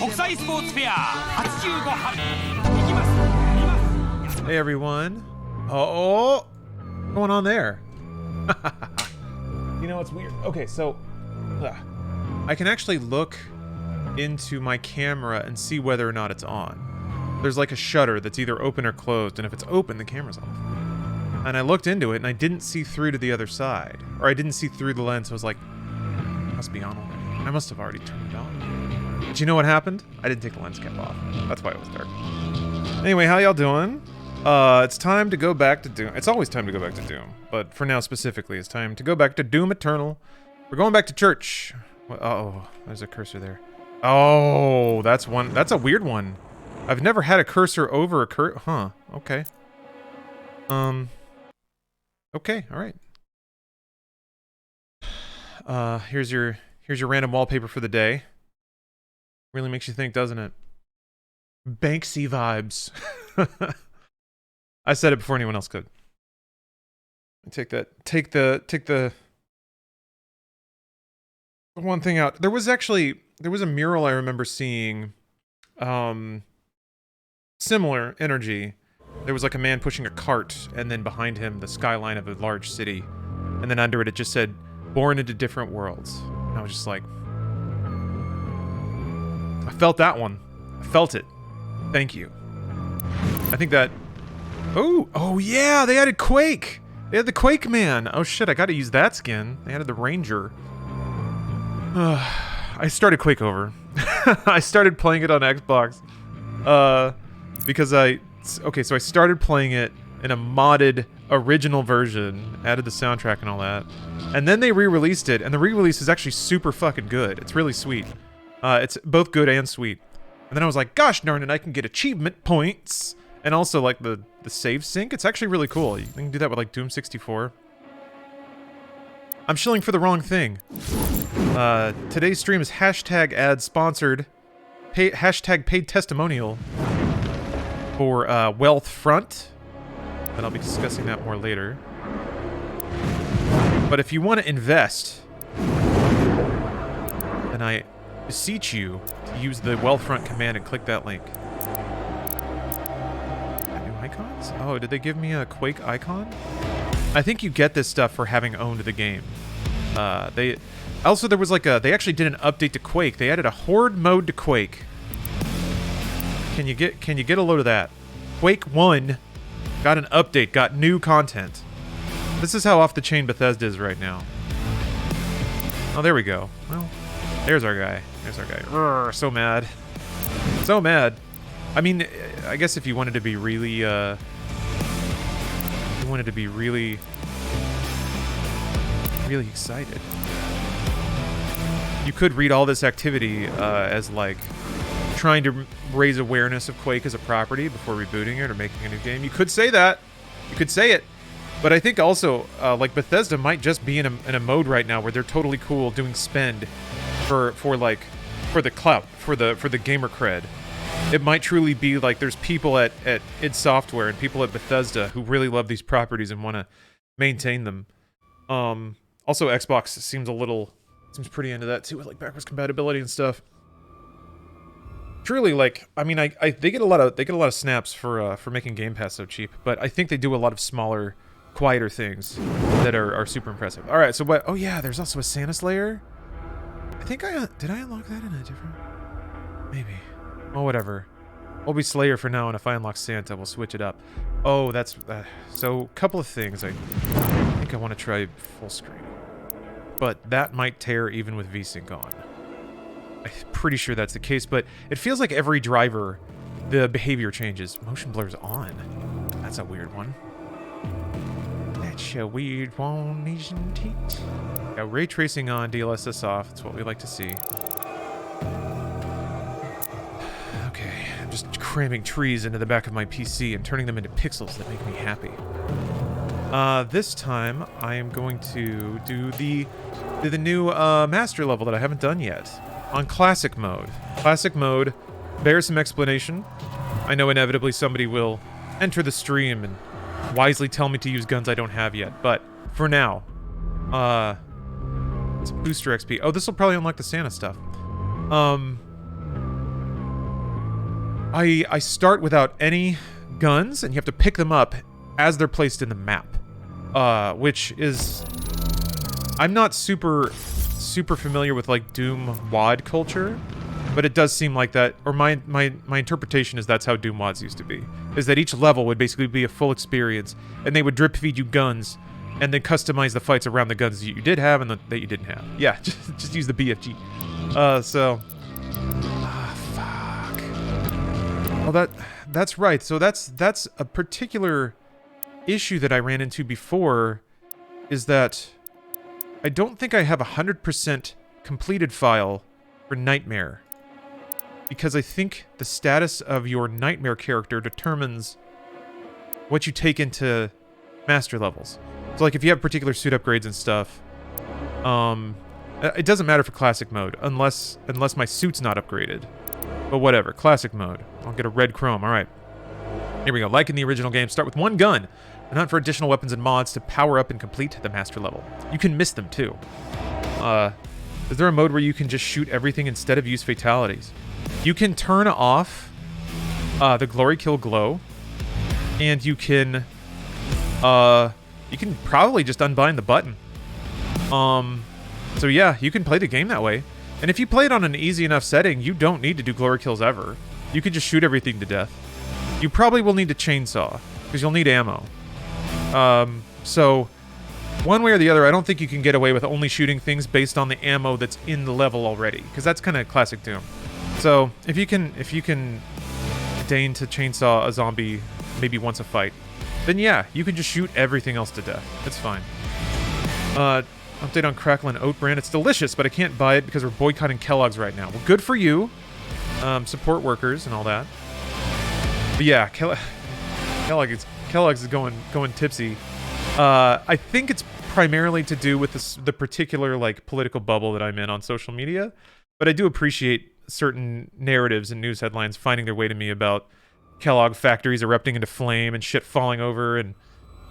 Hey everyone. Oh, what's going on there? You know what's weird? Okay, so I can actually look into my camera and see whether or not it's on. There's like a shutter that's either open or closed, and if it's open, the camera's off. And I looked into it, and I didn't see through to the other side. Or I didn't see through the lens, so I was like, must be on already. I must have already turned it on. But you know what happened? I didn't take the lens cap off. That's why it was dark. Anyway, how y'all doing? It's time to go back to Doom. It's always time to go back to Doom. But for now specifically, it's time to go back to Doom Eternal. We're going back to church. Uh-oh, there's a cursor there. Oh, that's one. That's a weird one. I've never had a cursor over a Huh, okay. Okay, alright. Here's your random wallpaper for the day. Really makes you think, doesn't it? Banksy vibes. I said it before anyone else could. Take the one thing out. There was a mural I remember seeing, similar energy. There was like a man pushing a cart, and then behind him the skyline of a large city, and then under it just said, "Born into different worlds." And I was just like, I felt that one. I felt it. Thank you. I think that. Oh yeah, they added Quake. They had the Quake Man. Oh shit, I gotta use that skin. They added the Ranger. I started Quake over. I started playing it on Xbox. Because so I started playing it in a modded original version, added the soundtrack and all that. And then they re-released it, and the re-release is actually super fucking good. It's really sweet. It's both good and sweet. And then I was like, gosh darn it, I can get achievement points. And also, like, the save sync. It's actually really cool. You can do that with, like, Doom 64. I'm shilling for the wrong thing. Today's stream is hashtag ad sponsored. Hashtag paid testimonial for Wealthfront. And I'll be discussing that more later. But if you want to invest, then I beseech you to use the Wealthfront command and click that link. Icons? Oh, did they give me a Quake icon? I think you get this stuff for having owned the game. They actually did an update to Quake. They added a Horde mode to Quake. Can you get a load of that? Quake 1 got an update, got new content. This is how off the chain Bethesda is right now. Oh, there we go. Well, there's our guy. Urgh, so mad. So mad. I mean, I guess if you wanted to be really, really excited, you could read all this activity as, like, trying to raise awareness of Quake as a property before rebooting it or making a new game. You could say that. You could say it. But I think also, like, Bethesda might just be in a mode right now where they're totally cool doing spend for the clout, for the gamer cred. It might truly be like there's people at id Software and people at Bethesda who really love these properties and want to maintain them. Also, Xbox seems pretty into that too, with like backwards compatibility and stuff. Truly, like, I mean, they get a lot of snaps for making Game Pass so cheap, but I think they do a lot of smaller, quieter things that are super impressive. All right, so what? Oh yeah, there's also a Santa Slayer. I think did I unlock that in a different? Maybe. Oh, whatever. We'll be Slayer for now, and if I unlock Santa, we'll switch it up. Oh, that's... so, a couple of things. I think I want to try full screen. But that might tear even with VSync on. I'm pretty sure that's the case, but it feels like every driver, the behavior changes. Motion blur's on. That's a weird one. That's a weird one, isn't it? Got ray tracing on, DLSS off. That's what we like to see. Just cramming trees into the back of my PC and turning them into pixels that make me happy. This time, I am going to do the new master level that I haven't done yet. On classic mode. Classic mode bears some explanation. I know inevitably somebody will enter the stream and wisely tell me to use guns I don't have yet, but for now, it's booster XP. Oh, this will probably unlock the Santa stuff. I start without any guns, and you have to pick them up as they're placed in the map. Which is... I'm not super familiar with, like, Doom WOD culture, but it does seem like that, or my interpretation is that's how Doom WODs used to be, is that each level would basically be a full experience, and they would drip feed you guns, and then customize the fights around the guns that you did have and that you didn't have. Yeah, just use the BFG. Fuck. Well, that's right. So that's a particular issue that I ran into before, is that I don't think I have 100% completed file for Nightmare, because I think the status of your Nightmare character determines what you take into master levels. So, like, if you have particular suit upgrades and stuff, it doesn't matter for classic mode, unless my suit's not upgraded. But whatever, classic mode. I'll get a red chrome, alright. Here we go, like in the original game, start with one gun, and hunt for additional weapons and mods to power up and complete the master level. You can miss them, too. Is there a mode where you can just shoot everything instead of use fatalities? You can turn off the glory kill glow, and you can probably just unbind the button. So yeah, you can play the game that way. And if you play it on an easy enough setting, you don't need to do glory kills ever. You can just shoot everything to death. You probably will need to chainsaw, because you'll need ammo. So, one way or the other, I don't think you can get away with only shooting things based on the ammo that's in the level already, because that's kind of classic Doom. So, if you can deign to chainsaw a zombie maybe once a fight, then yeah, you can just shoot everything else to death. It's fine. Update on Crackle and Oat Bran. It's delicious, but I can't buy it because we're boycotting Kellogg's right now. Well, good for you. Support workers and all that. But yeah, Kellogg's is going tipsy. I think it's primarily to do with the particular, like, political bubble that I'm in on social media, but I do appreciate certain narratives and news headlines finding their way to me about Kellogg factories erupting into flame and shit falling over, and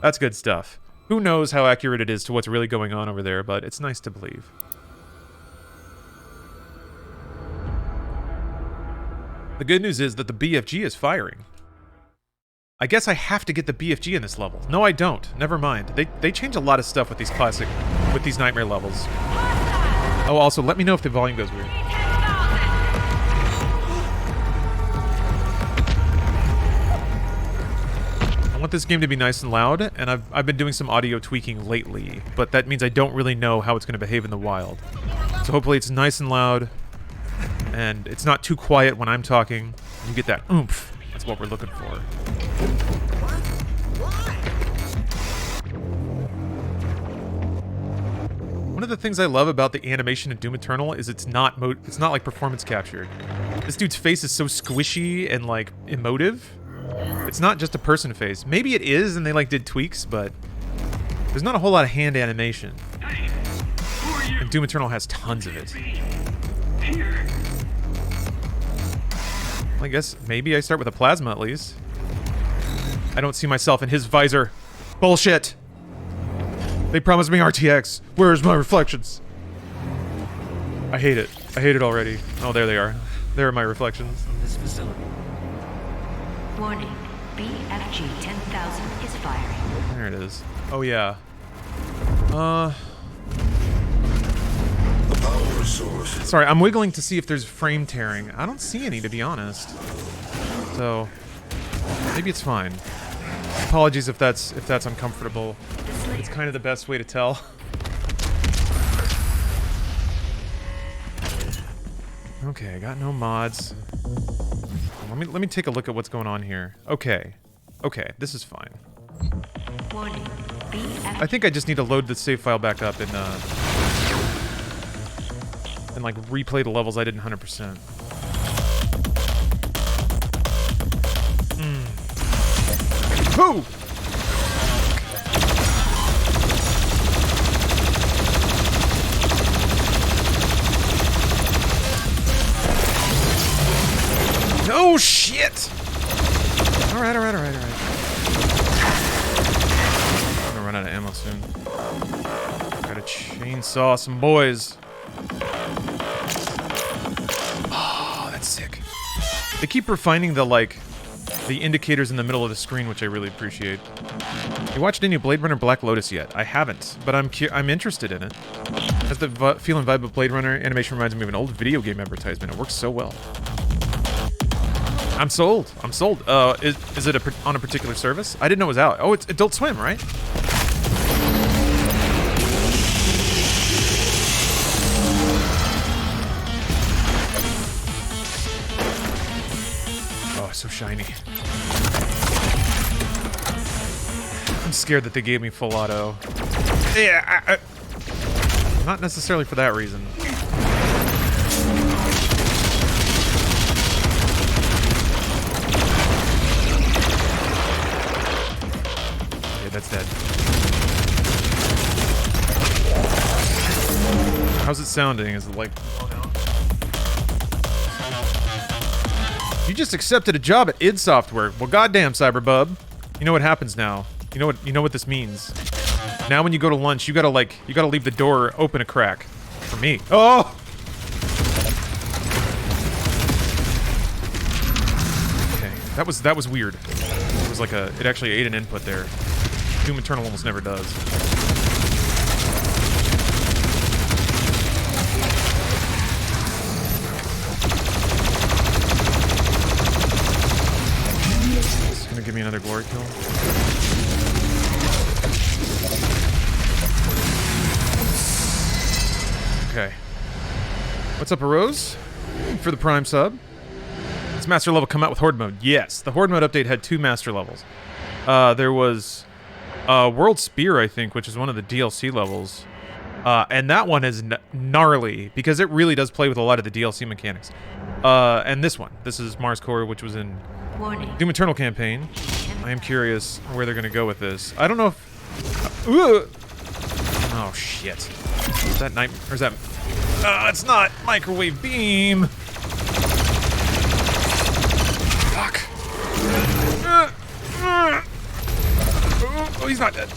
that's good stuff. Who knows how accurate it is to what's really going on over there, but it's nice to believe. The good news is that the BFG is firing. I guess I have to get the BFG in this level. No, I don't. Never mind. They change a lot of stuff with these Nightmare levels. Oh, also, let me know if the volume goes weird. I want this game to be nice and loud, and I've been doing some audio tweaking lately, but that means I don't really know how it's going to behave in the wild. So hopefully it's nice and loud, and it's not too quiet when I'm talking. You get that oomph. That's what we're looking for. One of the things I love about the animation in Doom Eternal is it's not like performance captured. This dude's face is so squishy and, like, emotive. It's not just a person face. Maybe it is, and they, like, did tweaks, but there's not a whole lot of hand animation. And Doom Eternal has tons of it. I guess maybe I start with a plasma at least. I don't see myself in his visor. Bullshit! They promised me RTX. Where's my reflections? I hate it. I hate it already. Oh, there they are. There are my reflections. In this facility. Warning. BFG 10,000 is firing. There it is. Oh, yeah. Sorry, I'm wiggling to see if there's frame tearing. I don't see any, to be honest. So, maybe it's fine. Apologies if that's uncomfortable. It's kind of the best way to tell. Okay, I got no mods. Let me take a look at what's going on here. Okay, this is fine. Warning. I think I just need to load the save file back up and like replay the levels I did in 100%. Who? Oh shit! Alright. I'm gonna run out of ammo soon. Gotta chainsaw some boys. Oh, that's sick. They keep refining the indicators in the middle of the screen, which I really appreciate. You watched any Blade Runner Black Lotus yet? I haven't, but I'm interested in it. As the feel and vibe of Blade Runner animation reminds me of an old video game advertisement. It works so well. I'm sold. I'm sold. Is it on a particular service? I didn't know it was out. Oh, it's Adult Swim, right? Oh, so shiny. I'm scared that they gave me full auto. Yeah, not necessarily for that reason. That's dead. How's it sounding? Is it like... You just accepted a job at id Software. Well, goddamn, Cyberbub. You know what happens now. You know what this means. Now when you go to lunch, you gotta leave the door open a crack. For me. Oh! Okay, that was weird. It was like it actually ate an input there. Doom Eternal almost never does. It's gonna give me another glory kill. Okay. What's up, Arose? For the Prime sub. Does Master Level come out with Horde mode? Yes. The Horde mode update had 2 Master levels. There was... World Spear, I think, which is one of the DLC levels. And that one is gnarly, because it really does play with a lot of the DLC mechanics. And this one. This is Mars Core, which was in Doom Eternal campaign. I am curious where they're going to go with this. I don't know if... Oh, shit. Is that night... Or is that... it's not! Microwave beam! Fuck! Oh, he's not dead.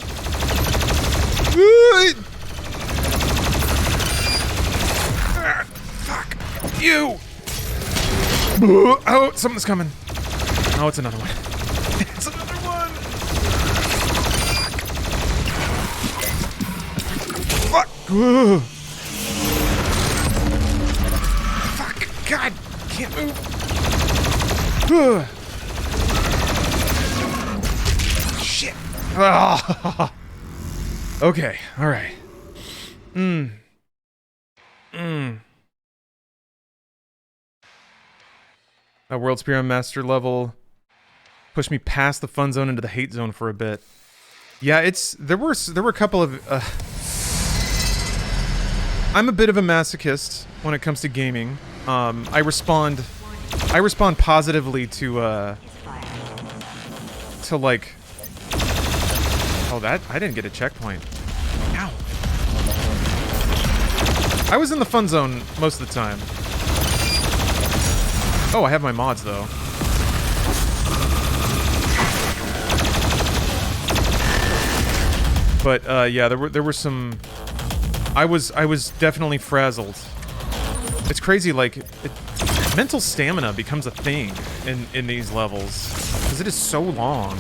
Fuck. You! Oh, something's coming. Oh, it's another one. It's another one! Fuck! Fuck! God! Can't move. Shit! Okay, alright. A World Spear on Master level pushed me past the fun zone into the hate zone for a bit. Yeah, there were a couple of I'm a bit of a masochist when it comes to gaming. I respond positively to like... Oh, that... I didn't get a checkpoint. Ow. I was in the fun zone most of the time. Oh, I have my mods, though. But, yeah, there were some... I was definitely frazzled. It's crazy, like... mental stamina becomes a thing in these levels. Because it is so long.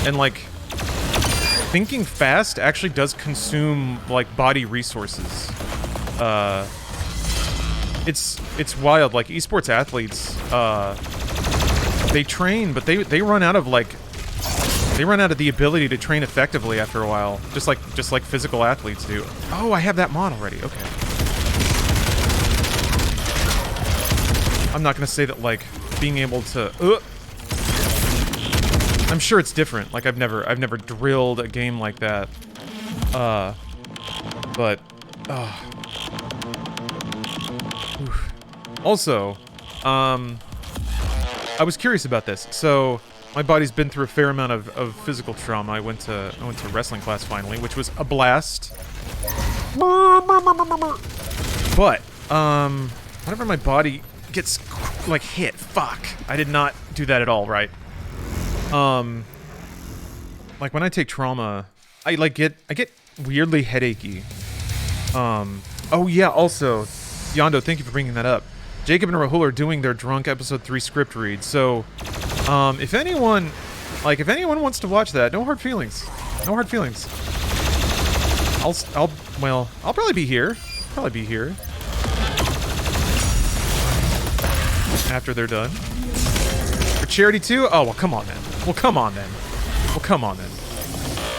And, like... thinking fast actually does consume, like, body resources. It's wild. Like, esports athletes, they train, but they run out of, like... They run out of the ability to train effectively after a while. Just like physical athletes do. Oh, I have that mod already. Okay. I'm not gonna say that, like, being able to... I'm sure it's different. Like, I've never drilled a game like that. But... Oof. Also, I was curious about this. So, my body's been through a fair amount of physical trauma. I went to wrestling class finally, which was a blast. But, whenever my body gets, like, hit, fuck. I did not do that at all, right? Like, when I take trauma, I get weirdly headachy. Oh yeah, also, Yondo, thank you for bringing that up. Jacob and Rahul are doing their drunk episode 3 script read. So, if anyone wants to watch that, no hard feelings. No hard feelings. I'll probably be here. After they're done. For charity too? Oh, well, come on then.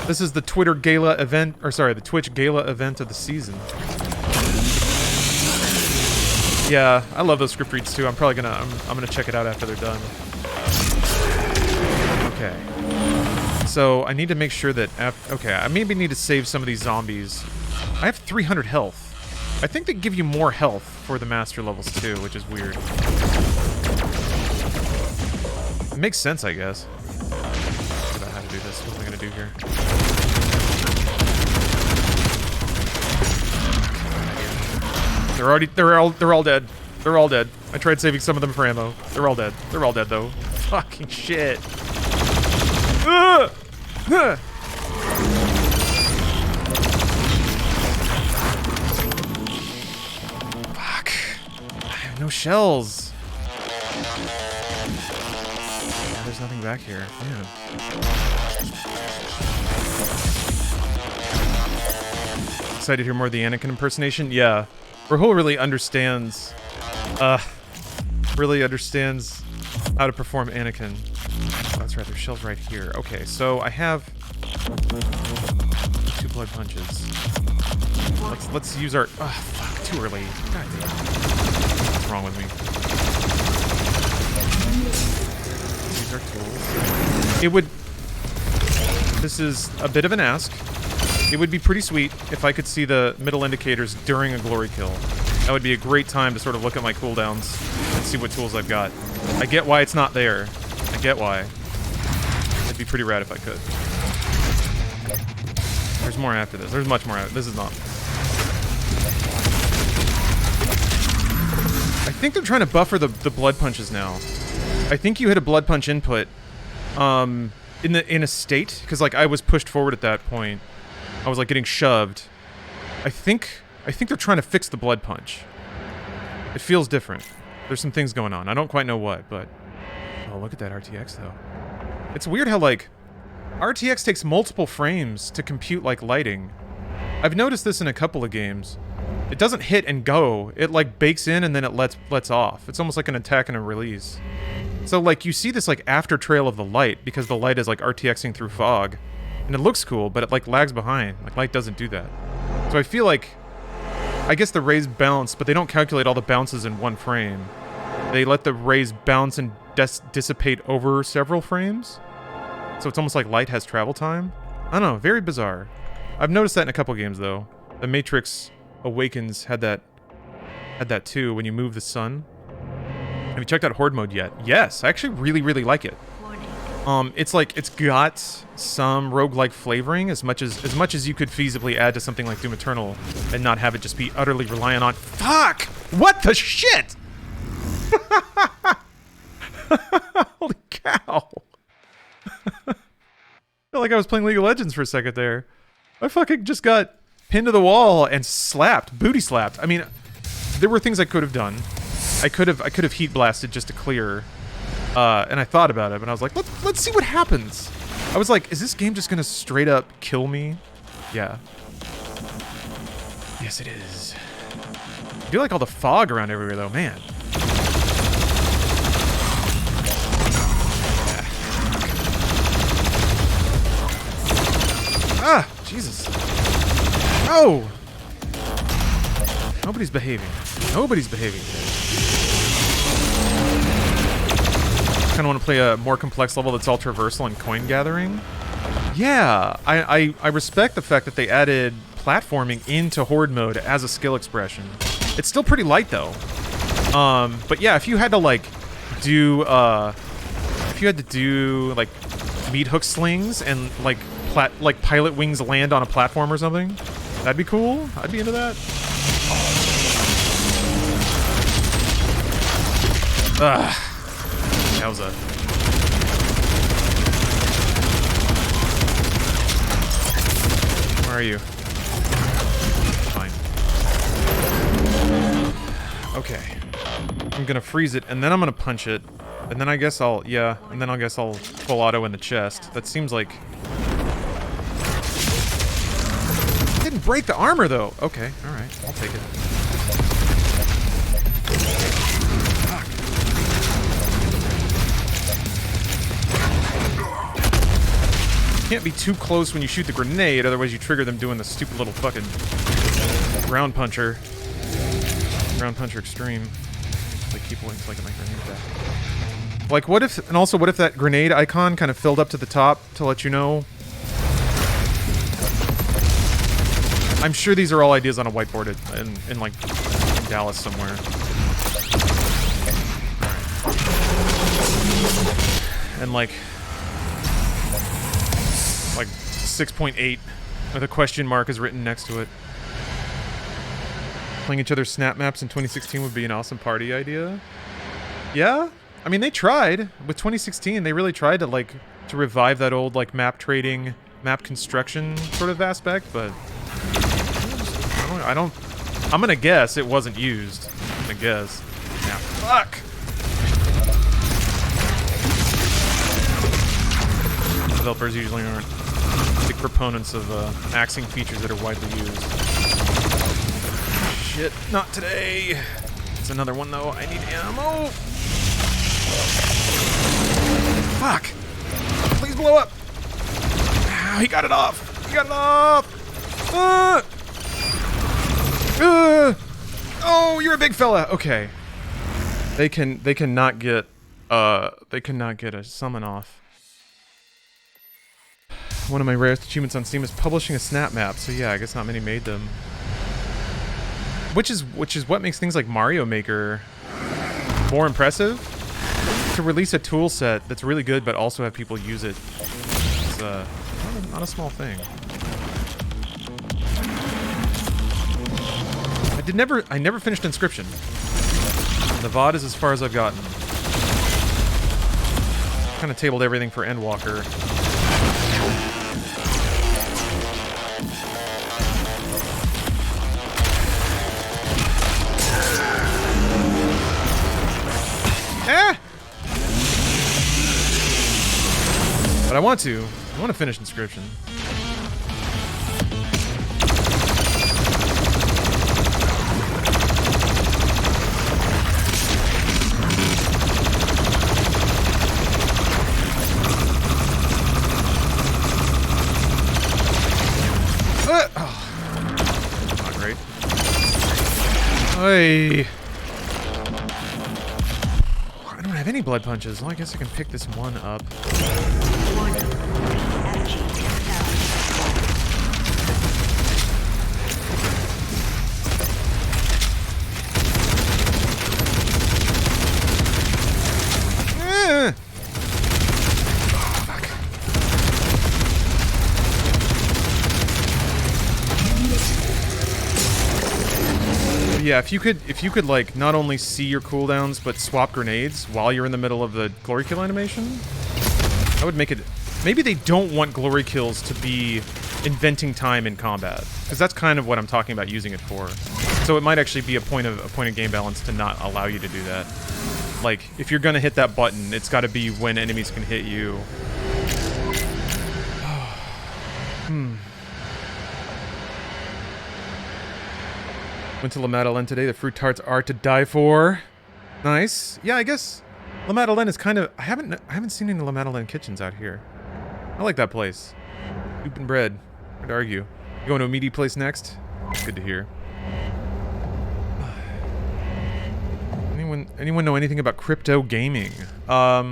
This is the Twitter gala event, or sorry, the Twitch gala event of the season. Yeah, I love those script reads too. I'm probably gonna, I'm gonna check it out after they're done. Okay. So I need to make sure that, okay, I maybe need to save some of these zombies. I have 300 health. I think they give you more health for the master levels too, which is weird. It makes sense, I guess. I don't know how to do this. What am I gonna do here? They're all dead. They're all dead. I tried saving some of them for ammo. They're all dead. They're all dead though. Fucking shit. Fuck. I have no shells. Yeah, there's nothing back here. Man. Excited to hear more of the Anakin impersonation? Yeah. Rahul really understands how to perform Anakin. Oh, that's right, there's shells right here. Okay, so I have 2 blood punches. Let's use our fuck, too early. God damn. What's wrong with me? Use our tools. This is a bit of an ask. It would be pretty sweet if I could see the middle indicators during a glory kill. That would be a great time to sort of look at my cooldowns and see what tools I've got. I get why it's not there. I get why. It'd be pretty rad if I could. There's more after this. There's much more after this. Is not. I think they're trying to buffer the blood punches now. I think you hit a blood punch input in a state, because like I was pushed forward at that point. I was like getting shoved. I think they're trying to fix the blood punch. It feels different. There's some things going on. I don't quite know what, but oh, look at that RTX though. It's weird how like RTX takes multiple frames to compute like lighting. I've noticed this in a couple of games. It doesn't hit and go. It like bakes in and then it lets off. It's almost like an attack and a release. So like you see this like after trail of the light because the light is like RTXing through fog. And it looks cool, but it like lags behind. Like light doesn't do that. So I feel like, I guess the rays bounce, but they don't calculate all the bounces in one frame. They let the rays bounce and dissipate over several frames. So it's almost like light has travel time. I don't know, very bizarre. I've noticed that in a couple games though. The Matrix Awakens had that too when you move the sun. Have you checked out Horde mode yet? Yes, I actually really like it. It's like it's got some roguelike flavoring as much as you could feasibly add to something like Doom Eternal and not have it just be utterly reliant on fuck! What the shit? Holy cow. I felt like I was playing League of Legends for a second there. I fucking just got pinned to the wall and slapped, booty slapped. I mean, there were things I could have done. I could have heat blasted just to clear. And I thought about it, but I was like, let's see what happens. I was like, is this game just gonna straight up kill me? Yeah. Yes, it is. I do like all the fog around everywhere, though, man. Ah, Jesus. No! Nobody's behaving. Nobody's behaving today. Kind of want to play a more complex level that's all traversal and coin gathering. Yeah, I respect the fact that they added platforming into Horde mode as a skill expression. It's still pretty light though. But yeah, if you had to like do like meat hook slings and like pilot wings land on a platform or something, that'd be cool. I'd be into that. Ugh. Yowza. Where are you? Fine. Okay. I'm gonna freeze it, and then I'm gonna punch it. And then I guess I'll, yeah, and then I guess I'll full auto in the chest. That seems like... Didn't break the armor, though. Okay, alright, I'll take it. Fuck. Can't be too close when you shoot the grenade, otherwise you trigger them doing the stupid little fucking ground puncher. Ground puncher extreme. Like keep waiting until I get my grenade back. Like what if, and also what if that grenade icon kind of filled up to the top to let you know? I'm sure these are all ideas on a whiteboard in like in Dallas somewhere. Alright. And like 6.8 with a question mark is written next to it. Playing each other's snap maps in 2016 would be an awesome party idea. Yeah? I mean, they tried. With 2016, they really tried to, like, to revive that old, like, map trading, map construction sort of aspect, but... I'm gonna guess it wasn't used. I'm gonna guess. Yeah, fuck! Developers usually aren't big proponents of, axing features that are widely used. Shit, not today. It's another one, though. I need ammo! Fuck! Please blow up! Ow, he got it off! He got it off! Oh, you're a big fella! Okay. They cannot get a summon off. One of my rarest achievements on Steam is publishing a snap map, so yeah, I guess not many made them. Which is what makes things like Mario Maker more impressive. To release a tool set that's really good, but also have people use it. It's not a small thing. I never finished Inscription. The VOD is as far as I've gotten. Kind of tabled everything for Endwalker. But I want to finish Inscription. Oh. Not great. Hey. I don't have any blood punches. Well, I guess I can pick this one up. Yeah, if you could like not only see your cooldowns but swap grenades while you're in the middle of the glory kill animation, that would make it. Maybe they don't want glory kills to be inventing time in combat, because that's kind of what I'm talking about using it for. So it might actually be a point of game balance to not allow you to do that. Like if you're gonna hit that button, it's got to be when enemies can hit you. Went to La Madeleine today. The fruit tarts are to die for. Nice. Yeah, I guess La Madeleine is kind of... I haven't seen any La Madeleine kitchens out here. I like that place. Soup and bread. Hard to argue. You going to a meaty place next? Good to hear. Anyone know anything about crypto gaming? Are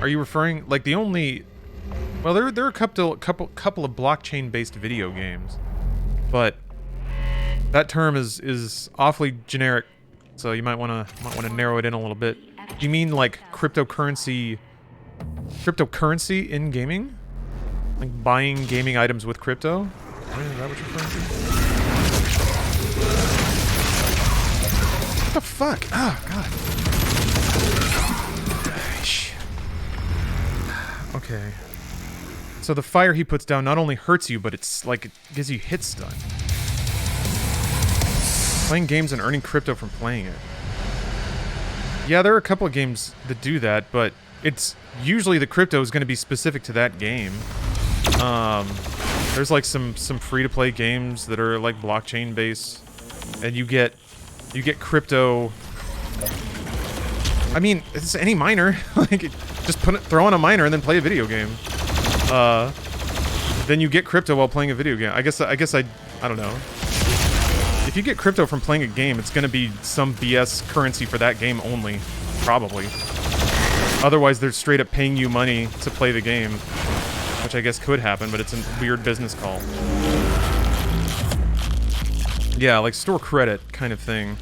you referring... Like the only... Well, there are a couple of blockchain-based video games. But... that term is awfully generic, so you might want to narrow it in a little bit. Do you mean like cryptocurrency in gaming? Like buying gaming items with crypto? Is that what you're referring to? What the fuck? Oh god. Okay. So the fire he puts down not only hurts you, but it's like it gives you hit stun. Playing games and earning crypto from playing it. Yeah, there are a couple of games that do that, but it's usually the crypto is going to be specific to that game. There's like some free-to-play games that are like blockchain based, and you get crypto. I mean, it's any miner. Like, just throw on a miner and then play a video game. Then you get crypto while playing a video game. I guess I don't know. If you get crypto from playing a game, it's going to be some BS currency for that game only, probably. Otherwise, they're straight up paying you money to play the game, which I guess could happen, but it's a weird business call. Yeah, like store credit kind of thing.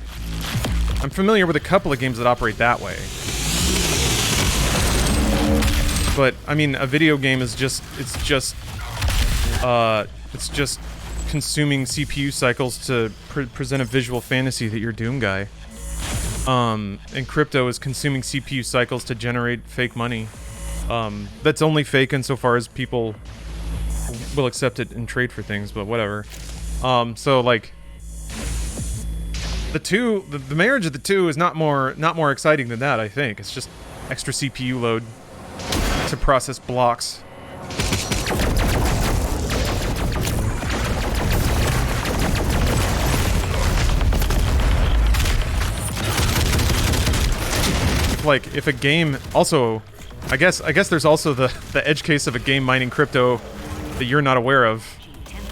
I'm familiar with a couple of games that operate that way. But I mean, a video game is just consuming CPU cycles to present a visual fantasy that you're Doom guy. And crypto is consuming CPU cycles to generate fake money. That's only fake insofar as people will accept it and trade for things, but whatever. So like the marriage of the two is not more exciting than that, I think. It's just extra CPU load to process blocks. Like if a game also, I guess there's also the edge case of a game mining crypto that you're not aware of.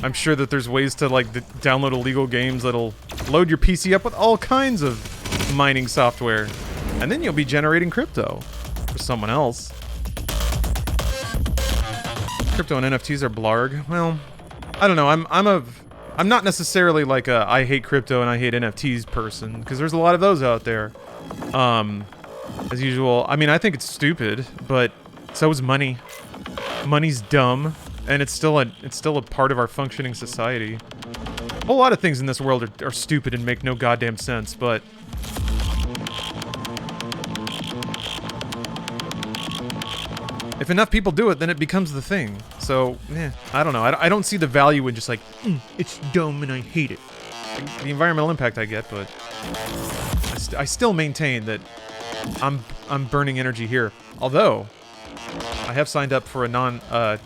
I'm sure that there's ways to like download illegal games that'll load your PC up with all kinds of mining software, and then you'll be generating crypto for someone else. Crypto and NFTs are blarg. Well, I don't know. I'm not necessarily like a I hate crypto and I hate NFTs person, because there's a lot of those out there. As usual, I mean, I think it's stupid, but so is money. Money's dumb, and it's still a part of our functioning society. A whole lot of things in this world are stupid and make no goddamn sense, but if enough people do it, then it becomes the thing. So, I don't know. I don't see the value in just like, it's dumb and I hate it. The environmental impact I get, but I still maintain that I'm burning energy here. Although, I have signed up for a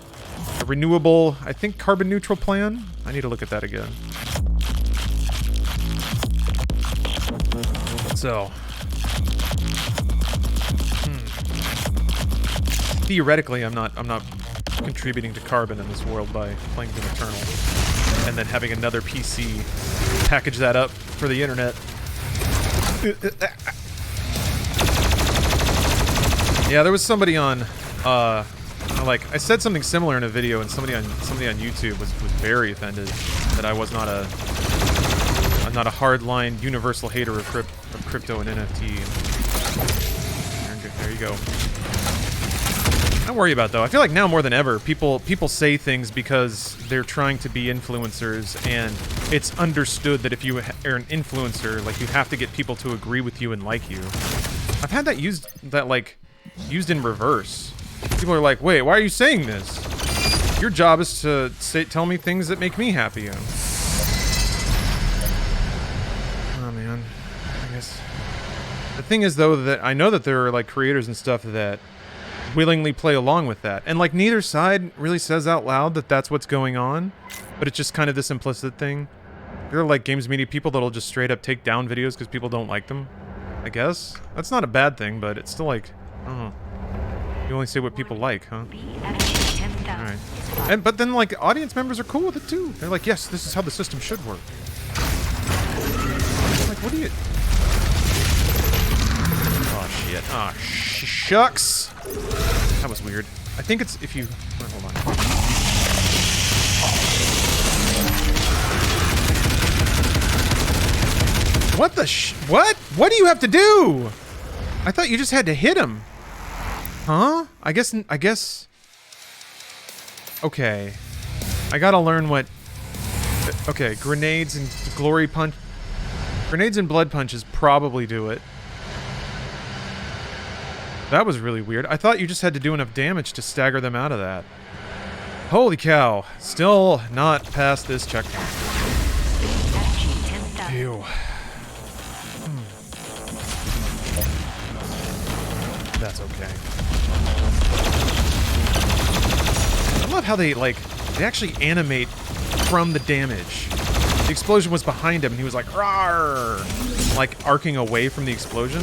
renewable, I think, carbon neutral plan. I need to look at that again. So, theoretically, I'm not contributing to carbon in this world by playing Doom Eternal and then having another PC package that up for the internet. Yeah, there was somebody on, like, I said something similar in a video, and somebody on YouTube was very offended that I was not I'm not a hardline universal hater of crypto and NFT. There you go. Don't worry about it, though. I feel like now more than ever, people say things because they're trying to be influencers, and it's understood that if you are an influencer, like, you have to get people to agree with you and like you. I've had that used in reverse. People are like, wait, why are you saying this? Your job is to tell me things that make me happy. Oh man, I guess. The thing is though that I know that there are like creators and stuff that willingly play along with that. And like neither side really says out loud that that's what's going on, but it's just kind of this implicit thing. There are like games media people that'll just straight up take down videos because people don't like them. I guess. That's not a bad thing, but it's still like, oh. You only say what people like, huh? Alright. But then, like, audience members are cool with it, too. They're like, yes, this is how the system should work. Like, what do you... Oh, shit. Oh, shucks! That was weird. I think it's if you... Wait, hold on. What the What? What do you have to do? I thought you just had to hit him. Huh? I guess... Okay. I gotta learn what... Okay, grenades and glory punch... Grenades and blood punches probably do it. That was really weird. I thought you just had to do enough damage to stagger them out of that. Holy cow. Still not past this checkpoint. Ew. That's okay. I love how they actually animate from the damage. The explosion was behind him, and he was like, "Rawr!" Like arcing away from the explosion.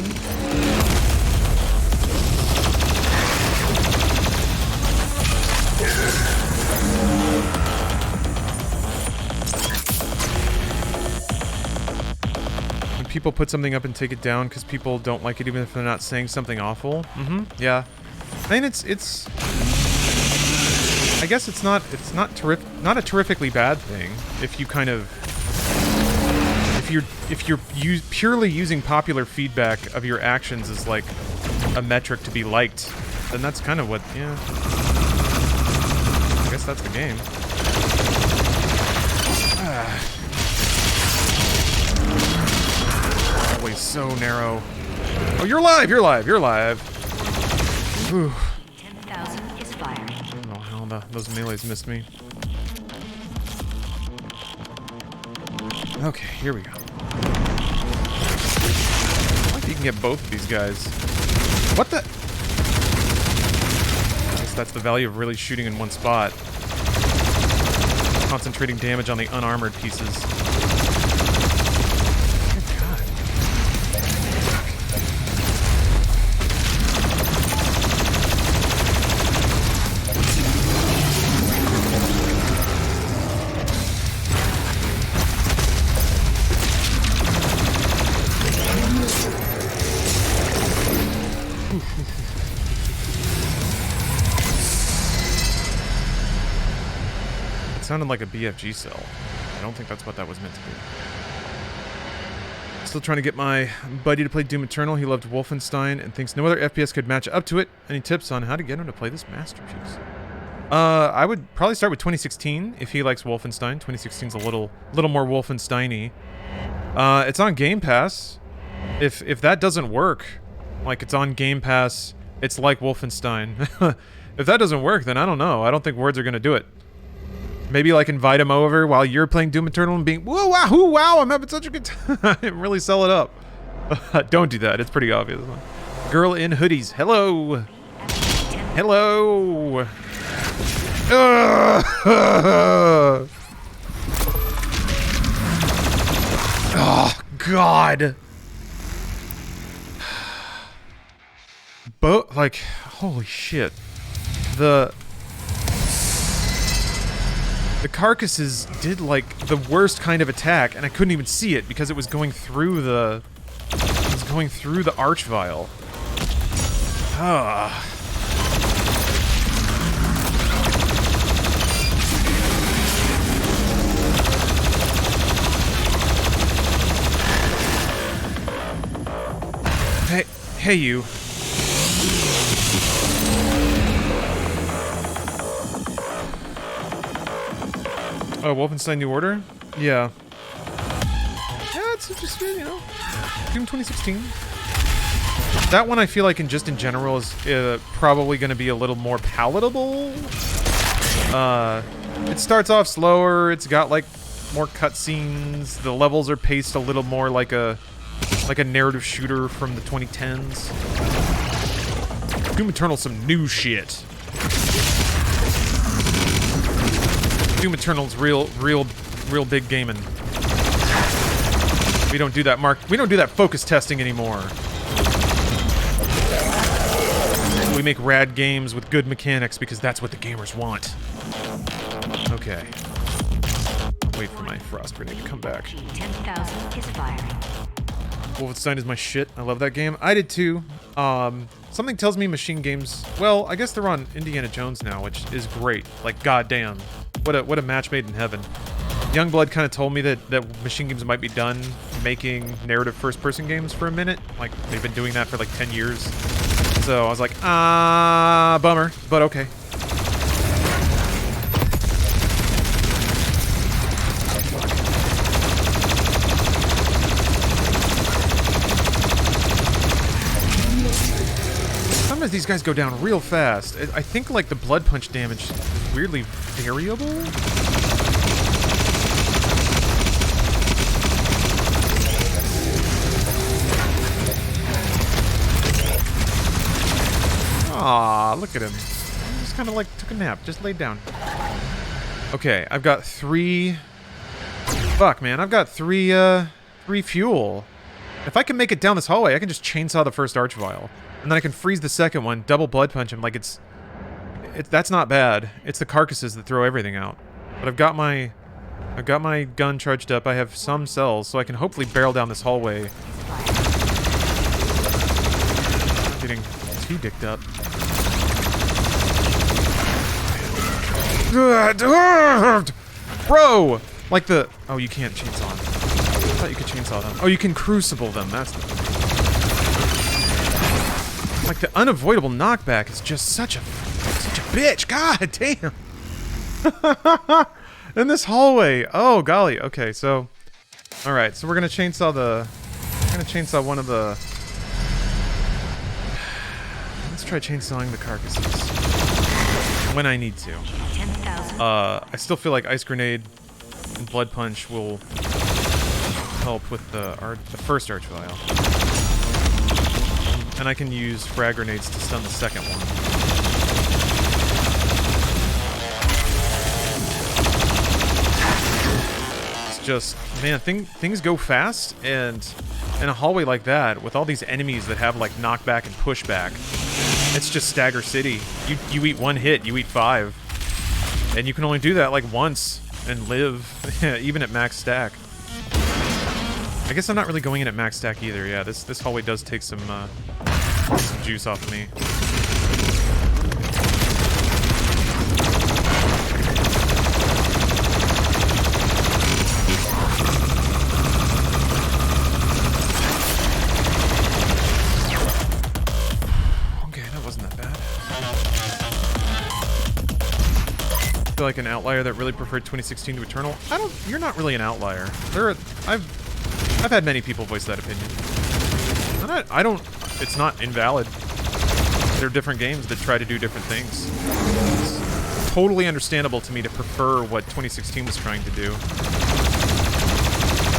When people put something up and take it down because people don't like it, even if they're not saying something awful. Yeah. I mean, it's. I guess it's not a terrifically bad thing if you kind of. If you're purely using popular feedback of your actions as like a metric to be liked, then that's kind of what, yeah. I guess that's the game. Always so narrow. Oh, you're live! You're live! You're live! Whew. 10,000 is firing. Oh, hell, those melees missed me. Okay, here we go. I like you can get both of these guys. What the? I guess that's the value of really shooting in one spot. Concentrating damage on the unarmored pieces. Good God. Sounded like a BFG cell. I don't think that's what that was meant to be. Still trying to get my buddy to play Doom Eternal. He loved Wolfenstein and thinks no other FPS could match up to it. Any tips on how to get him to play this masterpiece? I would probably start with 2016 if he likes Wolfenstein. 2016's a little more Wolfenstein-y. It's on Game Pass. If that doesn't work, like it's on Game Pass, it's like Wolfenstein. If that doesn't work, then I don't know. I don't think words are gonna do it. Maybe like invite him over while you're playing Doom Eternal and being, whoa, wow, wow, I'm having such a good time. Really sell it up. Don't do that. It's pretty obvious. Girl in hoodies. Hello. Hello. Oh, God. Like, holy shit. The carcasses did like the worst kind of attack, and I couldn't even see it because it was going through the arch vial. Ah. Hey you. Oh, Wolfenstein New Order? Yeah. Yeah, it's just, you know, Doom 2016. That one I feel like in general is probably going to be a little more palatable. It starts off slower, it's got like more cutscenes, the levels are paced a little more like a narrative shooter from the 2010s. Doom Eternal's some new shit. Doom Eternal's real big gaming. We don't do that, Mark. We don't do that focus testing anymore. We make rad games with good mechanics because that's what the gamers want. Okay. Wait for my frost grenade to come back. 10,000 is firing. Wolfenstein is my shit. I love that game. I did too. Something tells me machine games... Well, I guess they're on Indiana Jones now, which is great. Like, goddamn. What a match made in heaven. Youngblood kind of told me that machine games might be done making narrative first-person games for a minute. Like, they've been doing that for like 10 years. So I was like, bummer, but okay. Sometimes these guys go down real fast. I think like the blood punch damage is weirdly variable. Aw, look at him. He just kind of like took a nap. Just laid down. Okay, I've got 3... Fuck, man. I've got 3 fuel. If I can make it down this hallway, I can just chainsaw the first Archvile. And then I can freeze the second one, double blood punch him. Like, that's not bad. It's the carcasses that throw everything out. But I've got my gun charged up. I have some cells, so I can hopefully barrel down this hallway. Not getting too dicked up. Bro! Like the... Oh, you can't chainsaw them. I thought you could chainsaw them. Oh, you can crucible them. That's the... Like, the unavoidable knockback is just such a bitch. God damn. In this hallway. Oh, golly. Okay, so... Alright, so we're gonna chainsaw the... We're gonna chainsaw one of the... Let's try chainsawing the carcasses. When I need to. 10,000. I still feel like Ice Grenade and Blood Punch will help with the first Archvile. And I can use Frag Grenades to stun the second one. It's just, man, things go fast, and in a hallway like that, with all these enemies that have, like, knockback and pushback, it's just Stagger City. You eat 1 hit, you eat 5. And you can only do that, like, once and live, even at max stack. I guess I'm not really going in at max stack either. Yeah, this hallway does take some juice off of me. Okay, that wasn't that bad. I feel like an outlier that really preferred 2016 to Eternal. You're not really an outlier. I've had many people voice that opinion. I don't. It's not invalid. They're different games that try to do different things. It's totally understandable to me to prefer what 2016 was trying to do.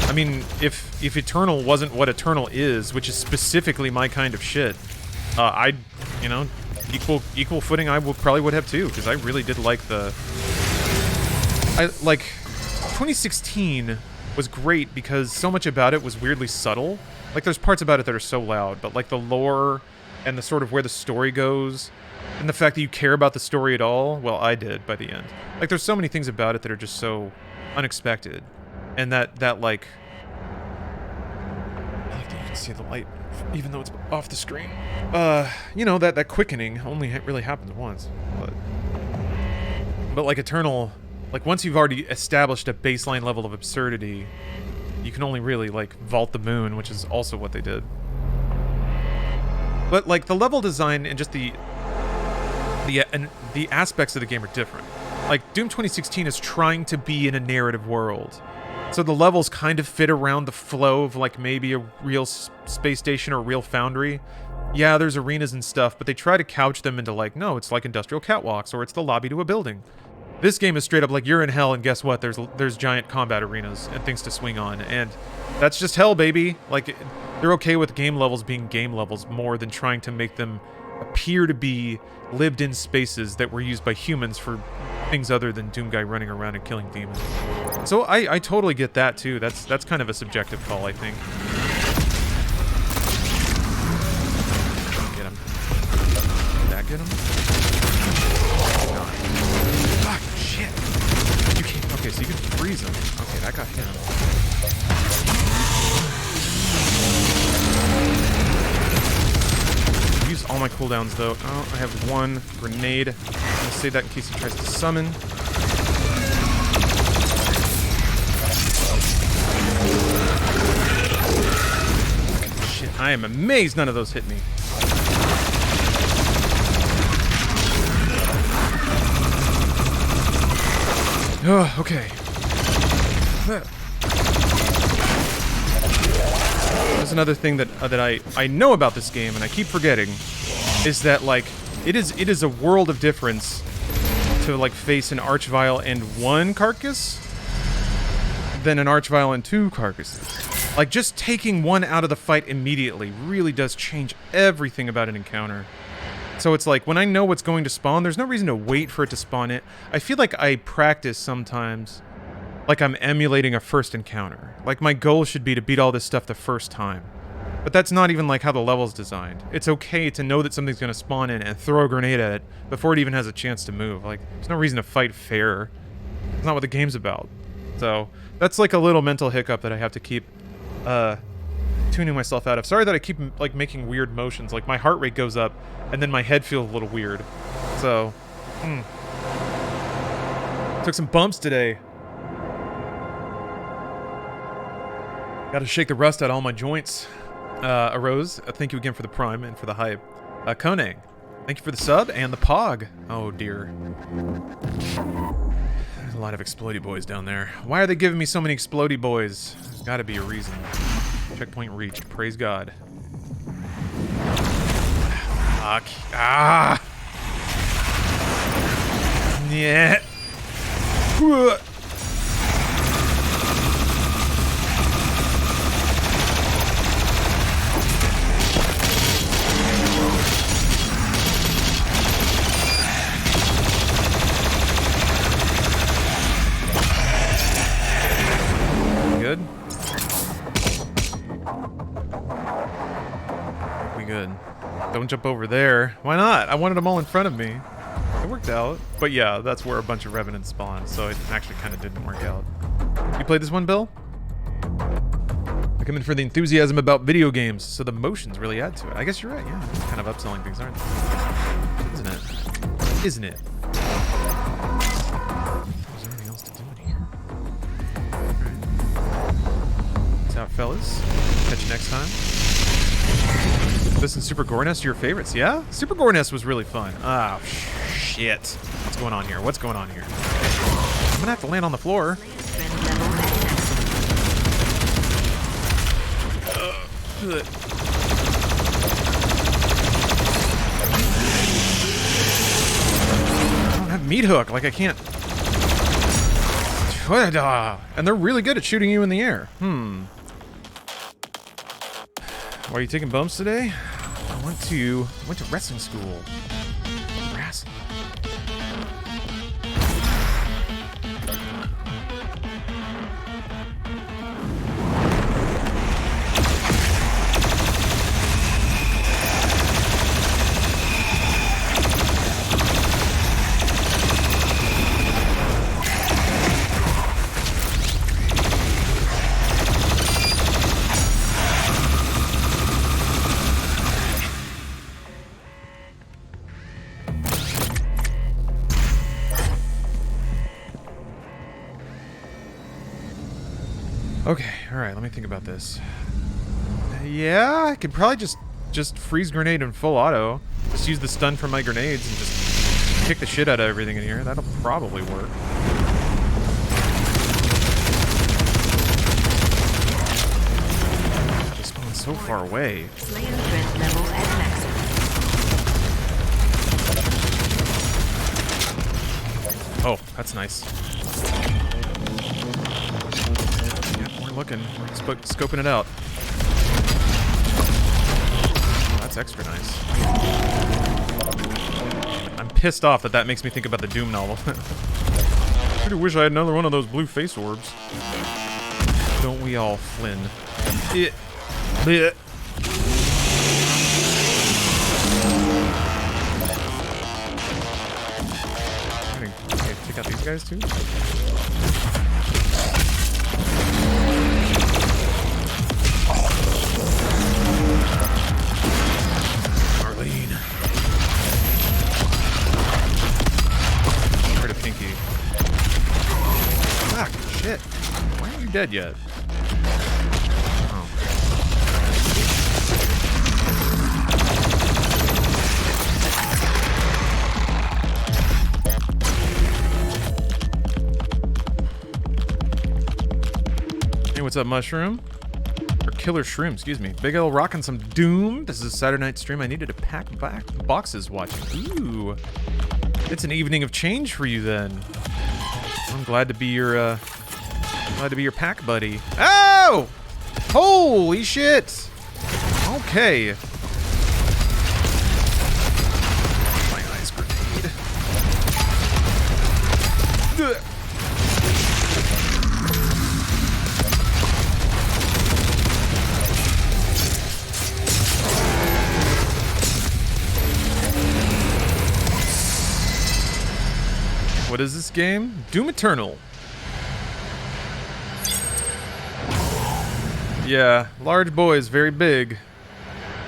I mean, if Eternal wasn't what Eternal is, which is specifically my kind of shit, I'd, you know, equal footing I probably would have too, because I really did like 2016 was great because so much about it was weirdly subtle. Like, there's parts about it that are so loud, but like the lore and the sort of where the story goes and the fact that you care about the story at all, well, I did by the end. Like, there's so many things about it that are just so unexpected, and that like I like that you can see the light even though it's off the screen. You know, that quickening only really happens once, but like Eternal, like, once you've already established a baseline level of absurdity, you can only really, like, vault the moon, which is also what they did. But, like, the level design and just the aspects of the game are different. Like, Doom 2016 is trying to be in a narrative world. So the levels kind of fit around the flow of, like, maybe a real space station or a real foundry. Yeah, there's arenas and stuff, but they try to couch them into, like, no, it's like industrial catwalks, or it's the lobby to a building. This game is straight up like, you're in hell, and guess what? There's giant combat arenas and things to swing on, and that's just hell, baby. Like, they're okay with game levels being game levels more than trying to make them appear to be lived-in spaces that were used by humans for things other than Doom Guy running around and killing demons. So I totally get that too. That's kind of a subjective call, I think. Get him. Did that get him? Fuck, shit. You can't. Okay, so you can freeze him. Okay, that got him. Use all my cooldowns though. Oh, I have 1 grenade. I'm gonna save that in case he tries to summon. Shit, I am amazed none of those hit me. Oh, okay. There's another thing that I know about this game, and I keep forgetting, is that, like, it is a world of difference to, like, face an Archvile and 1 carcass than an Archvile and 2 carcasses. Like, just taking 1 out of the fight immediately really does change everything about an encounter. So it's like, when I know what's going to spawn, there's no reason to wait for it to spawn it. I feel like I practice sometimes like I'm emulating a first encounter. Like, my goal should be to beat all this stuff the first time. But that's not even like how the level's designed. It's okay to know that something's gonna spawn in and throw a grenade at it before it even has a chance to move. Like, there's no reason to fight fair. It's not what the game's about. So, that's like a little mental hiccup that I have to keep, tuning myself out of. Sorry that I keep, like, making weird motions. Like, my heart rate goes up, and then my head feels a little weird. So, took some bumps today. Gotta shake the rust out of all my joints. Arose, thank you again for the prime and for the hype. Konang, thank you for the sub and the pog. Oh dear. There's a lot of explodey boys down there. Why are they giving me so many explodey boys? There's gotta be a reason. Checkpoint reached. Praise God. Fuck. Ah! Yeah. Good? We good. Don't jump over there. Why not? I wanted them all in front of me. It worked out. But yeah, that's where a bunch of revenants spawned, so it actually kind of didn't work out. You played this one, Bill? I come in for the enthusiasm about video games, so the motions really add to it. I guess you're right, yeah. It's kind of upselling things, aren't they? Isn't it? Isn't it? Is there anything else to do in here? Peace out, fellas. Catch you next time. This and Super Gore Nest are your favorites, yeah? Super Gore Nest was really fun. Oh, shit. What's going on here? What's going on here? I'm gonna have to land on the floor. Good. I don't have meat hook, like I can't. And they're really good at shooting you in the air. Why are you taking bumps today? I went to wrestling school. Wrestling. Okay, alright, let me think about this. Yeah, I could probably just freeze grenade in full auto. Just use the stun from my grenades and just kick the shit out of everything in here. That'll probably work. They spawn so far away. Slayer threat level at maximum. Oh, that's nice. Looking, scoping it out. Oh, that's extra nice. I'm pissed off that makes me think about the Doom novel. I really wish I had another one of those blue face orbs. Don't we all, Flynn? Blech. Okay, take out these guys too? Shit. Why aren't you dead yet? Oh. Hey, what's up, Mushroom? Or Killer Shroom, excuse me. Big L rocking some Doom. This is a Saturday night stream. I needed to pack back boxes watching. Ooh. It's an evening of change for you then. I'm glad to be your pack buddy. Oh! Holy shit! Okay. What is this game? Doom Eternal. Yeah, large boys, very big.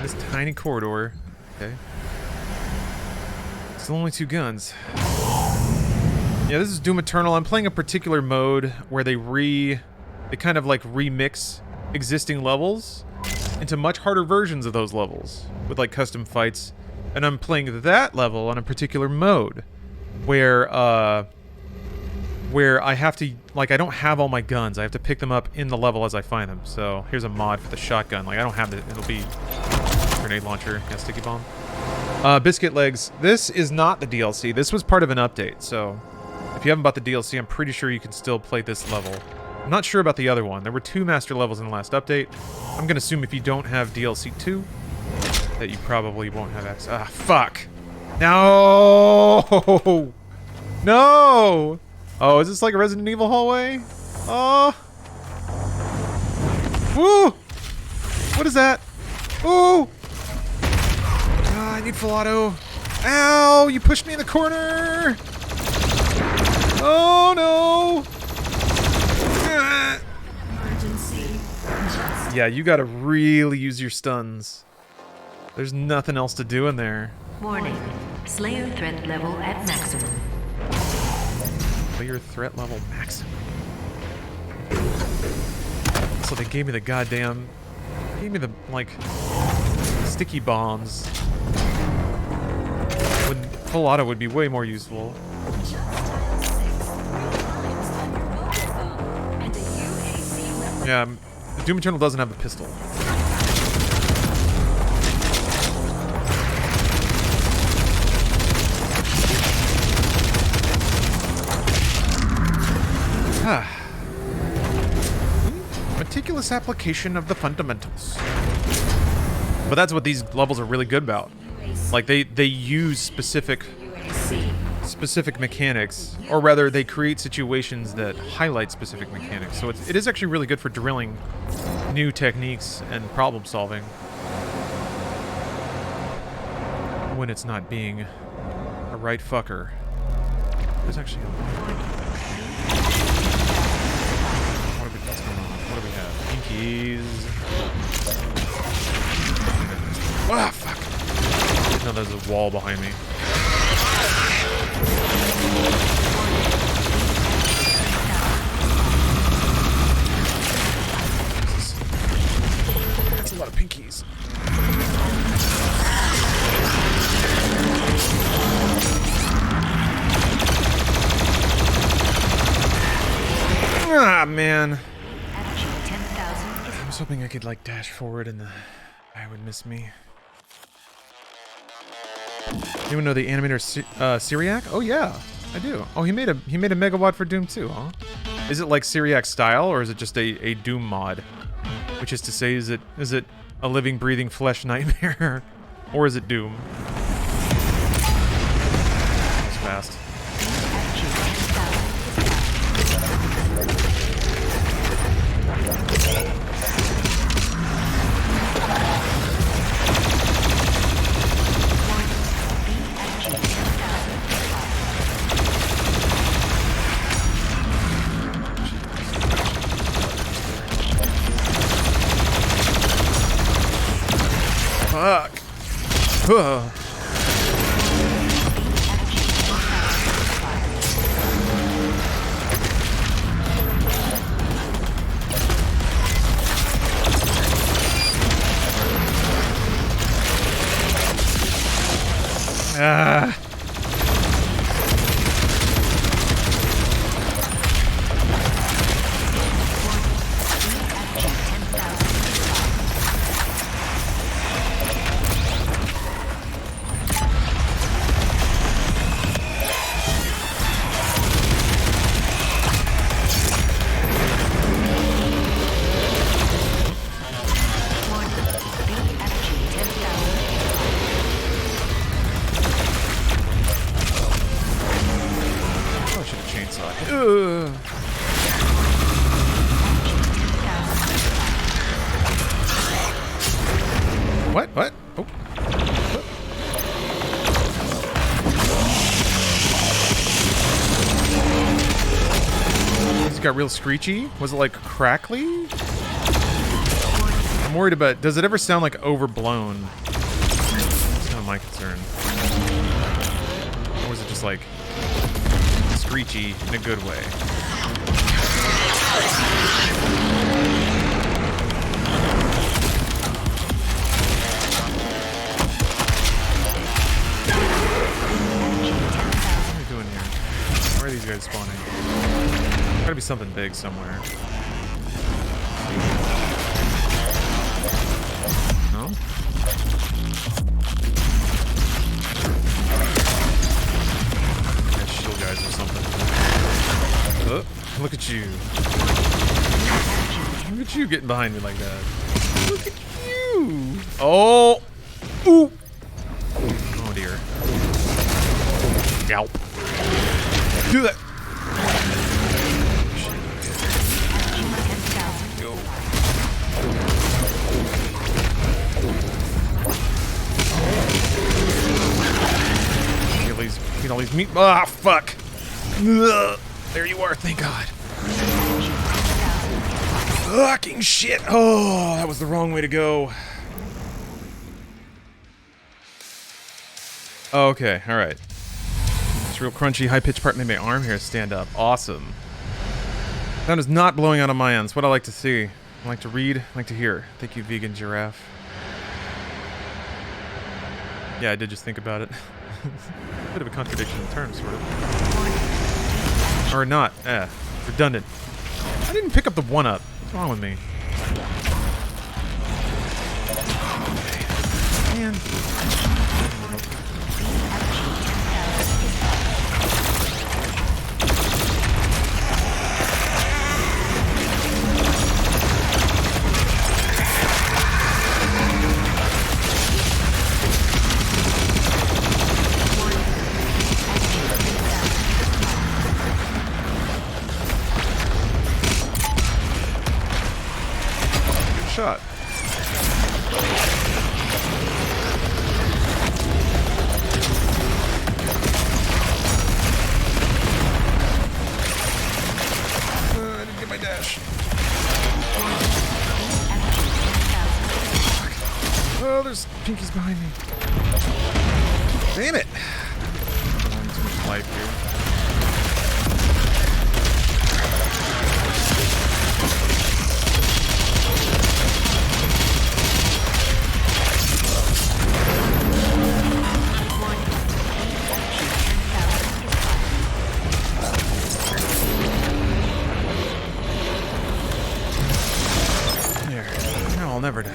This tiny corridor. Okay. Still only 2 guns. Yeah, this is Doom Eternal. I'm playing a particular mode where they kind of like remix existing levels into much harder versions of those levels with like custom fights. And I'm playing that level on a particular mode where I have to, like, I don't have all my guns. I have to pick them up in the level as I find them. So here's a mod for the shotgun. Like, I don't have the, it'll be grenade launcher, yeah, sticky bomb. Biscuit Legs. This is not the DLC. This was part of an update. So if you haven't bought the DLC, I'm pretty sure you can still play this level. I'm not sure about the other one. There were 2 master levels in the last update. I'm gonna assume if you don't have DLC 2, that you probably won't have access. Ah, fuck. No! No! Oh, is this like a Resident Evil hallway? Oh! Woo! What is that? Ooh! Ah, I need full auto. Ow! You pushed me in the corner! Oh no! Ah. Yeah, you gotta really use your stuns. There's nothing else to do in there. Warning. Slayer threat level at maximum. Slayer threat level maximum. So they gave me the goddamn... Gave me the, like... sticky bombs. When full auto would be way more useful. Yeah, Doom Eternal doesn't have the pistol. Meticulous application of the fundamentals. But that's what these levels are really good about. Like, they use specific mechanics, or rather they create situations that highlight specific mechanics. So it is actually really good for drilling new techniques and problem solving when it's not being a right fucker. There's actually what's going on? What do we have? Pinkies. Ah, fuck. No, there's a wall behind me. That's a lot of pinkies. Ah, man. I was hoping I could, like, dash forward and the guy would miss me. Anyone know the animator Syriac? Oh yeah, I do. Oh, he made a megawatt for Doom 2, huh? Is it like Syriac style, or is it just a Doom mod? Which is to say, is it a living, breathing flesh nightmare, or is it Doom? That's fast. Fuck. Ugh. Ah. What? What? Oh. got real screechy. Was it like crackly? I'm worried about, does it ever sound like overblown? That's kind of my concern. Or was it just like screechy in a good way? What are we doing here? Where are these guys spawning? Gotta be something big somewhere. No? Shield guys or something. Oh, look at you. Look at you getting behind me like that. Look at you. Oh. Ooh. Oh dear. Yelp. Do that. Go. Get all these meat. Ah, fuck. Ugh. There you are. Thank God. Fucking shit. Oh, that was the wrong way to go. Okay, alright. It's real crunchy, high-pitched part made my arm hair stand up. Awesome. Sound is not blowing out on my end. It's what I like to see. I like to read, I like to hear. Thank you, vegan giraffe. Yeah, I did just think about it. Bit of a contradiction in terms, sort of. Or not. Redundant. I didn't pick up the 1-up. What's wrong with me? Man. Shot. I didn't get my dash. Oh, there's pinkies behind me. Damn it! I'm having too much life here. I'll never die.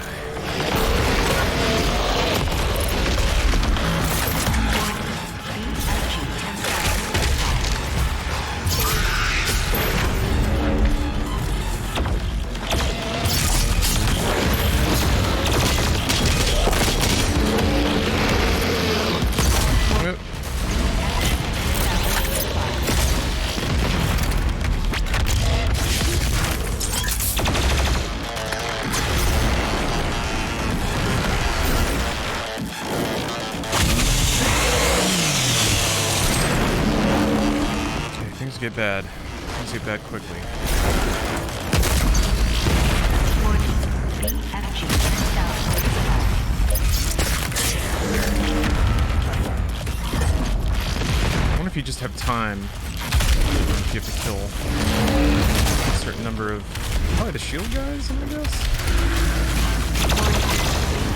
Things get bad. Things get bad quickly. I wonder if you just have time. If you have to kill a certain number of... Probably the shield guys, I guess?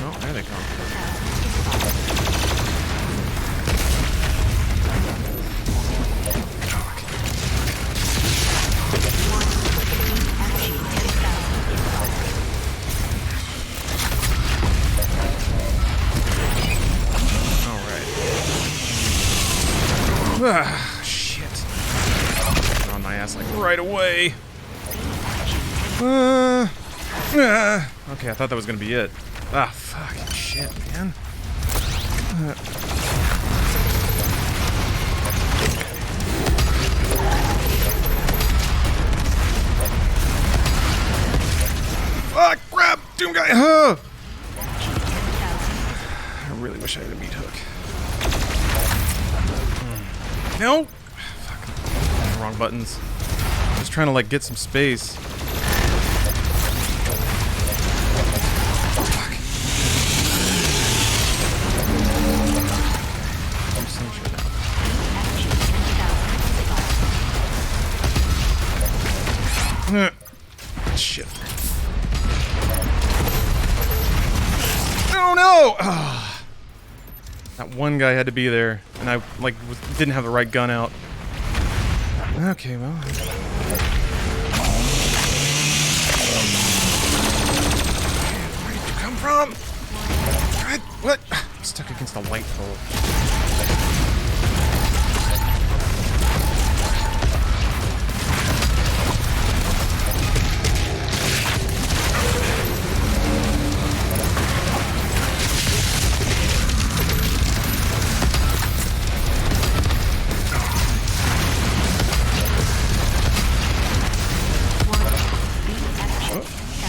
Oh, there they come. Ah, shit. Get on my ass like right away. Okay, I thought that was gonna be it. Ah, fucking shit, man. Fuck, grab! Doom guy! Huh! I really wish I had a meat hook. No! Fuck. Wrong buttons. Just just trying to, like, get some space. Shit. Oh no! Oh. That one guy had to be there, and I like didn't have the right gun out. Okay, well. Where did you come from? What? I'm stuck against the light pole.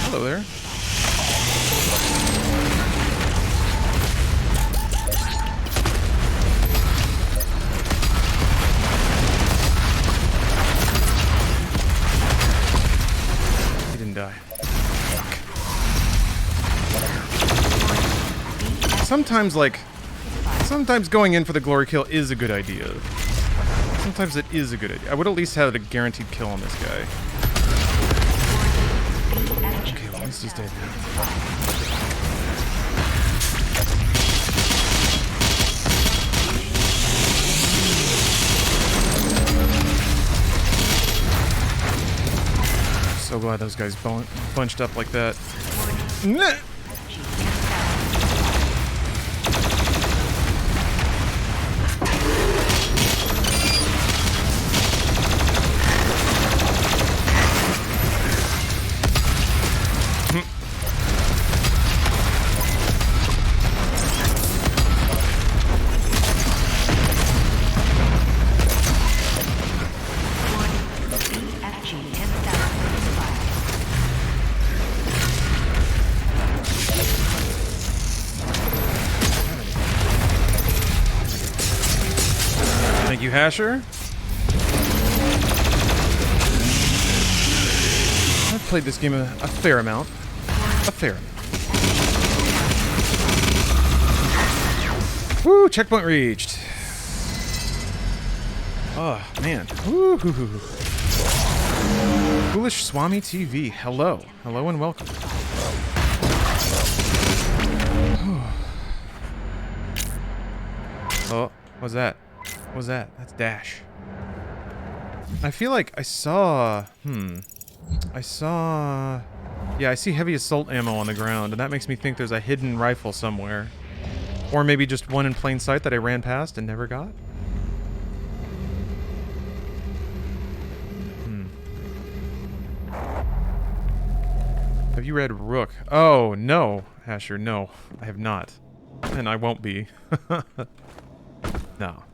Hello there. He didn't die. Fuck. Sometimes going in for the glory kill is a good idea. Sometimes it is a good idea. I would at least have a guaranteed kill on this guy. Okay, well, at least he's dead now. So glad those guys bunched up like that. Nah. Thank you, Hasher. I've played this game a fair amount. A fair amount. Woo! Checkpoint reached. Oh, man. Woo! Foolish Swami TV. Hello. Hello and welcome. Oh, what's that? What's that? That's Dash. I feel like I saw... Yeah, I see heavy assault ammo on the ground, and that makes me think there's a hidden rifle somewhere. Or maybe just one in plain sight that I ran past and never got? Have you read Rook? Oh, no, Asher, no. I have not. And I won't be. No.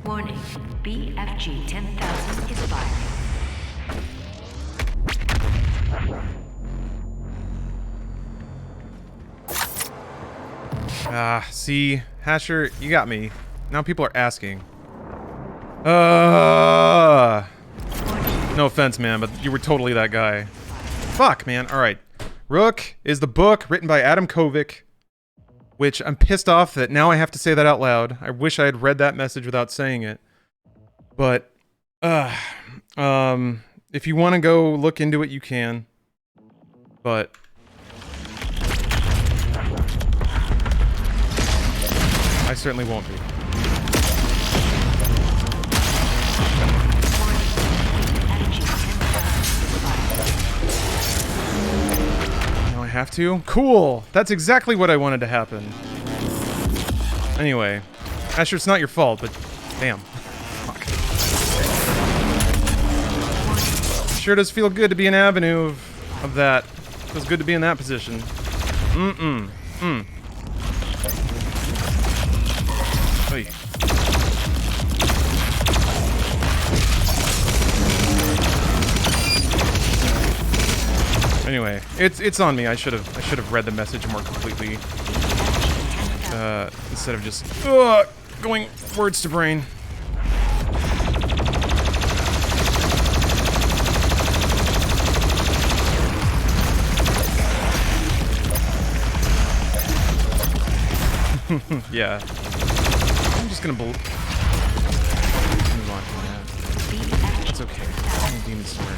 Warning, BFG 10,000 is firing. See, Hasher, you got me. Now people are asking. No offense, man, but you were totally that guy. Fuck, man. Alright. Rook is the book written by Adam Kovic, which I'm pissed off that now I have to say that out loud. I wish I had read that message without saying it. But, if you want to go look into it, you can. But... I certainly won't be. Now I have to? Cool! That's exactly what I wanted to happen. Anyway. Asher, it's not your fault, but... Damn. Fuck. Sure does feel good to be an avenue of that. Feels good to be in that position. Oy. Anyway, it's on me. I should have read the message more completely instead of just going words to brain. Yeah. I'm just gonna move on from that. It's okay. Demon Slayer.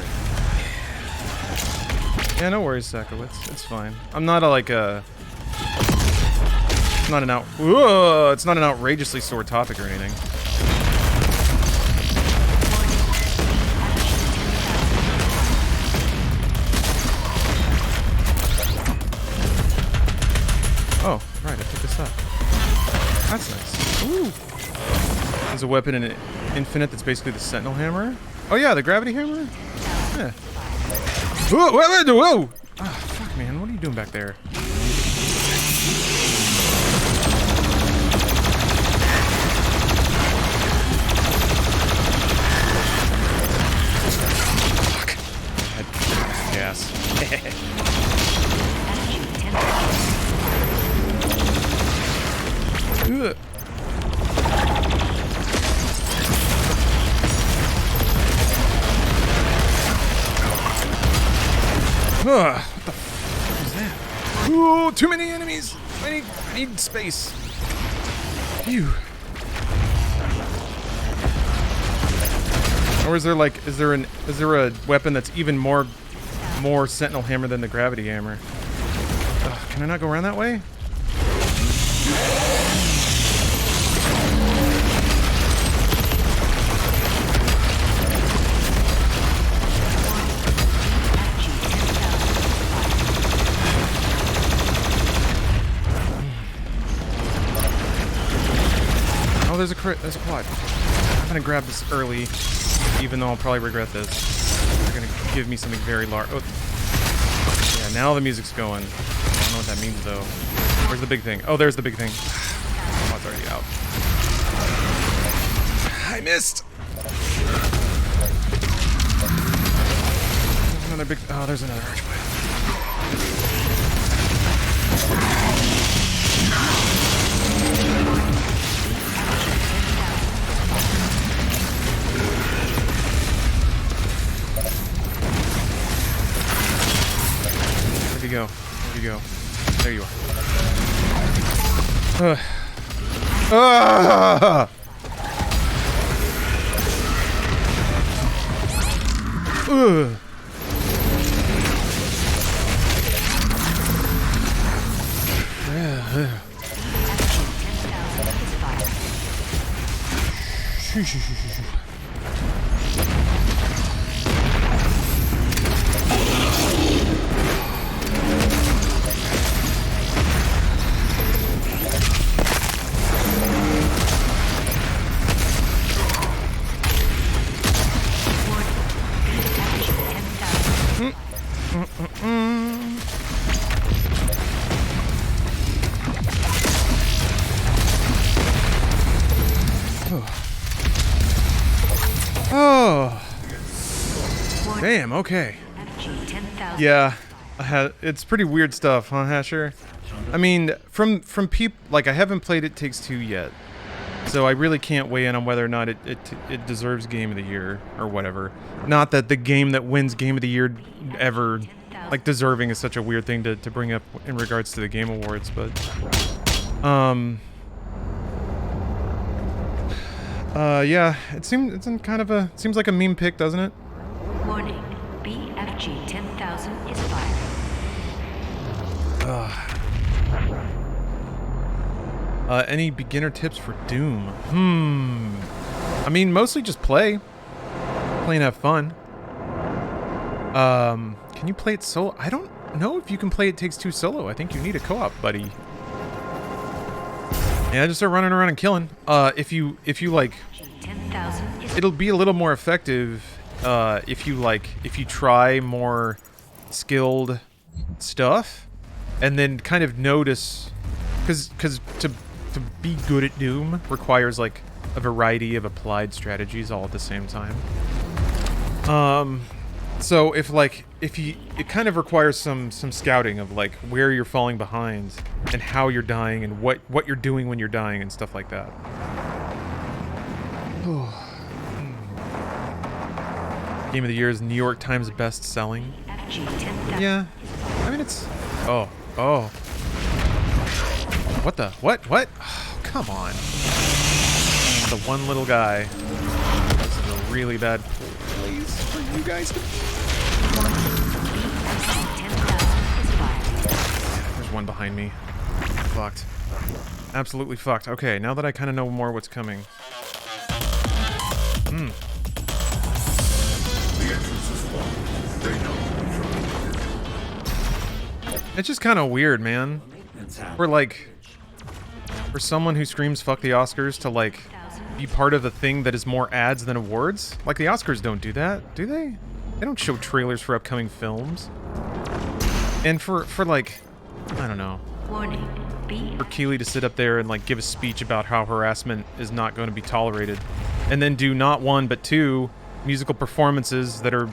Yeah, no worries, Sakowitz. It's fine. I'm not it's not an outrageously sore topic or anything. Oh, right, I picked this up. That's nice. Ooh. There's a weapon in Infinite that's basically the Sentinel Hammer. Oh yeah, the Gravity Hammer? Yeah. Whoa, whoa, whoa, whoa! Ah, fuck, man, what are you doing back there? Fuck. Gas. Ugh. What the fuck is that? Ooh, too many enemies! I need space. Phew. Or is there a weapon that's even more Sentinel Hammer than the Gravity Hammer? Ugh, can I not go around that way? Oh, there's a quad. I'm gonna grab this early, even though I'll probably regret this. They're gonna give me something very large. Oh. Yeah, now the music's going. I don't know what that means, though. Where's the big thing? Oh, there's the big thing. Oh, it's already out. I missed! Another big... Oh, there's another archway. Where'd you go? Where'd you go? There you are. Oh. Damn, okay. Yeah, it's pretty weird stuff, huh, Hasher? I mean, from people, like, I haven't played It Takes Two yet, so I really can't weigh in on whether or not it deserves Game of the Year or whatever. Not that the game that wins Game of the Year ever, like, deserving is such a weird thing to bring up in regards to the Game Awards, but yeah, seems like a meme pick, doesn't it? Warning, BFG 10,000 is fired. Any beginner tips for Doom? I mean, mostly just play and have fun. Can you play it solo? I don't know if you can play It Takes Two solo. I think you need a co-op buddy. Yeah, just start running around and killing. If you like, it'll be a little more effective if you try more skilled stuff, and then kind of notice, because to be good at Doom requires like a variety of applied strategies all at the same time. So it kind of requires some scouting of like where you're falling behind and how you're dying and what you're doing when you're dying and stuff like that. Game of the Year is New York Times best-selling. Yeah, I mean it's oh. What the? What? What? Oh, come on. The one little guy. This is a really bad place for you guys to be. There's one behind me. Fucked. Absolutely fucked. Okay, now that I kind of know more what's coming. It's just kind of weird, man. For someone who screams "fuck the Oscars" to like be part of a thing that is more ads than awards. Like the Oscars don't do that, do they? They don't show trailers for upcoming films. And for like, I don't know. For Keeley to sit up there and like give a speech about how harassment is not going to be tolerated, and then do not one but two musical performances that are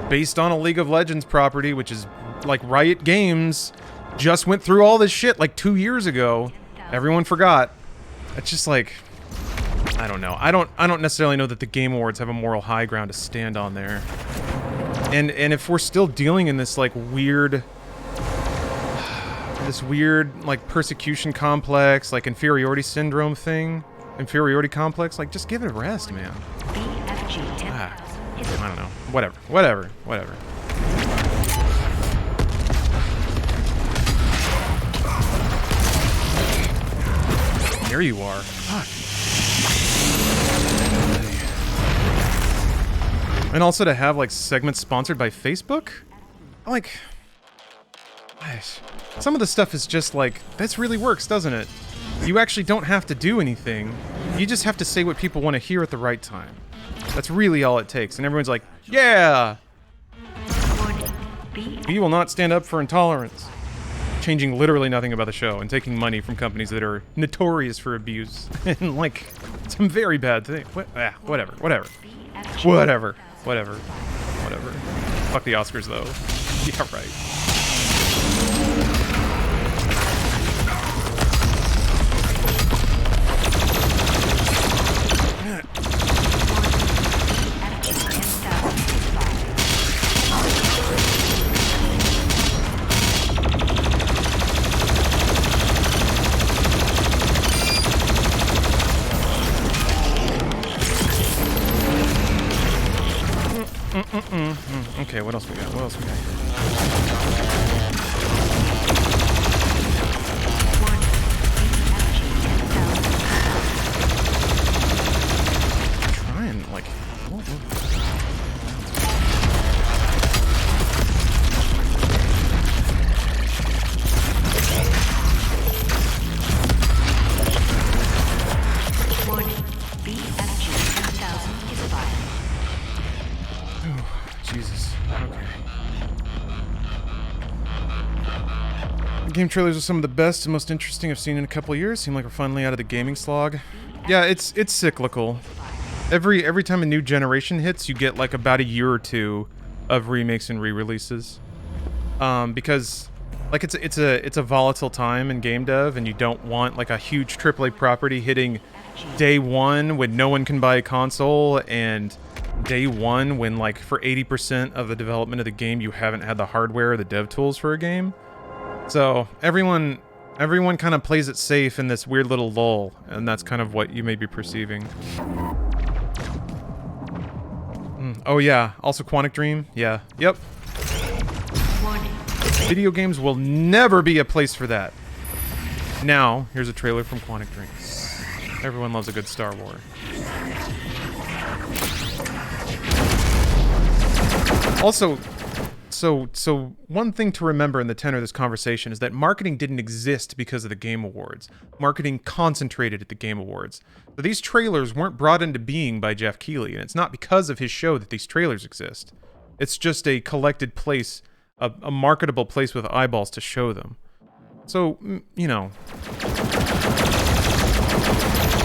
based on a League of Legends property, which is like Riot Games just went through all this shit like 2 years ago. Everyone forgot. It's just like, I don't know. I don't necessarily know that the Game Awards have a moral high ground to stand on there. And if we're still dealing in this like weird like persecution complex, like inferiority syndrome thing, inferiority complex, like just give it a rest, man. I don't know. Whatever. There you are. Fuck. And also to have like segments sponsored by Facebook? Like, gosh, some of the stuff is just like, this really works, doesn't it? You actually don't have to do anything. You just have to say what people want to hear at the right time. That's really all it takes. And everyone's like, yeah! We will not stand up for intolerance. Changing literally nothing about the show and taking money from companies that are notorious for abuse and like some very bad things. Whatever. Fuck the Oscars though. Yeah, right. Okay, what else we got? Try and like... Jesus. Okay. The game trailers are some of the best and most interesting I've seen in a couple of years. Seem like we're finally out of the gaming slog. Yeah, it's cyclical. Every time a new generation hits, you get like about a year or two of remakes and re-releases. Because like it's a volatile time in game dev, and you don't want like a huge AAA property hitting day one when no one can buy a console, and day one when like for 80% of the development of the game you haven't had the hardware or the dev tools for a game. So everyone kind of plays it safe in this weird little lull, and that's kind of what you may be perceiving. Oh yeah, also Quantic Dream. Yeah, yep. Video games will never be a place for that. Now, here's a trailer from Quantic Dream. Everyone loves a good Star Wars. Also, so one thing to remember in the tenor of this conversation is that marketing didn't exist because of the Game Awards. Marketing concentrated at the Game Awards. So these trailers weren't brought into being by Jeff Keighley, and it's not because of his show that these trailers exist. It's just a collected place, a marketable place with eyeballs to show them. So, you know,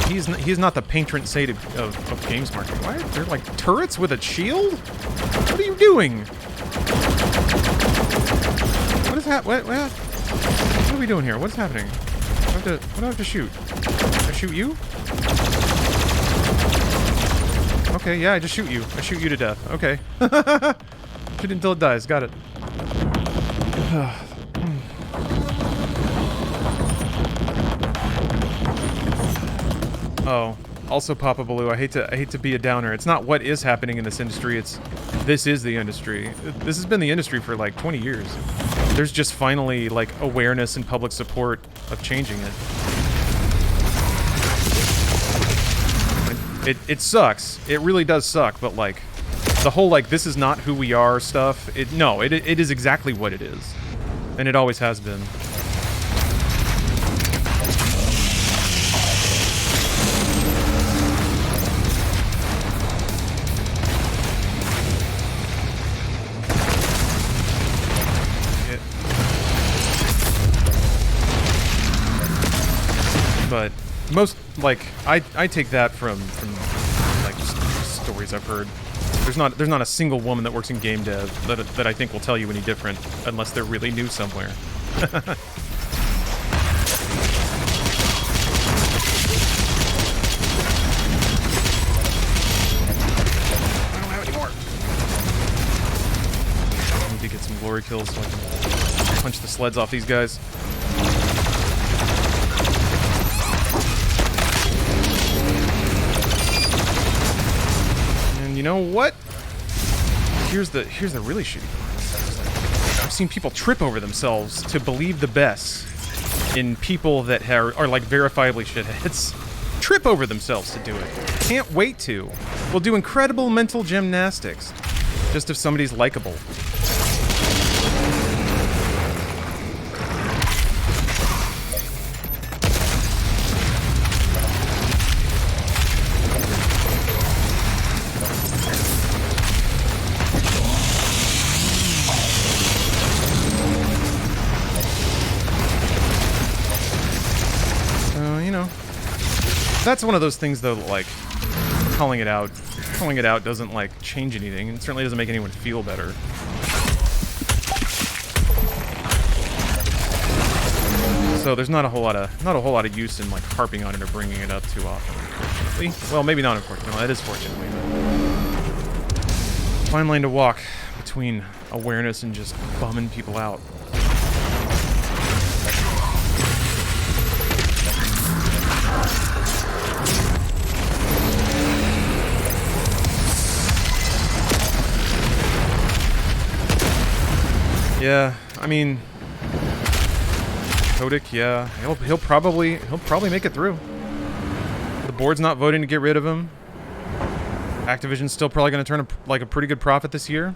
he's not the patron saint of games marketing. Why are there like turrets with a shield? What are you doing? What is what are we doing here? What's happening? What do I have to shoot? I shoot you? Okay, yeah, I just shoot you. I shoot you to death. Okay. Shoot it until it dies. Got it. Oh, also Papa Baloo, I hate to be a downer. It's not what is happening in this industry, it's this is the industry. This has been the industry for like 20 years. There's just finally like awareness and public support of changing it. It sucks. It really does suck, but like the whole like this is not who we are stuff, it is exactly what it is. And it always has been. But most, like, I take that from like just stories I've heard. There's not a single woman that works in game dev that I think will tell you any different unless they're really new somewhere. I don't have any more. I need to get some glory kills so I can punch the sleds off these guys. You know what? Here's the really shitty part. I've seen people trip over themselves to believe the best in people that are like verifiably shitheads. Trip over themselves to do it. Can't wait to. Will do incredible mental gymnastics. Just if somebody's likable. That's one of those things, though, like, calling it out doesn't, like, change anything. It certainly doesn't make anyone feel better. So there's not a whole lot of use in, like, harping on it or bringing it up too often. Well, maybe not, unfortunately. That is fortunately. Fine line to walk between awareness and just bumming people out. Yeah, I mean, Kodak, yeah, he'll probably make it through. The board's not voting to get rid of him. Activision's still probably going to turn a pretty good profit this year.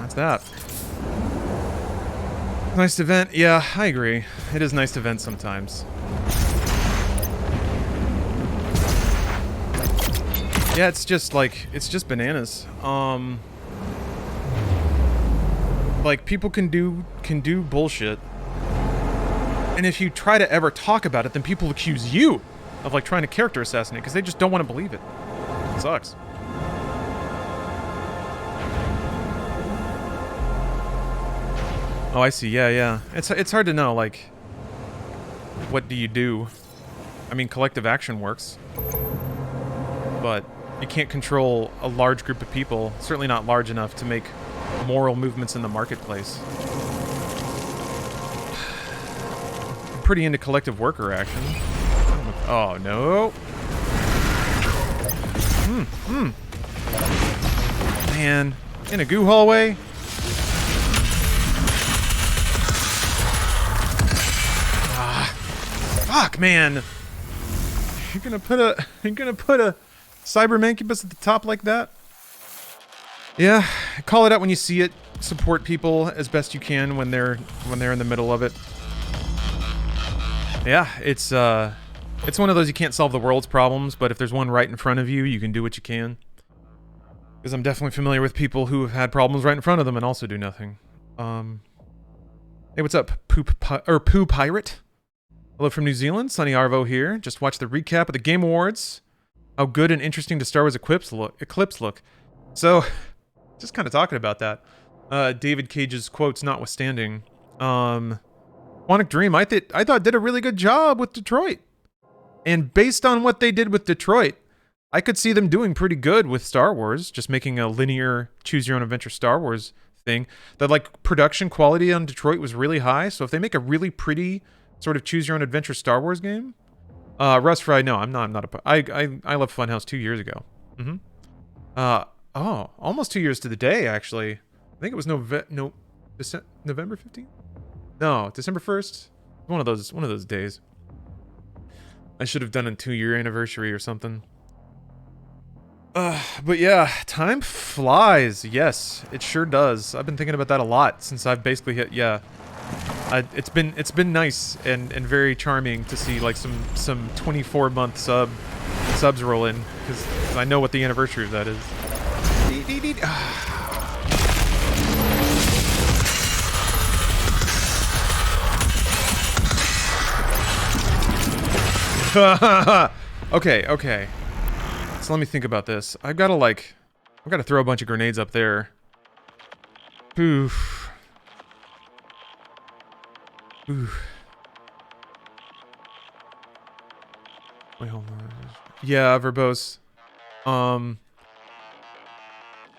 That's that. Nice to vent. Yeah, I agree. It is nice to vent sometimes. Yeah, it's just bananas. Like, people can do bullshit, and if you try to ever talk about it, then people accuse you of, like, trying to character assassinate, because they just don't want to believe it. It sucks. Oh, I see. Yeah. It's hard to know, like, what do you do? I mean, collective action works, but you can't control a large group of people, certainly not large enough to make moral movements in the marketplace. I'm pretty into collective worker action. Oh, no. Man, in a goo hallway? Fuck, man. You're gonna put a cyber mancubus at the top like that? Yeah, call it out when you see it. Support people as best you can when they're in the middle of it. Yeah, it's one of those you can't solve the world's problems, but if there's one right in front of you, you can do what you can. Because I'm definitely familiar with people who have had problems right in front of them and also do nothing. Hey, what's up, Poo Pirate? Hello from New Zealand, Sunny Arvo here. Just watched the recap of the Game Awards. How good and interesting to Star Wars Eclipse look. So, just kind of talking about that. David Cage's quotes notwithstanding. Quantic Dream, I thought did a really good job with Detroit. And based on what they did with Detroit, I could see them doing pretty good with Star Wars, just making a linear choose-your-own-adventure Star Wars thing. The, like, production quality on Detroit was really high, so if they make a really pretty sort of choose your own adventure Star Wars game. Rust Fry, no, I'm not I left Funhouse 2 years ago. Mm-hmm. Oh, almost 2 years to the day, actually. I think it was November 15th? No, December 1st. One of those days. I should have done a 2-year anniversary or something. But yeah, time flies. Yes, it sure does. I've been thinking about that a lot since I've basically hit, yeah. It's been nice and very charming to see like some 24-month subs roll in, because I know what the anniversary of that is. Okay. So let me think about this. I've got to throw a bunch of grenades up there. Oof. Wait, hold on. Yeah, verbose.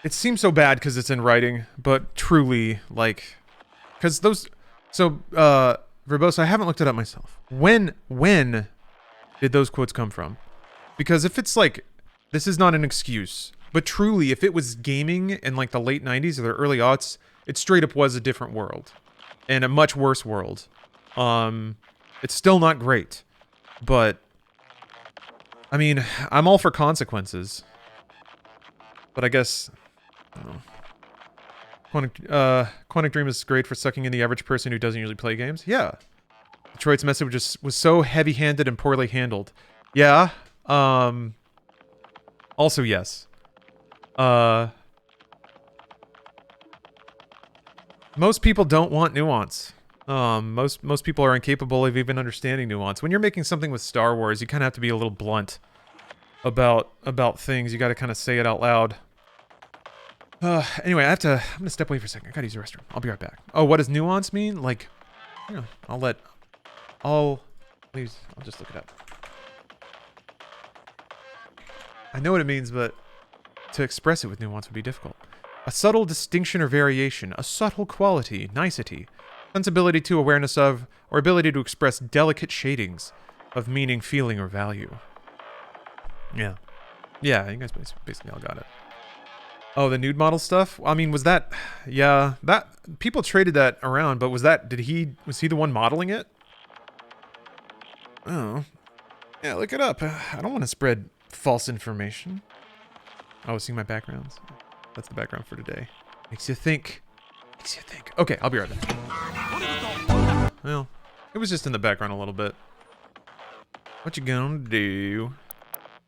It seems so bad because it's in writing, but truly, like, because those. So, verbose. I haven't looked it up myself. When did those quotes come from? Because if it's like, this is not an excuse, but truly, if it was gaming in like the late 90s or the early aughts, it straight up was a different world, and a much worse world. It's still not great, but I mean, I'm all for consequences. But I guess, I don't know. Quantic Dream is great for sucking in the average person who doesn't usually play games. Yeah. Detroit's message just was so heavy-handed and poorly handled. Yeah. Also, yes. Most people don't want nuance. Most people are incapable of even understanding nuance. When you're making something with Star Wars, you kind of have to be a little blunt about things. You got to kind of say it out loud. Anyway, I'm gonna step away for a second. I gotta use the restroom. I'll be right back. Oh, what does nuance mean? Like, you know, I'll just look it up. I know what it means, but to express it with nuance would be difficult. A subtle distinction or variation, a subtle quality, nicety, sensibility to, awareness of, or ability to express delicate shadings of meaning, feeling, or value. Yeah. Yeah, you guys basically all got it. Oh, the nude model stuff? I mean, was that... Yeah, that... People traded that around, but was he the one modeling it? Oh. Yeah, look it up. I don't want to spread false information. Oh, see my backgrounds? That's the background for today. Makes you think. Okay, I'll be right back. Well, it was just in the background a little bit. What you gonna do?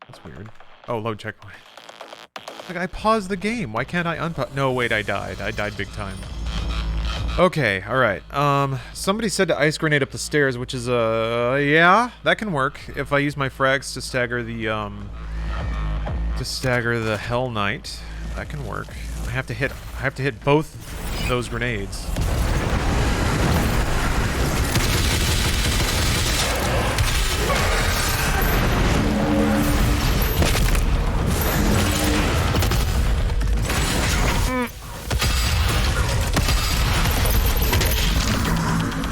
That's weird. Oh, load checkpoint. Like, I paused the game. Why can't I unpause? No, wait, I died. I died big time. Okay, alright. Somebody said to ice grenade up the stairs, which is, yeah, that can work. If I use my frags to stagger the Hell Knight, that can work. I have to hit both those grenades.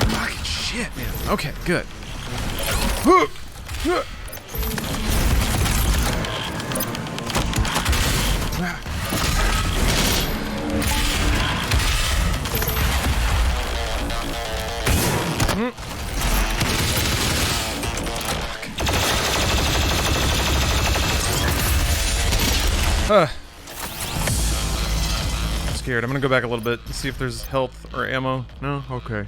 Fucking shit, man. Okay, good. I'm scared. I'm gonna go back a little bit and see if there's health or ammo. No? Okay.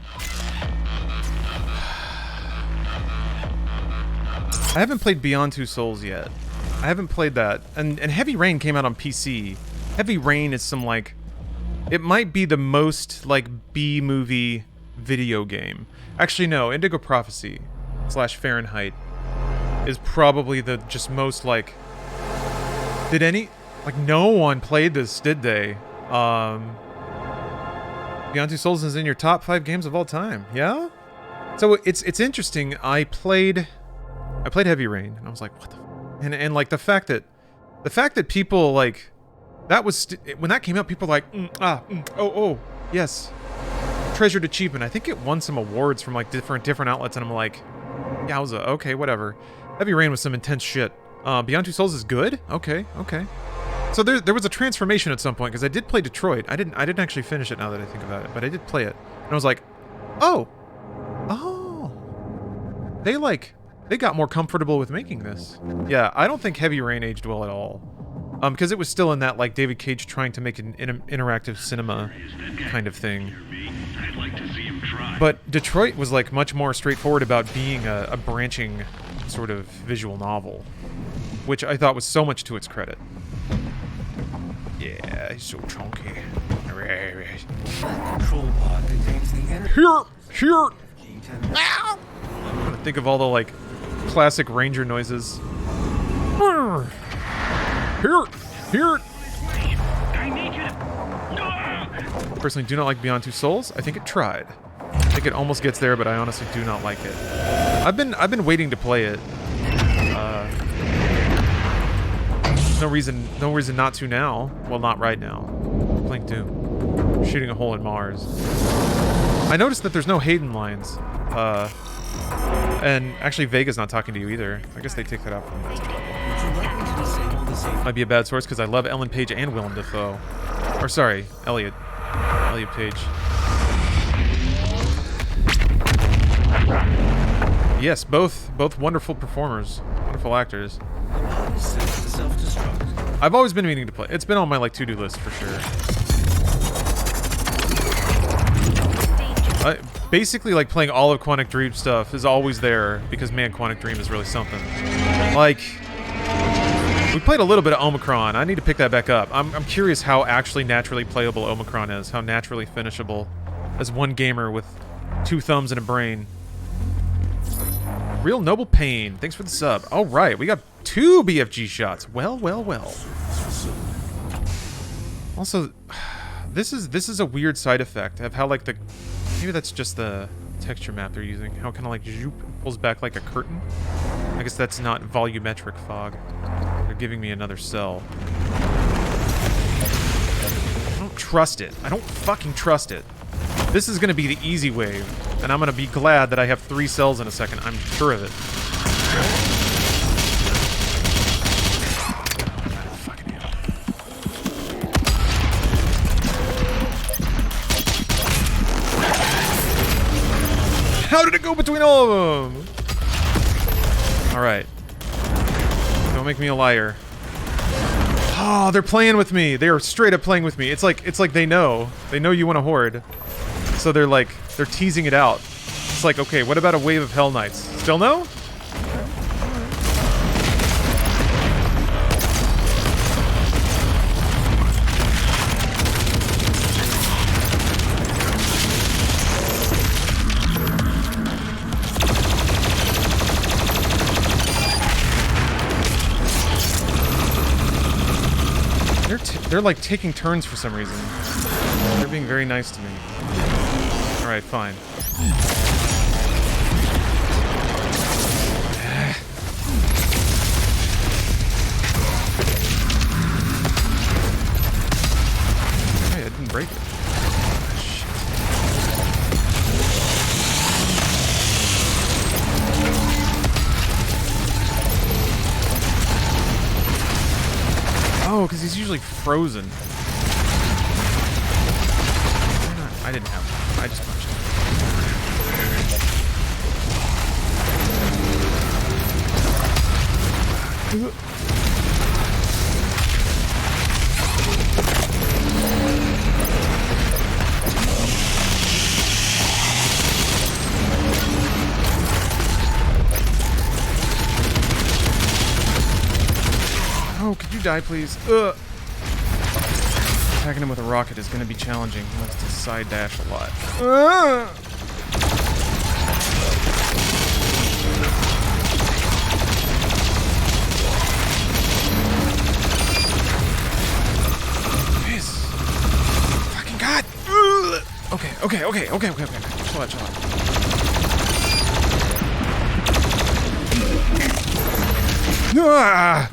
I haven't played Beyond Two Souls yet. I haven't played that. And Heavy Rain came out on PC. Heavy Rain is some, like... It might be the most, like, B-movie video game. Actually, no. Indigo Prophecy / Fahrenheit is probably the just most, like... Did any... Like, no one played this, did they? Beyond Two Souls is in your top 5 games of all time. Yeah? So it's interesting. I played Heavy Rain, and I was like, what the f-? And like the fact that people like that was when that came out, people were like, oh yes, treasured achievement. I think it won some awards from like different outlets, and I'm like, yowza, okay, whatever. Heavy Rain was some intense shit. Beyond Two Souls is good? Okay. So there was a transformation at some point, because I did play Detroit. I didn't actually finish it now that I think about it, but I did play it. And I was like, oh. They got more comfortable with making this. Yeah, I don't think Heavy Rain aged well at all. Because it was still in that, like, David Cage trying to make an interactive cinema kind of thing. But Detroit was, like, much more straightforward about being a branching sort of visual novel, which I thought was so much to its credit. Yeah, he's so chunky. Here! Ow! I'm gonna think of all the, like, classic Ranger noises. Here! Personally, do not like Beyond Two Souls. I think it tried. I think it almost gets there, but I honestly do not like it. I've been waiting to play it. No reason not to now. Well, not right now. I'm playing Doom. Shooting a hole in Mars. I noticed that there's no Hayden lines. And actually Vega's not talking to you either. I guess they take that out from the master level. Might be a bad source because I love Ellen Page and Willem Dafoe. Or sorry, Elliot Page. Yes, both wonderful performers, wonderful actors. I've always been meaning to play. It's been on my like to-do list for sure. Basically, like playing all of Quantic Dream stuff is always there because man, Quantic Dream is really something. Like, we played a little bit of Omicron. I need to pick that back up. I'm curious how actually naturally playable Omicron is, how naturally finishable as one gamer with 2 thumbs and a brain. Real Noble Pain, thanks for the sub. All right, we got 2 BFG shots. Well. Also, this is a weird side effect of how like maybe that's just the texture map they're using. How kind of like zoop pulls back like a curtain. I guess that's not volumetric fog. They're giving me another cell. I don't trust it. I don't fucking trust it. This is gonna be the easy wave, and I'm gonna be glad that I have 3 cells in a second. I'm sure of it. Fucking hell. How did it go between all of them? Alright. Don't make me a liar. Oh, they're playing with me. They are straight up playing with me. It's like they know. They know you want a horde. So they're teasing it out. It's like, okay, what about a wave of Hell Knights? Still no? They're like taking turns for some reason. They're being very nice to me. Alright, fine. Hey, I didn't break it. Oh, because he's usually frozen. I didn't have one. I just punched him. Oh, could you die, please? Ugh. Attacking him with a rocket is going to be challenging. He wants to side dash a lot. Yes. Fucking God. Ugh. Okay. Chill out. Ah!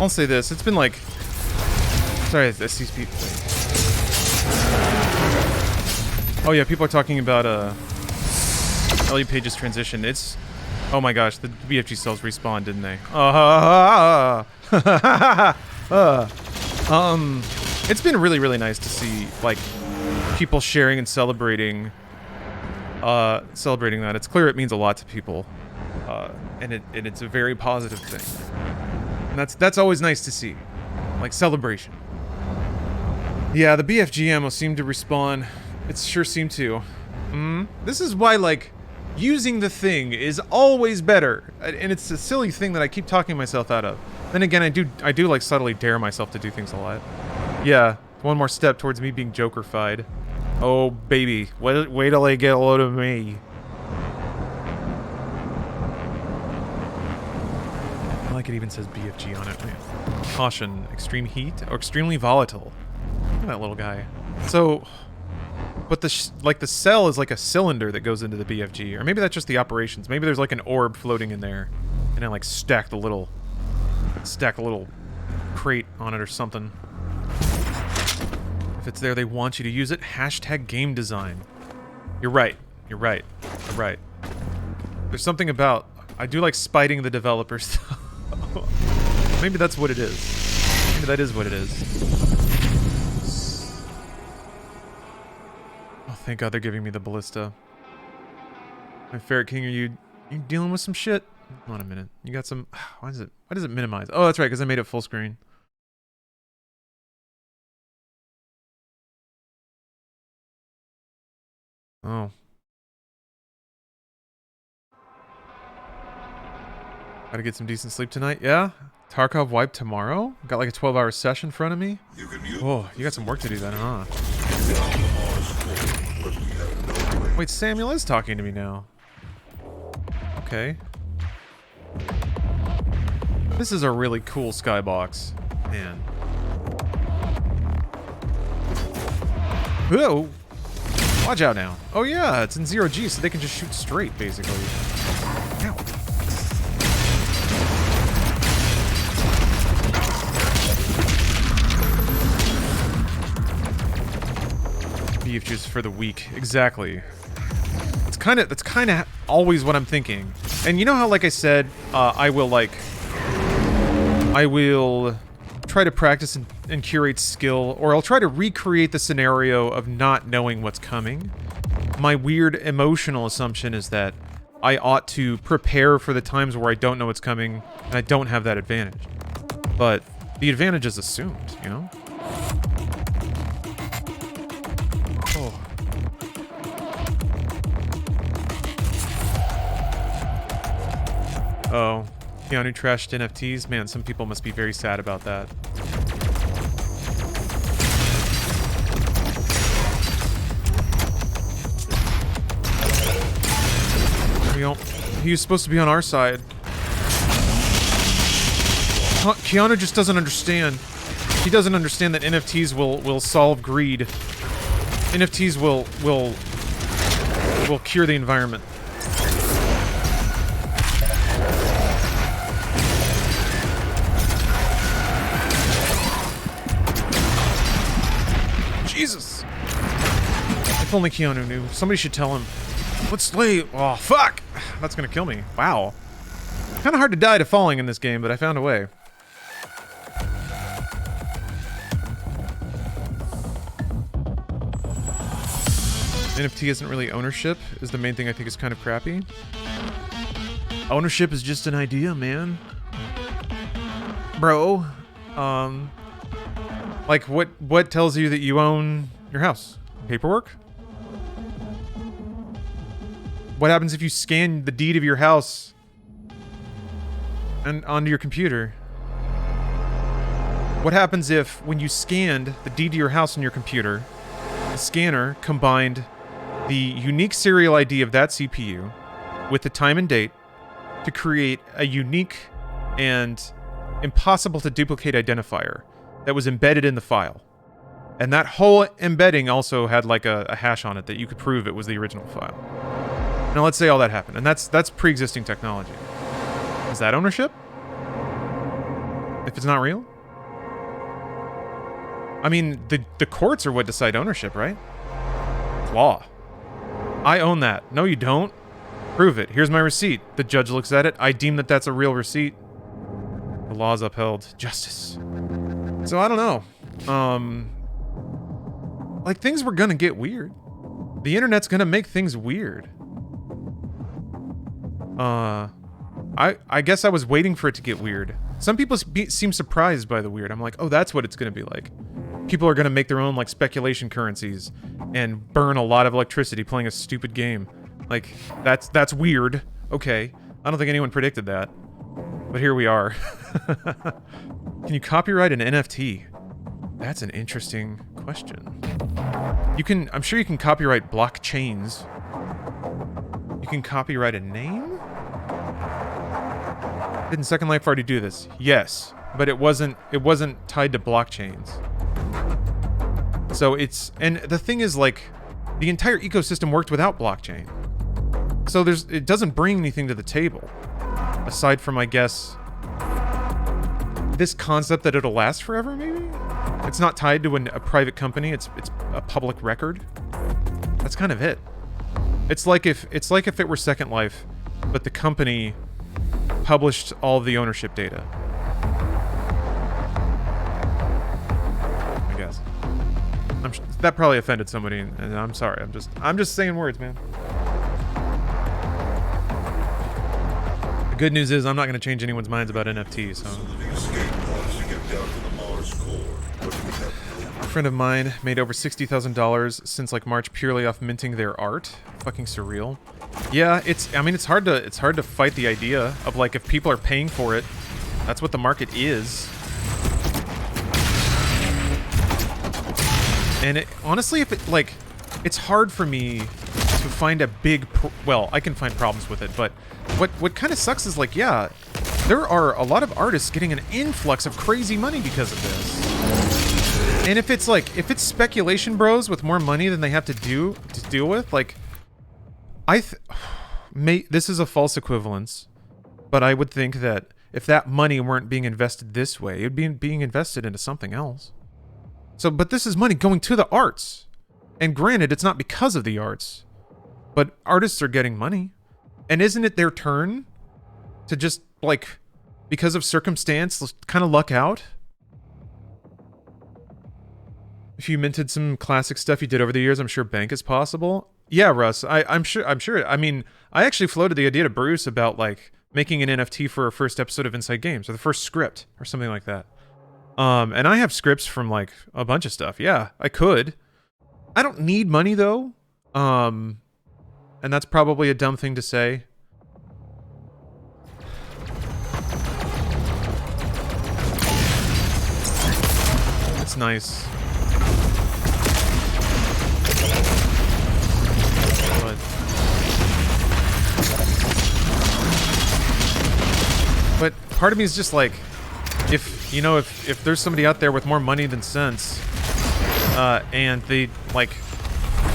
I'll say this. It's been like... Sorry, I see people... Oh yeah, people are talking about Elliot Page's transition. It's... Oh my gosh, the BFG cells respawned, didn't they? It's been really, really nice to see, like, people sharing and celebrating that. It's clear it means a lot to people. And it's a very positive thing. And that's always nice to see. Like, celebration. Yeah, the BFG ammo seemed to respawn. It sure seemed to. This is why, like, using the thing is always better. And it's a silly thing that I keep talking myself out of. Then again, I do like subtly dare myself to do things a lot. Yeah, one more step towards me being Joker-fied. Oh, baby. Wait till they get a load of me. I like it even says BFG on it. Man. Caution, extreme heat, or extremely volatile. Look at that little guy. So... But the cell is like a cylinder that goes into the BFG, or maybe that's just the operations. Maybe there's like an orb floating in there, and then like stack a little crate on it or something. If it's there, they want you to use it. Hashtag game design. You're right. You're right. You're right. There's something about I do like spiting the developers. Maybe that's what it is. Maybe that is what it is. Thank God they're giving me the ballista. My Ferret King, are you dealing with some shit? Hold on a minute. You got some... Why does it minimize? Oh, that's right, because I made it full screen. Oh. Gotta get some decent sleep tonight. Yeah? Tarkov wipe tomorrow? Got like a 12-hour session in front of me? Oh, you got some work to do then, huh? Wait, Samuel is talking to me now. Okay. This is a really cool skybox. Man. Whoa! Watch out now. Oh yeah, it's in 0G, so they can just shoot straight, basically. Ow. Beef juice for the weak. Exactly. That's kind of always what I'm thinking. And you know how, like I said, I will try to practice and curate skill, or I'll try to recreate the scenario of not knowing what's coming. My weird emotional assumption is that I ought to prepare for the times where I don't know what's coming, and I don't have that advantage. But the advantage is assumed, you know? Oh, Keanu trashed NFTs? Man, some people must be very sad about that. He was supposed to be on our side. Keanu just doesn't understand. He doesn't understand that NFTs will solve greed. NFTs will cure the environment. Jesus! If only Keanu knew. Somebody should tell him. Let's slay. Oh, fuck! That's gonna kill me. Wow. Kinda hard to die to falling in this game, but I found a way. NFT isn't really ownership, is the main thing I think is kind of crappy. Ownership is just an idea, man. Bro. Like, what tells you that you own your house? Paperwork? What happens if you scan the deed of your house and onto your computer? What happens if, when you scanned the deed to your house on your computer, the scanner combined the unique serial ID of that CPU with the time and date to create a unique and impossible to duplicate identifier that was embedded in the file? And that whole embedding also had like a hash on it that you could prove it was the original file. Now let's say all that happened, and that's pre-existing technology. Is that ownership? If it's not real? I mean, the courts are what decide ownership, right? Law. I own that. No, you don't. Prove it. Here's my receipt. The judge looks at it. I deem that that's a real receipt. The law is upheld. Justice. So I don't know. Like, things were gonna get weird. The internet's gonna make things weird. I guess I was waiting for it to get weird. Some people seem surprised by the weird. I'm like, oh, that's what it's gonna be like. People are gonna make their own, like, speculation currencies and burn a lot of electricity playing a stupid game. Like, that's weird. Okay. I don't think anyone predicted that. But here we are. Can you copyright an NFT? That's an interesting question. I'm sure you can copyright blockchains. You can copyright a name? Didn't Second Life already do this? Yes, but it wasn't tied to blockchains. So and the thing is, like, the entire ecosystem worked without blockchain. So it doesn't bring anything to the table. Aside from, I guess, this concept that it'll last forever, maybe? It's not tied to a private company, it's a public record. That's kind of it. It's like if it were Second Life, but the company published all the ownership data. I guess. That probably offended somebody, and I'm sorry. I'm just saying words, man. The good news is I'm not going to change anyone's minds about NFTs, so. A friend of mine made over $60,000 since like March purely off minting their art. Fucking surreal. Yeah, it's hard to fight the idea of, like, if people are paying for it, that's what the market is. And honestly, it's hard for me to find a big well, I can find problems with it, but what kind of sucks is, like, yeah, there are a lot of artists getting an influx of crazy money because of this. And if it's speculation bros with more money than they have to deal with, like, this is a false equivalence, but I would think that if that money weren't being invested this way, it'd be being invested into something else. So, but this is money going to the arts. And granted, it's not because of the arts, but artists are getting money. And isn't it their turn to just, like, because of circumstance, kind of luck out? If you minted some classic stuff you did over the years, I'm sure bank is possible. Yeah, Russ, I'm sure. I mean, I actually floated the idea to Bruce about, like, making an NFT for a first episode of Inside Games, or the first script, or something like that. And I have scripts from, like, a bunch of stuff. Yeah, I could. I don't need money, though. And that's probably a dumb thing to say. It's nice. But part of me is just like, if there's somebody out there with more money than sense, and they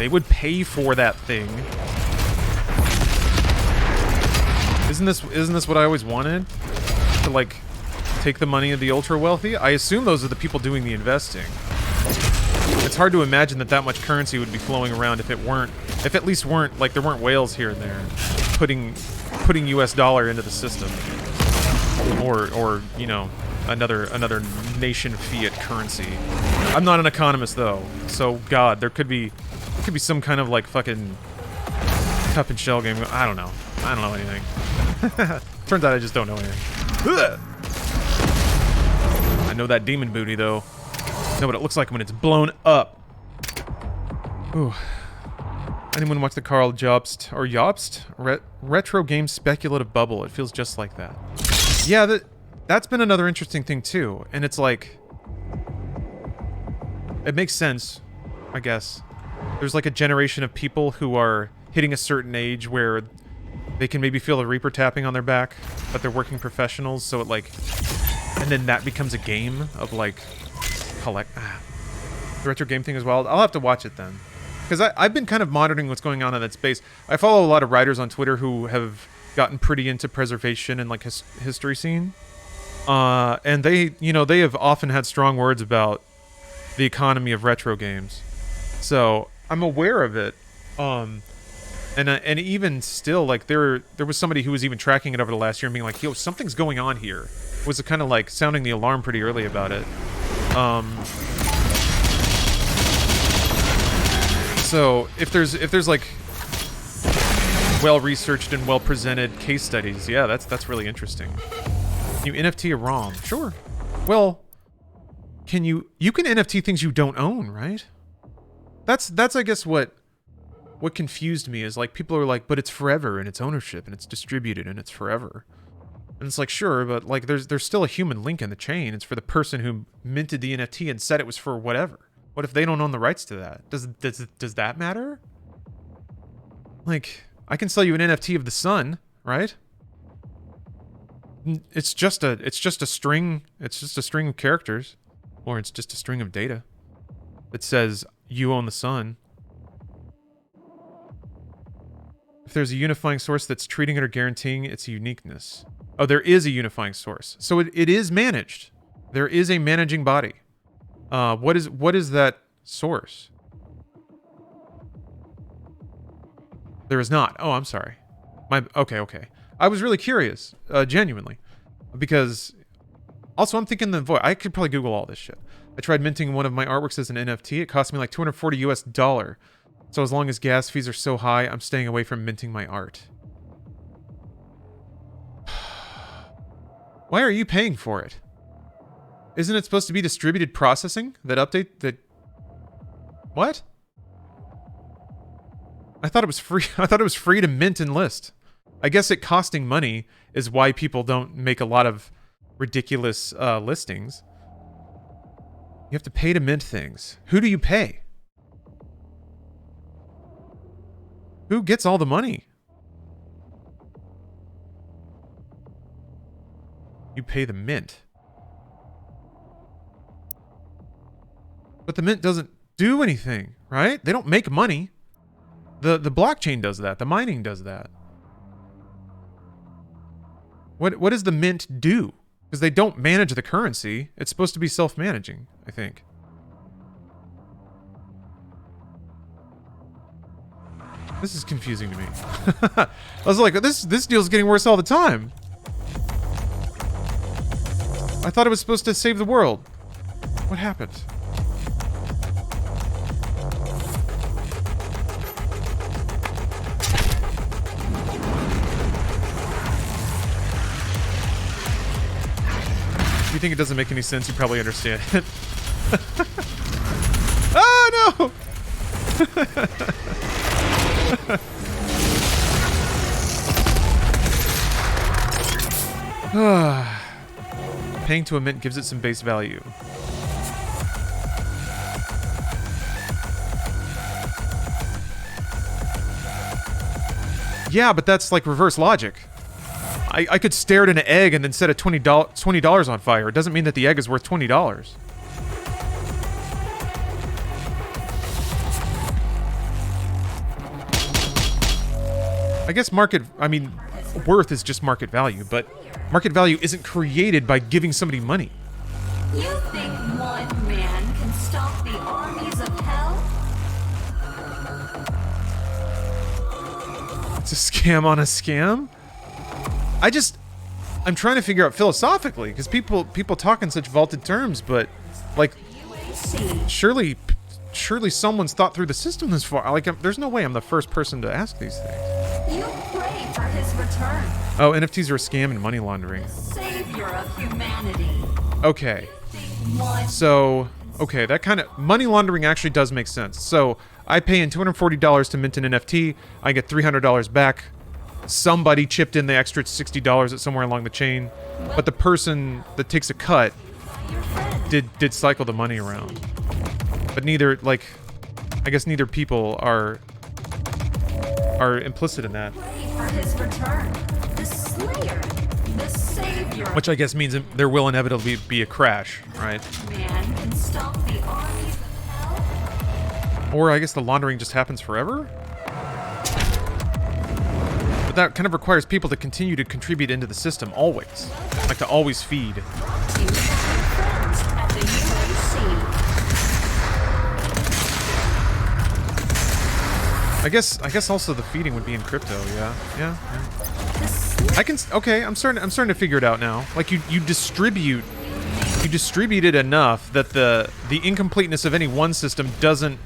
would pay for that thing. Isn't this what I always wanted? To, like, take the money of the ultra wealthy? I assume those are the people doing the investing. It's hard to imagine that much currency would be flowing around if at least weren't, like, there weren't whales here and there putting US dollar into the system. Or you know, another nation fiat currency. I'm not an economist, though, so God, there could be some kind of, like, fucking cup and shell game. I don't know anything. Turns out I just don't know anything. Ugh! I know that demon booty, though. I know what it looks like when it's blown up. Ooh. Anyone watch the Carl Jobst retro game speculative bubble? It feels just like that. Yeah, that's been another interesting thing too, and it's like, it makes sense, I guess. There's, like, a generation of people who are hitting a certain age where they can maybe feel the Reaper tapping on their back, but they're working professionals, so it, like, and then that becomes a game of, like, the retro game thing is wild. I'll have to watch it then, because I've been kind of monitoring what's going on in that space. I follow a lot of writers on Twitter who have gotten pretty into preservation and, like, history scene. And they, you know, they have often had strong words about the economy of retro games. So I'm aware of it. And even still, like there was somebody who was even tracking it over the last year and being like, "Yo, something's going on here." Was kind of like sounding the alarm pretty early about it. So if there's like well-researched and well-presented case studies, yeah, that's really interesting. Can you NFT a ROM? Sure. Well, you can NFT things you don't own, right? That's I guess what confused me is like people are like, but it's forever and it's ownership and it's distributed and it's forever. And it's like, sure, but like there's still a human link in the chain. It's for the person who minted the NFT and said it was for whatever. What if they don't own the rights to that? Does that matter? Like, I can sell you an NFT of the sun, right? It's just a string. It's just a string of characters, or it's just a string of data that says you own the sun. If there's a unifying source that's treating it or guaranteeing its uniqueness. Oh, there is a unifying source. So it is managed. There is a managing body. What is that source? There is not. Oh, I'm sorry. Okay. I was really curious, genuinely, because also I'm thinking I could probably Google all this shit. I tried minting one of my artworks as an NFT. It cost me like $240 US. So as long as gas fees are so high, I'm staying away from minting my art. Why are you paying for it? Isn't it supposed to be distributed processing? That update that... What? I thought it was free. I thought it was free to mint and list. I guess it costing money is why people don't make a lot of ridiculous listings. You have to pay to mint things. Who do you pay? Who gets all the money? You pay the mint. But the mint doesn't do anything, right? They don't make money. The blockchain does that. The mining does that. What does the mint do? Because they don't manage the currency. It's supposed to be self-managing, I think. This is confusing to me. I was like, this deal's getting worse all the time. I thought it was supposed to save the world. What happened? If you think it doesn't make any sense, you probably understand it. Oh, no! Paying to a mint gives it some base value. Yeah, but that's like reverse logic. I could stare at an egg and then set a $20 on fire. It doesn't mean that the egg is worth $20. I guess worth is just market value, but market value isn't created by giving somebody money. You think one man can stop the armies of hell? It's a scam on a scam? I'm trying to figure out philosophically, because people talk in such vaulted terms, but like, surely someone's thought through the system this far. Like, there's no way I'm the first person to ask these things. You pray for his return. Oh, NFTs are a scam and money laundering. Savior of humanity. Okay. So, okay, that kind of money laundering actually does make sense. So, I pay in $240 to mint an NFT. I get $300 back. Somebody chipped in the extra $60 at somewhere along the chain, but the person that takes a cut did cycle the money around. But neither, like, I guess neither people are implicit in that. For his return, the Slayer, the Savior. Which I guess means there will inevitably be a crash, right? Man can stop the armies of hell. Or I guess the laundering just happens forever? that kind of requires people to continue to contribute into the system always. Like to always feed. Friends at the UAC. I guess also the feeding would be in crypto, yeah. Okay, I'm starting to figure it out now. Like you distribute it enough that the incompleteness of any one system doesn't,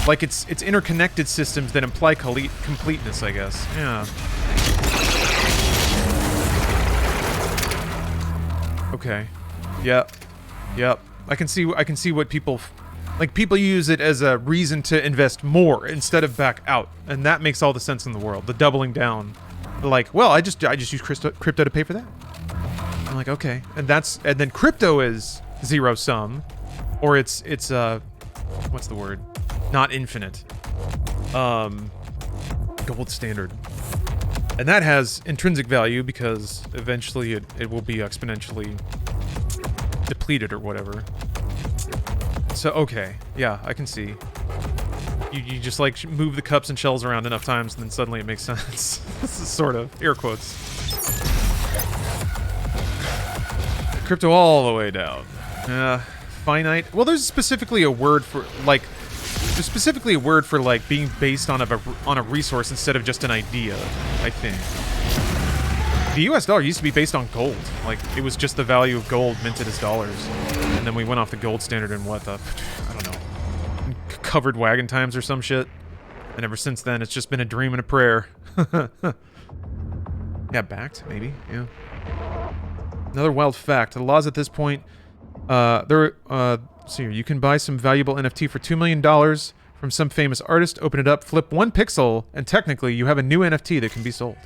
like, it's interconnected systems that imply completeness, I guess. Yeah. Okay. Yep. I can see what people like. People use it as a reason to invest more instead of back out, and that makes all the sense in the world. The doubling down, like, well, I just use crypto to pay for that. I'm like, okay, and then crypto is zero sum, or it's what's the word? Not infinite. Gold standard. And that has intrinsic value because eventually it will be exponentially depleted or whatever. So, okay. Yeah, I can see. You just, like, move the cups and shells around enough times and then suddenly it makes sense. This is sort of, air quotes. Crypto all the way down. Finite. Well, there's specifically a word for, like, being based on a resource instead of just an idea, I think. The US dollar used to be based on gold. Like, it was just the value of gold minted as dollars. And then we went off the gold standard in I don't know, covered wagon times or some shit. And ever since then, it's just been a dream and a prayer. Yeah, backed, maybe, yeah. Another wild fact, the laws at this point, see here, you can buy some valuable NFT for $2 million from some famous artist, open it up, flip one pixel, and technically you have a new NFT that can be sold.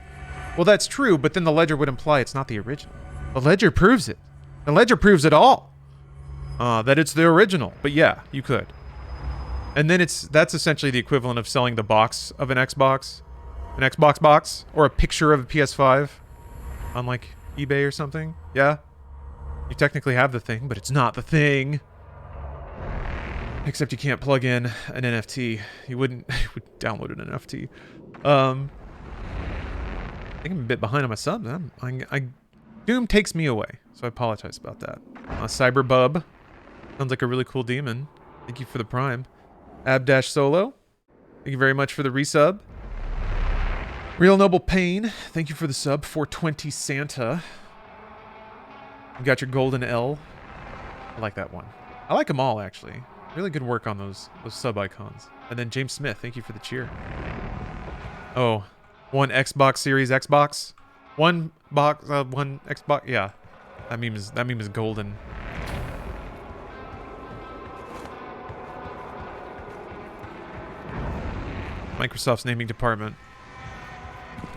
Well, that's true, but then the ledger would imply it's not the original. The ledger proves it. The ledger proves it all. That it's the original. But yeah, you could. And then that's essentially the equivalent of selling the box of an Xbox box, or a picture of a PS5 on, like, eBay or something. Yeah. You technically have the thing, but it's not the thing. Except you can't plug in an NFT. You would download an NFT. I think I'm a bit behind on my subs. Doom takes me away, so I apologize about that. Cyberbub. Sounds like a really cool demon. Thank you for the prime. Ab-Solo. Thank you very much for the resub. Real Noble Pain. Thank you for the sub. 420 Santa. You got your golden L. I like that one. I like them all, actually. Really good work on those sub icons. And then James Smith, thank you for the cheer. Oh, one Xbox Series Xbox, one Xbox. Yeah, that meme is golden. Microsoft's naming department.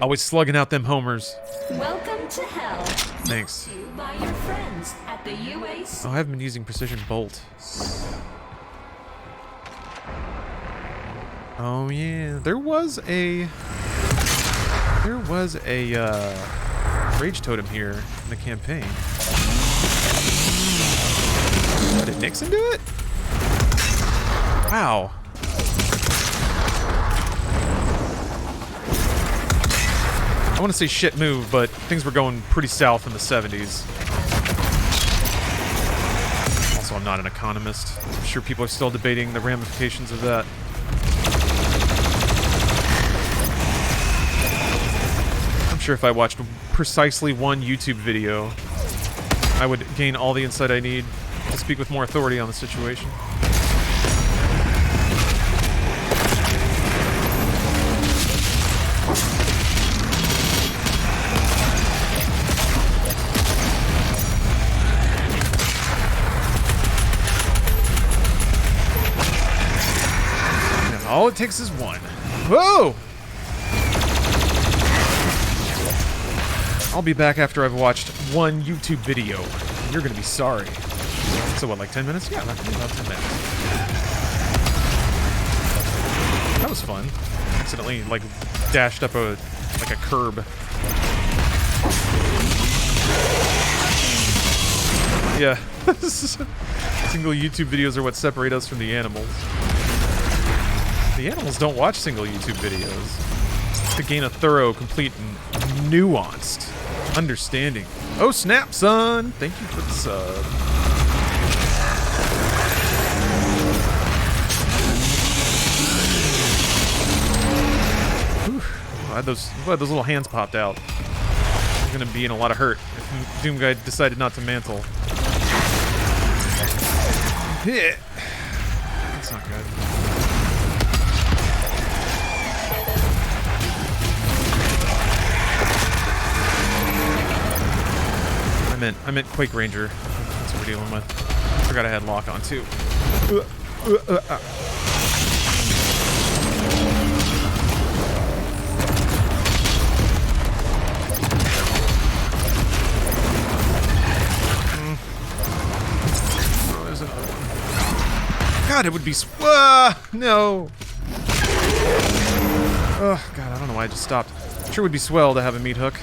Always slugging out them homers. Welcome to hell. Thanks. You by your friends at the UAC. Oh, I haven't been using Precision Bolt. Oh yeah, there was a Rage Totem here in the campaign. Did Nixon do it? Wow. I want to say shit move, but things were going pretty south in the 70s. Also, I'm not an economist. I'm sure people are still debating the ramifications of that. I'm sure if I watched precisely one YouTube video, I would gain all the insight I need to speak with more authority on the situation. All it takes is one. Whoa! I'll be back after I've watched one YouTube video. You're gonna be sorry. So what, like 10 minutes? Yeah, about 10 minutes. That was fun. Accidentally, like, dashed up a curb. Yeah. Single YouTube videos are what separate us from the animals. The animals don't watch single YouTube videos. to gain a thorough, complete, and nuanced understanding. Oh snap, son! Thank you for the sub. Glad those little hands popped out. I'm gonna be in a lot of hurt if Doom Guy decided not to mantle. Yeah. That's not good. I meant Quake Ranger. That's what we're dealing with. Forgot I had lock on too. God, it would be no. Oh, God, I don't know why I just stopped. Sure would be swell to have a meat hook.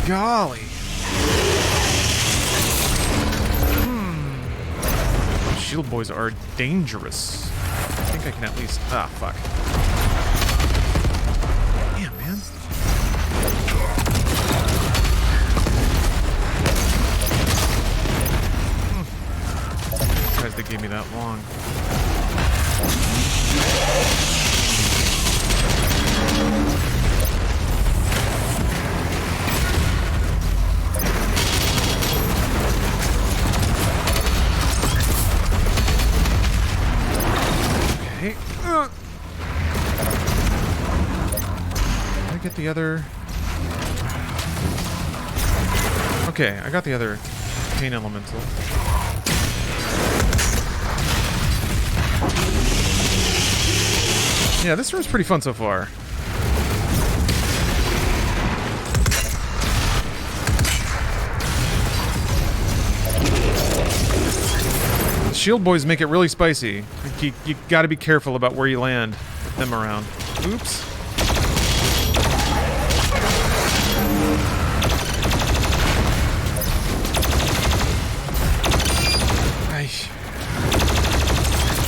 Golly. Shield boys are dangerous. I think I can at least... Ah, fuck. Damn, man. Surprised they gave me that long. Okay. Did I get the other... Okay, I got the other pain elemental. Yeah, this room's pretty fun so far. The shield boys make it really spicy. You gotta be careful about where you land with them around. Oops.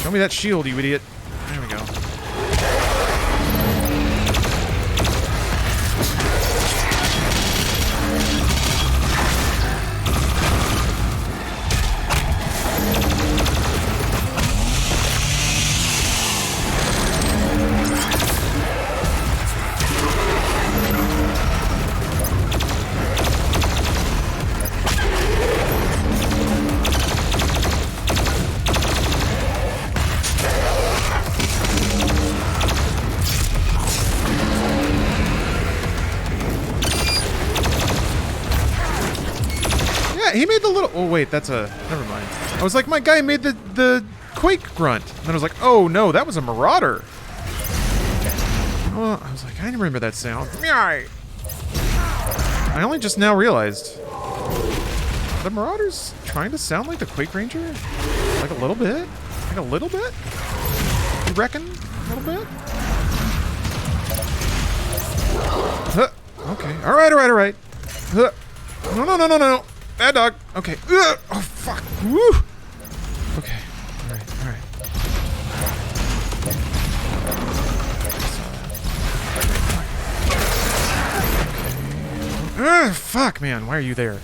Show me that shield, you idiot. There we go. He made the little... Oh, wait, that's a... Never mind. I was like, my guy made the Quake grunt. And then I was like, oh, no, that was a Marauder. Well, I was like, I remember that sound. I only just now realized. The Marauders trying to sound like the Quake Ranger? Like a little bit? Like a little bit? You reckon? A little bit? Okay. All right. No. Bad dog. Okay. Oh, fuck. Woo. Okay. All right. Fuck, man. Why are you there?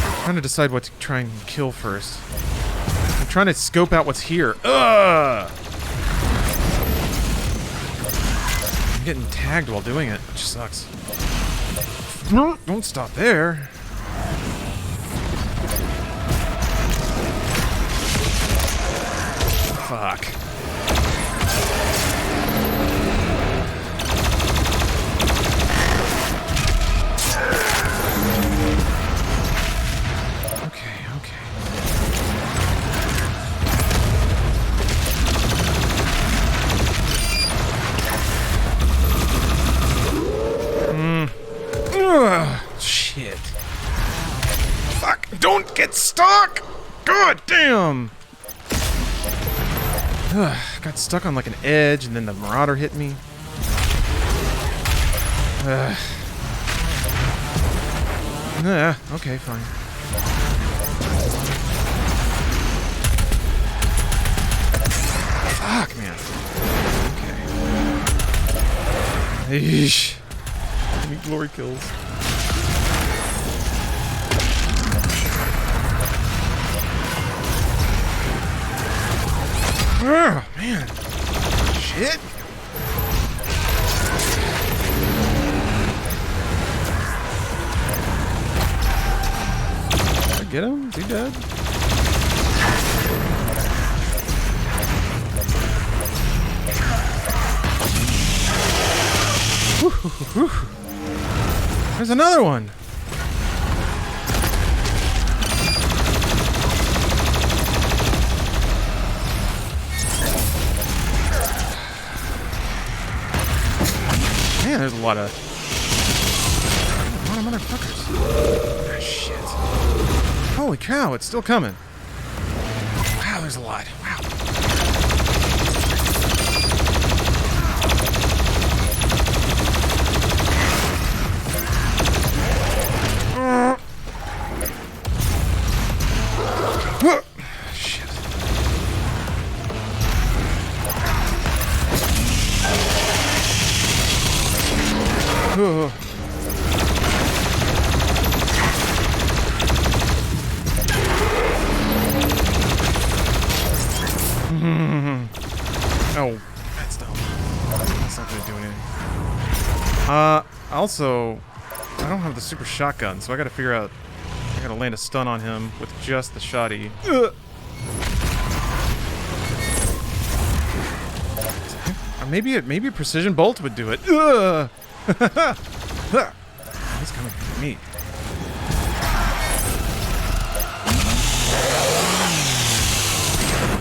I'm trying to decide what to try and kill first. I'm trying to scope out what's here. Ugh! I'm getting tagged while doing it, which sucks. Don't stop there. Fuck. Okay. Shit. Fuck. Don't get stuck! God damn! Got stuck on like an edge and then the Marauder hit me. Okay, fine. Fuck, man. Eesh. Give me glory kills. Oh, man. Shit. Did I get him? Is he dead? There's another one. Man, there's a lot of motherfuckers. Ah, shit. Holy cow, it's still coming. Wow, there's a lot. Wow. Shit. Oh. Oh, that's dumb. That's not gonna do anything. Also, I don't have the super shotgun, so I gotta figure out. I gotta land a stun on him with just the shotty. Maybe a precision bolt would do it. He's coming for me.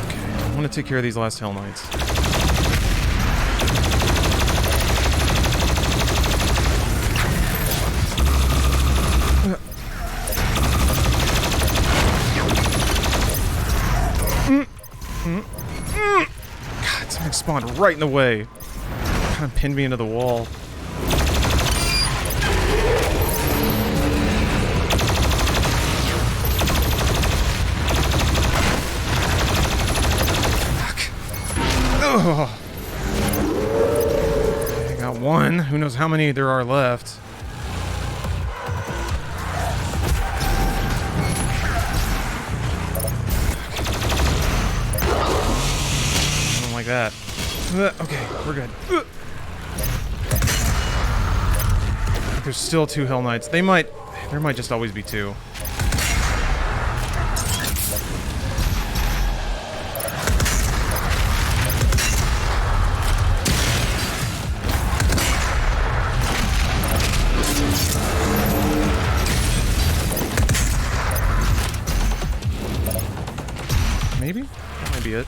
Okay, I want to take care of these last Hell Knights. God, something spawned right in the way. Kind of pinned me into the wall. Fuck. Ugh. Okay, I got one. Who knows how many there are left. Like that. Okay, we're good. There's still 2 Hell Knights. There might just always be 2. Maybe? That might be it.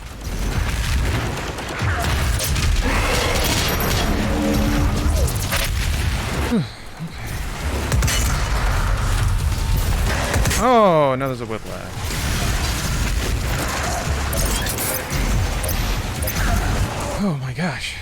Oh, now there's a whiplash. Oh my gosh.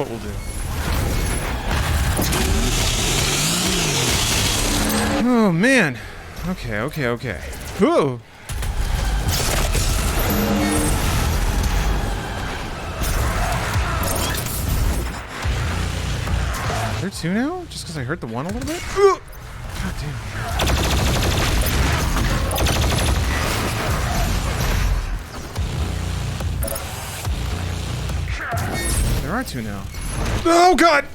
what we'll do. Oh, man. Okay, okay, okay. Whoa. Are there two now? Just because I hurt the one a little bit? God damn. There are two now. Oh, God!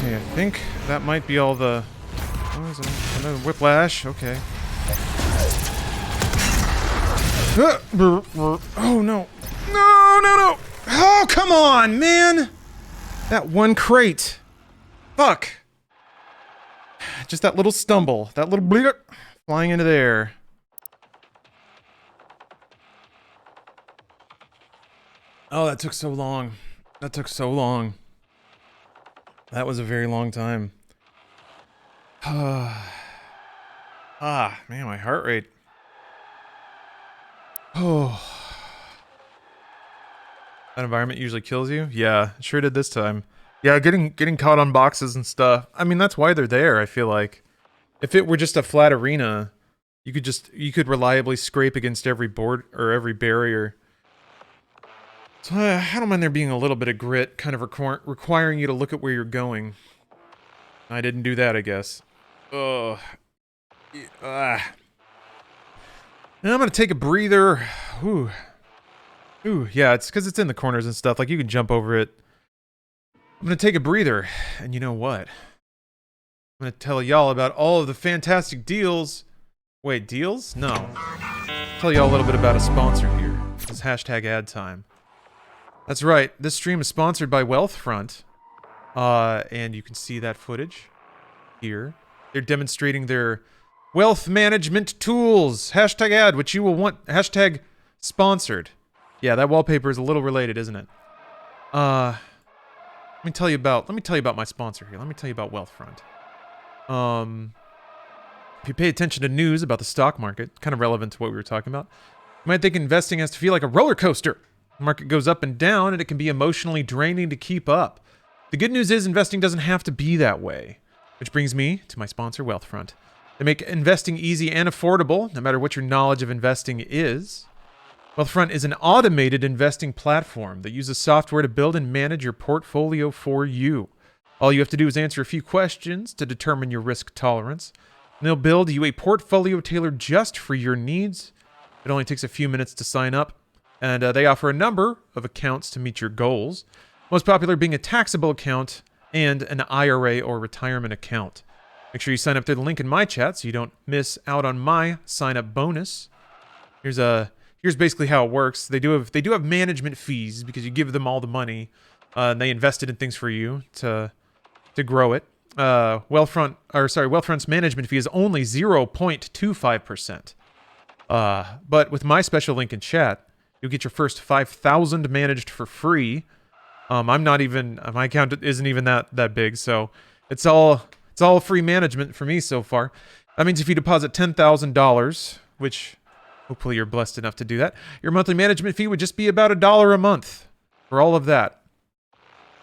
I think that might be all the... Oh, is it another whiplash? Okay. Oh, no. No, no, no! Oh, come on, man! That one crate. Fuck. Just that little stumble. That little bleep flying into there. Oh, that took so long. That took so long. That was a very long time. Ah, man, my heart rate. Oh. That environment usually kills you? Yeah, it sure did this time. Yeah, getting caught on boxes and stuff. I mean, that's why they're there, I feel like. If it were just a flat arena, you could reliably scrape against every board or every barrier. So I don't mind there being a little bit of grit, kind of requiring you to look at where you're going. I didn't do that, I guess. Ugh. Now I'm gonna take a breather. Ooh. Ooh, yeah, it's because it's in the corners and stuff. Like, you can jump over it. I'm gonna take a breather. And you know what? I'm gonna tell y'all about all of the fantastic deals. Wait, deals? No. Tell y'all a little bit about a sponsor here. It's hashtag ad time. That's right, this stream is sponsored by Wealthfront. And you can see that footage here. They're demonstrating their wealth management tools. Hashtag ad, which you will want. Hashtag sponsored. Yeah, that wallpaper is a little related, isn't it? Let me tell you about my sponsor here. Let me tell you about Wealthfront. If you pay attention to news about the stock market, kind of relevant to what we were talking about, you might think investing has to feel like a roller coaster. The market goes up and down, and it can be emotionally draining to keep up. The good news is investing doesn't have to be that way. Which brings me to my sponsor, Wealthfront. They make investing easy and affordable, no matter what your knowledge of investing is. Wealthfront is an automated investing platform that uses software to build and manage your portfolio for you. All you have to do is answer a few questions to determine your risk tolerance. And they'll build you a portfolio tailored just for your needs. It only takes a few minutes to sign up. And they offer a number of accounts to meet your goals. Most popular being a taxable account and an IRA or retirement account. Make sure you sign up through the link in my chat so you don't miss out on my sign-up bonus. Here's basically how it works. They do have management fees because you give them all the money, and they invest it in things for you to grow it. Wealthfront's management fee is only 0.25%. But with my special link in chat, you'll get your first 5,000 managed for free. My account isn't even that big, so it's all free management for me so far. That means if you deposit $10,000, which hopefully you're blessed enough to do that, your monthly management fee would just be about $1 a month for all of that.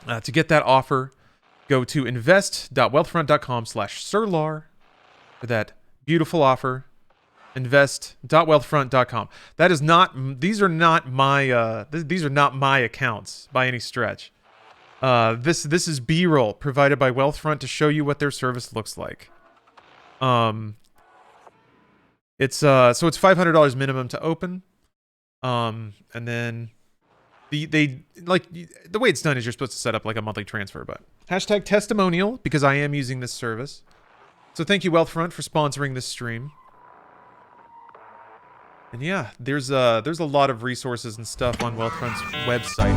To get that offer, go to invest.wealthfront.com/sirlar for that beautiful offer. Invest.wealthfront.com. These are not my accounts by any stretch. This is B-roll provided by Wealthfront to show you what their service looks like. It's $500 minimum to open. And then the way it's done is you're supposed to set up like a monthly transfer, but hashtag testimonial because I am using this service. So thank you, Wealthfront, for sponsoring this stream. And yeah, there's a lot of resources and stuff on Wealthfront's website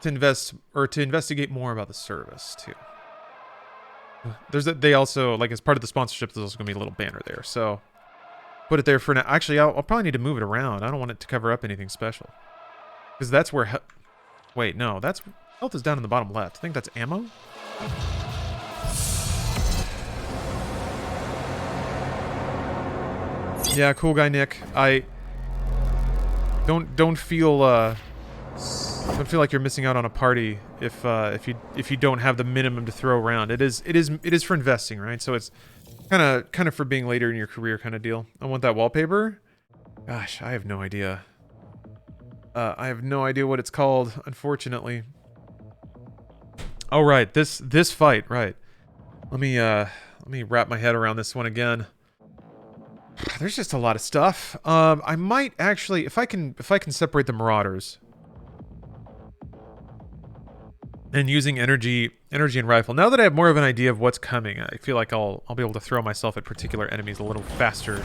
to investigate more about the service too. They also, like, as part of the sponsorship, there's also gonna be a little banner there. So put it there for now. Actually, I'll probably need to move it around. I don't want it to cover up anything special, because that's where. Wait, no, that's health is down in the bottom left. I think that's ammo. Yeah, cool guy Nick. I don't feel like you're missing out on a party if you don't have the minimum to throw around. It is for investing, right? So it's kind of for being later in your career kind of deal. I want that wallpaper. Gosh, I have no idea. I have no idea what it's called, unfortunately. Oh right, this fight, right. Let me wrap my head around this one again. There's just a lot of stuff. I might actually, if I can separate the marauders and using energy and rifle. Now that I have more of an idea of what's coming, I feel like I'll be able to throw myself at particular enemies a little faster.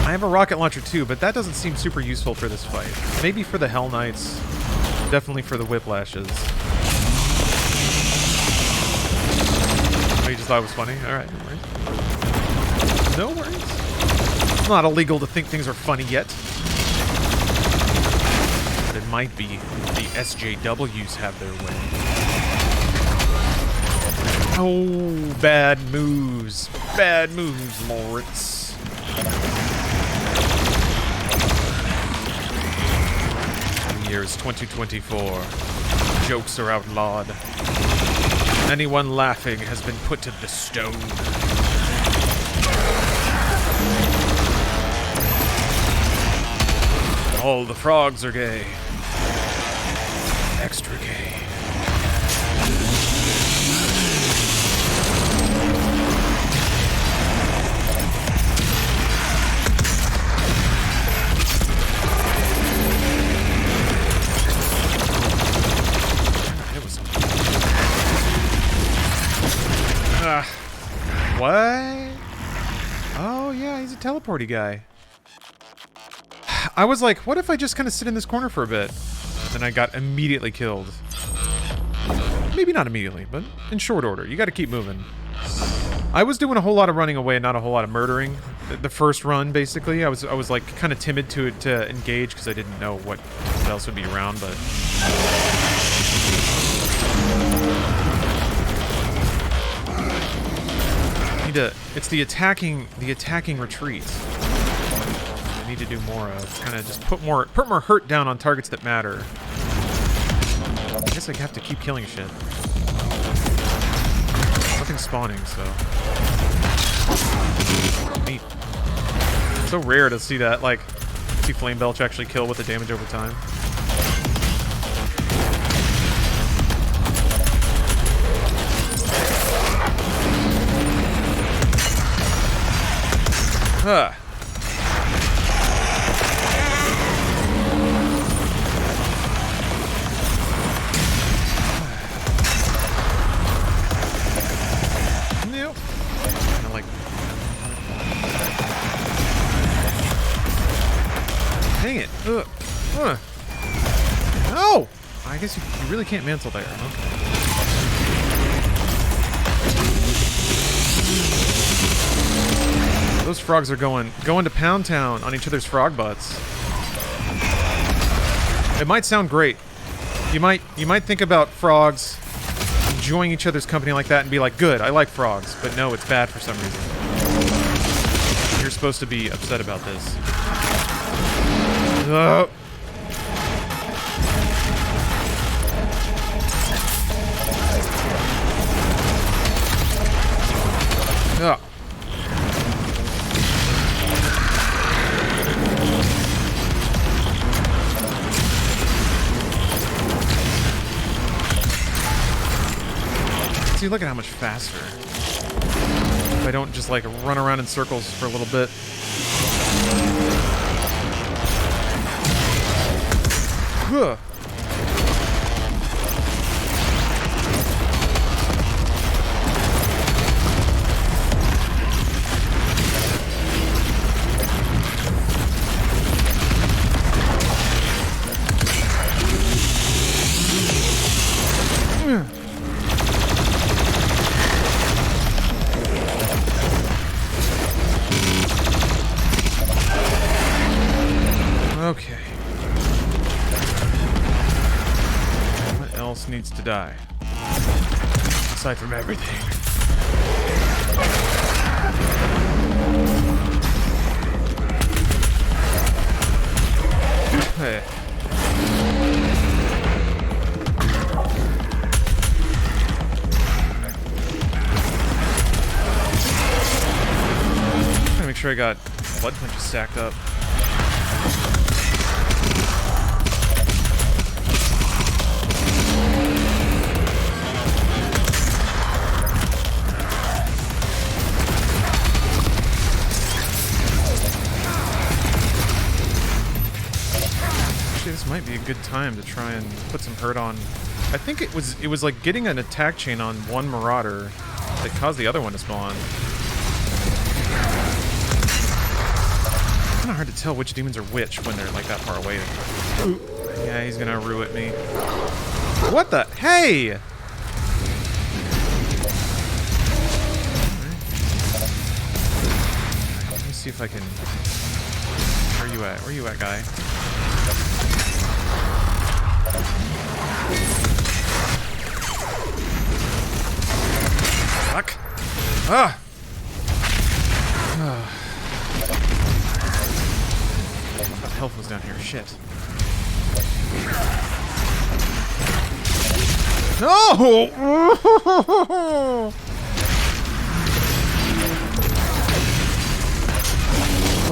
I have a rocket launcher too, but that doesn't seem super useful for this fight. Maybe for the Hell Knights, definitely for the whiplashes. Oh, you just thought it was funny? All right, no worries. No worries. It's not illegal to think things are funny yet. But it might be if the SJWs have their way. Oh, bad moves. Bad moves, Lawrence. The year is 2024. Jokes are outlawed. Anyone laughing has been put to the stone. All the frogs are gay. Extra gay. It was... what? Oh yeah, he's a teleporty guy. I was like, what if I just kind of sit in this corner for a bit? Then I got immediately killed. Maybe not immediately, but in short order. You got to keep moving. I was doing a whole lot of running away, not a whole lot of murdering. The first run, basically, I was like kind of timid to engage because I didn't know what else would be around. But it's the attacking retreat. Need to do more of, kind of just put more hurt down on targets that matter. I guess I have to keep killing shit. Nothing's spawning, so neat. It's so rare to see that, like, see Flame Belch actually kill with the damage over time. Huh. Dang it. No! I guess you really can't mantle there. Okay. Those frogs are going to Pound Town on each other's frog butts. It might sound great. You might think about frogs enjoying each other's company like that and be like, good, I like frogs. But no, it's bad for some reason. You're supposed to be upset about this. Oh. See, look at how much faster. If I don't just like run around in circles for a little bit. Huh. Okay. What else needs to die? Aside from everything. Hey. Gotta make sure I got blood punches stacked up. This might be a good time to try and put some hurt on. I think it was like getting an attack chain on one Marauder that caused the other one to spawn. It's kind of hard to tell which demons are which when they're like that far away. Ooh. Yeah, he's gonna ruin me. What the? Hey! Right. Let me see if I can. Where you at? Where you at, guy? Fuck. Ah! What the health was down here? Shit. No!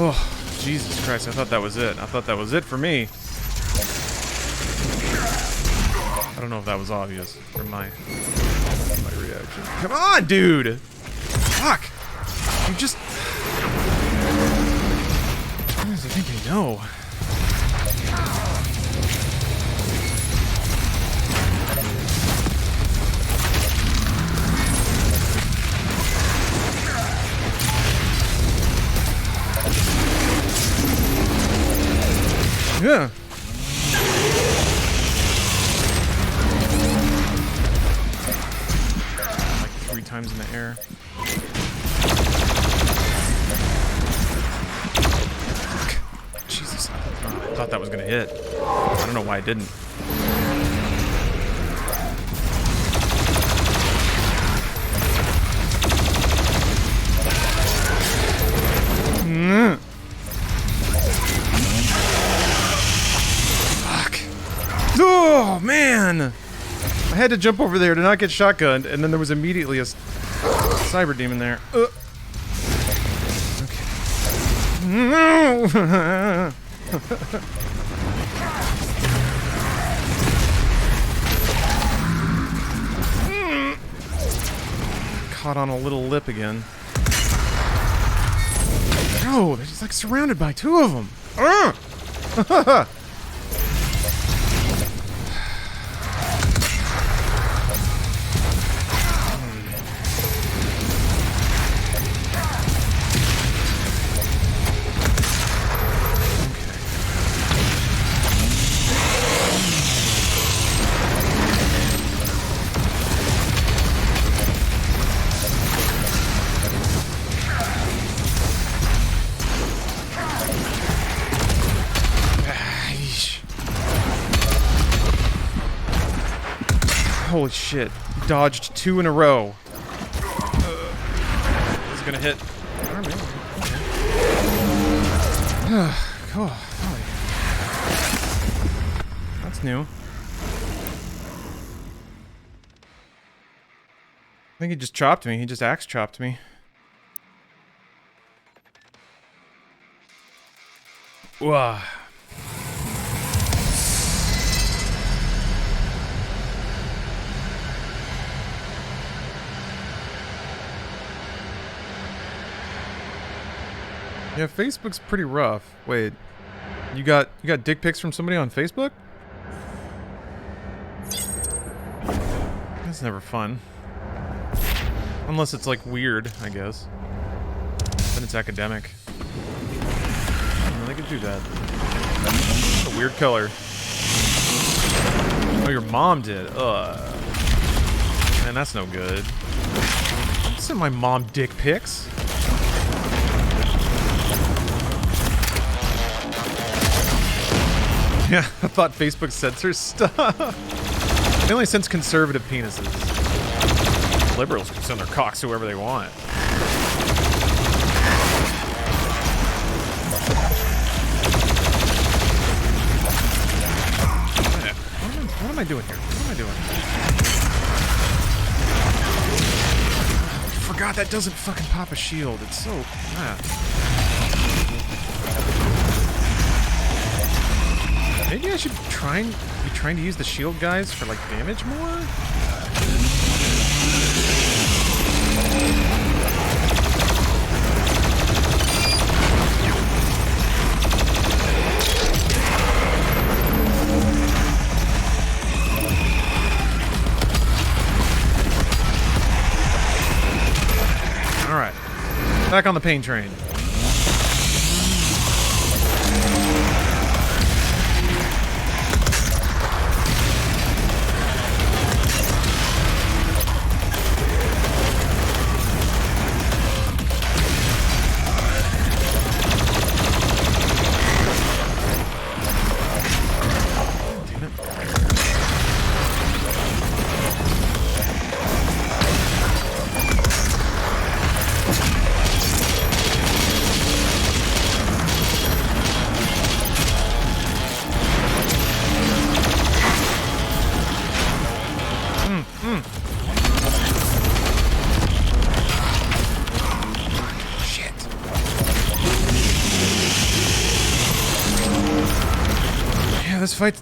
Oh, Jesus Christ. I thought that was it. I thought that was it for me. I don't know if that was obvious from my reaction. Come on, dude! Fuck! You just... What does he think I know? Yeah. Like 3 times in the air. Jesus, I thought that was gonna hit. I don't know why it didn't. Oh, man! I had to jump over there to not get shotgunned, and then there was immediately a cyber demon there. Okay. No! Caught on a little lip again. Oh, they're just like surrounded by 2 of them. Holy shit. Dodged 2 in a row. He's gonna hit. Cool. That's new. I think he just chopped me. He just axe chopped me. Whoa. Yeah, Facebook's pretty rough. Wait, you got dick pics from somebody on Facebook? That's never fun. Unless it's like weird, I guess. Then it's academic. They could do that. It's a weird color. Oh, your mom did. Ugh. Man, that's no good. Send my mom dick pics. Yeah, I thought Facebook censors stuff. They only censor conservative penises. Liberals can send their cocks to whoever they want. What am I doing here? What am I doing? I forgot that doesn't fucking pop a shield. It's so... Maybe I should be trying to use the shield guys for, like, damage more? Alright. Back on the pain train.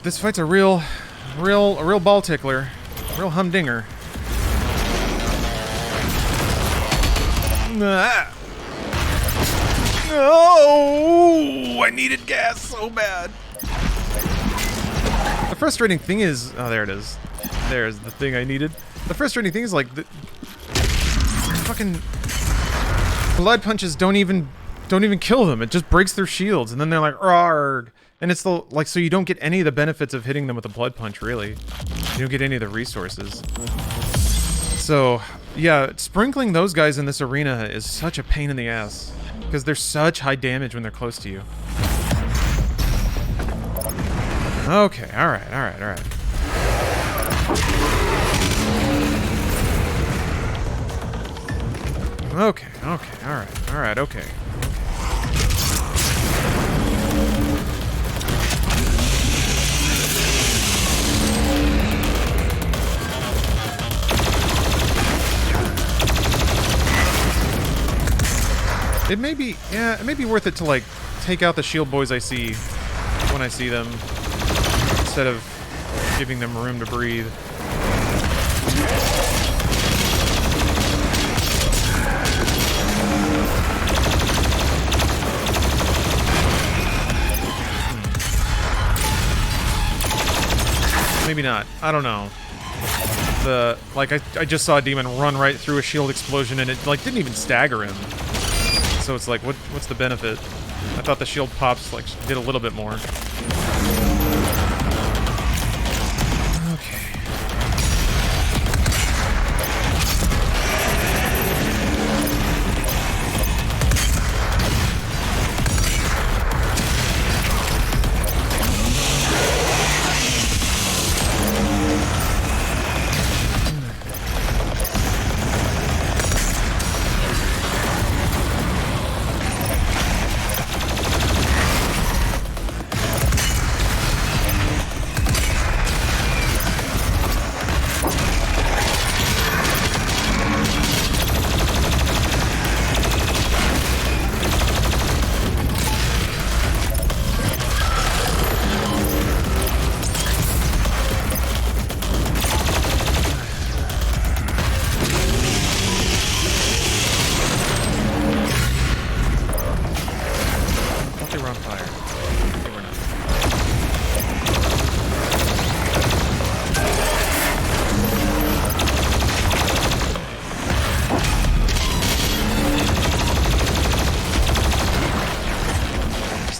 This fight's a real ball tickler, a real humdinger. Oh, I needed gas so bad. The frustrating thing is, oh, there it is. There's the thing I needed. The frustrating thing is like the fucking blood punches don't even kill them. It just breaks their shields, and then they're like, "Arg." And it's the, like, so you don't get any of the benefits of hitting them with a blood punch, really. You don't get any of the resources. So, yeah, sprinkling those guys in this arena is such a pain in the ass. Because they're such high damage when they're close to you. Okay, alright. Okay, alright, okay. It may be worth it to, like, take out the shield boys I see when I see them, instead of giving them room to breathe. Maybe not. I don't know. I just saw a demon run right through a shield explosion and it, like, didn't even stagger him. So it's like, what's the benefit? I thought the shield pops, like, did a little bit more. Okay.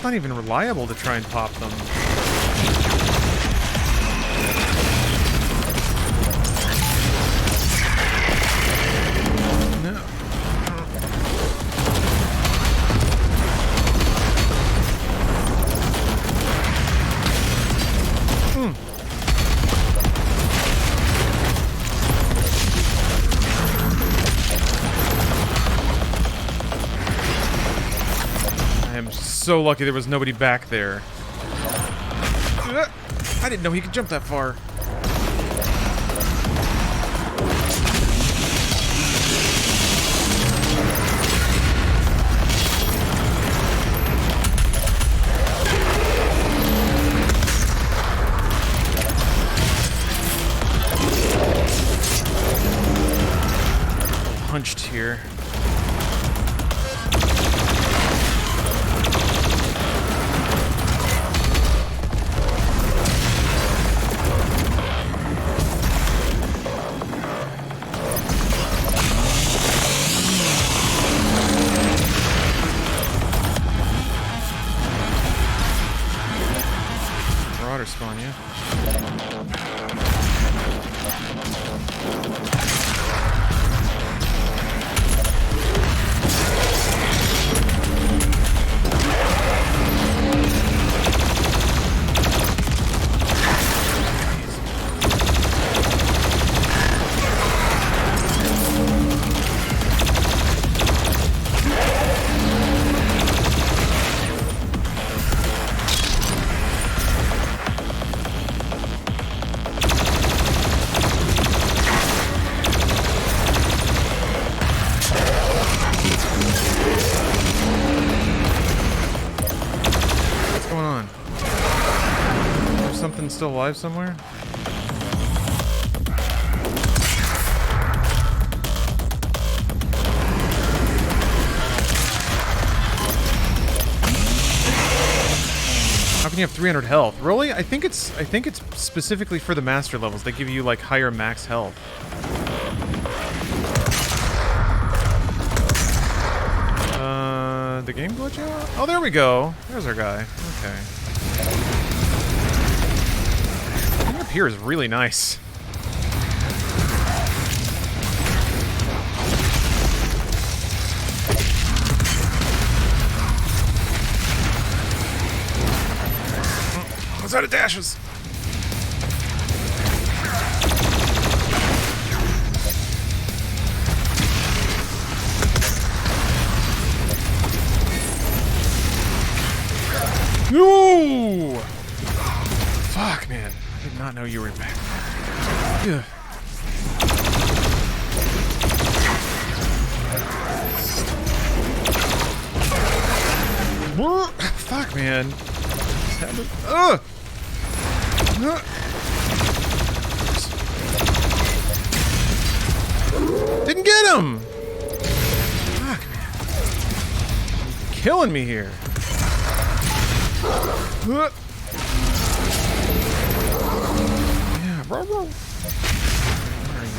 Not even reliable to try and pop them. so lucky there was nobody back there. I didn't know he could jump that far. Hunched here. Marauder spawn, yeah. Still alive somewhere? How can you have 300 health? Really? I think it's specifically for the master levels. They give you like higher max health. The game glitch out? Oh, there we go. There's our guy. Okay. Here is really nice. I was out of dashes. No! Fuck, man. I did not know you were back. Yeah. Fuck, man. Ugh. Didn't get him. Fuck, man. You're killing me here. Where are you?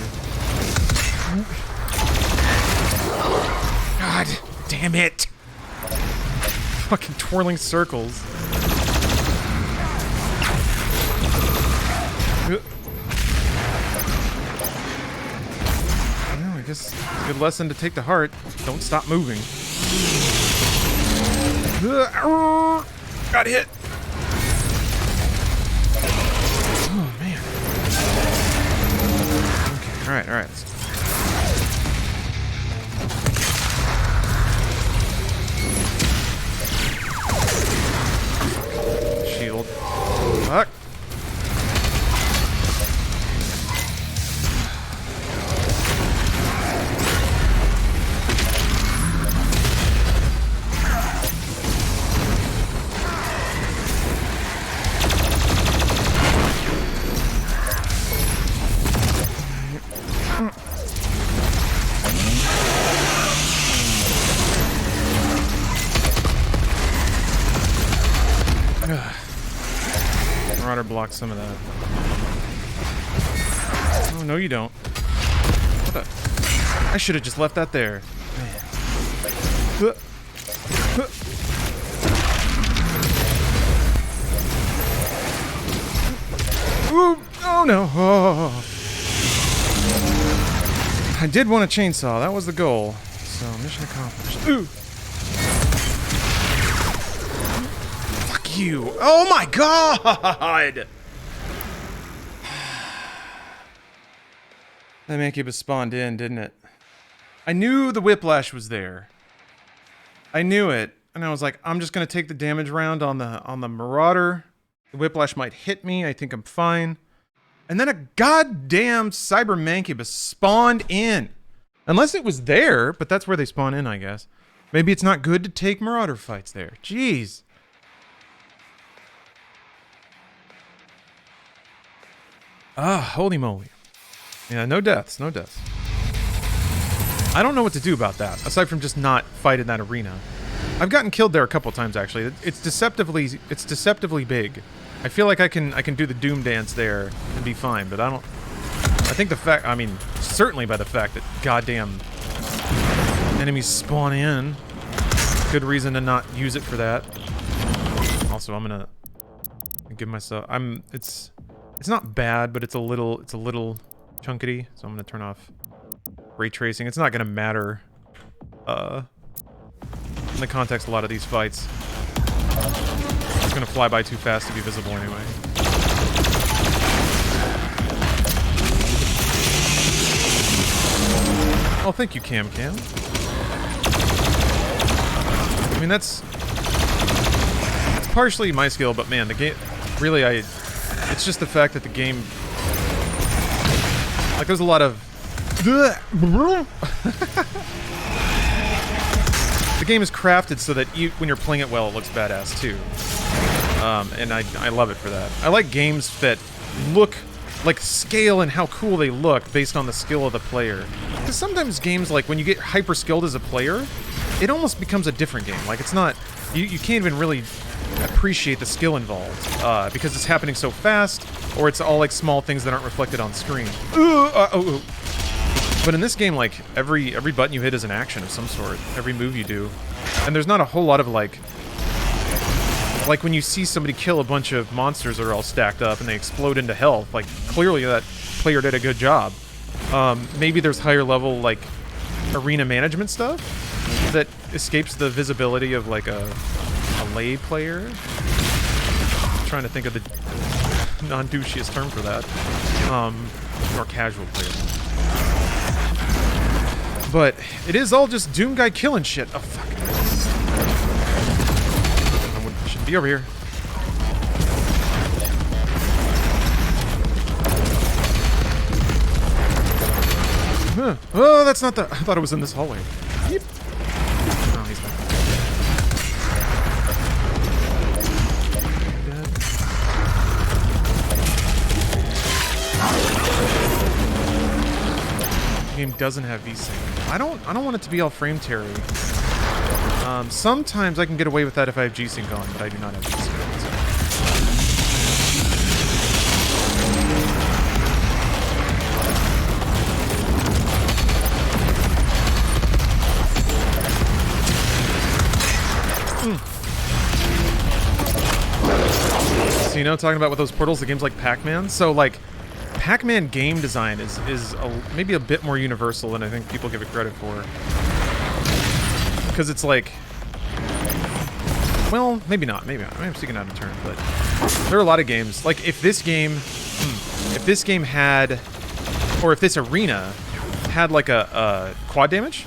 God damn it! Fucking twirling circles. Well, I guess it's a good lesson to take to heart. Don't stop moving. Got hit. Oh man. Okay, alright, alright. Shield. Fuck. Marauder blocked some of that. Oh, no you don't. What the? I should have just left that there. Man. Ooh, oh no. Oh. I did want a chainsaw. That was the goal. So, mission accomplished. Ooh. You. Oh my god! That Mancubus spawned in, didn't it? I knew the whiplash was there. I knew it. and I was like, I'm just gonna take the damage round on the Marauder. The Whiplash might hit me. I think I'm fine. And then a goddamn Cyber Mancubus spawned in. Unless it was there, but that's where they spawn in, I guess. Maybe it's not good to take Marauder fights there. Jeez. Ah, holy moly. Yeah, no deaths, no deaths. I don't know what to do about that, aside from just not fight in that arena. I've gotten killed there a couple times, actually. It's deceptively big. I feel like I can do the Doom dance there and be fine, but I don't... I think I mean, certainly by the fact that goddamn enemies spawn in. Good reason to not use it for that. Also, I'm gonna give myself... It's not bad, but it's a little chunkety, so I'm gonna turn off ray tracing. It's not gonna matter in the context of a lot of these fights. It's gonna fly by too fast to be visible anyway. Oh, thank you, Cam. I mean, that's partially my skill, but man, the game really, it's just the fact that the game, like, there's a lot of the game is crafted so that when you're playing it well, it looks badass too. And I love it for that. I like games that look like scale and how cool they look based on the skill of the player. Because sometimes games, like when you get hyper skilled as a player, it almost becomes a different game. Like, it's not, you can't even really appreciate the skill involved because it's happening so fast, or it's all like small things that aren't reflected on screen. But in this game, like, every button you hit is an action of some sort. Every move you do. And there's not a whole lot of, like when you see somebody kill a bunch of monsters that are all stacked up and they explode into health, like, clearly that player did a good job. Maybe there's higher level, like, arena management stuff that escapes the visibility of, like, a lay player. I'm trying to think of the non-douchiest term for that. Or casual player. But it is all just Doom guy killing shit. Oh, fuck. I shouldn't be over here. Huh. Oh, that's not the... I thought it was in this hallway. Yep. Oh, he's back. The game doesn't have VSync. I don't want it to be all frame terry. Sometimes I can get away with that if I have G-Sync on, but I do not have G-Sync on. So, you know, talking about with those portals, the game's like Pac-Man. So, like, Pac-Man game design is maybe a bit more universal than I think people give it credit for. Because it's like... Well, maybe not. Maybe not. I'm speaking out of turn, but... There are a lot of games. Like, if this game... If this game had... Or if this arena had, like, a quad damage,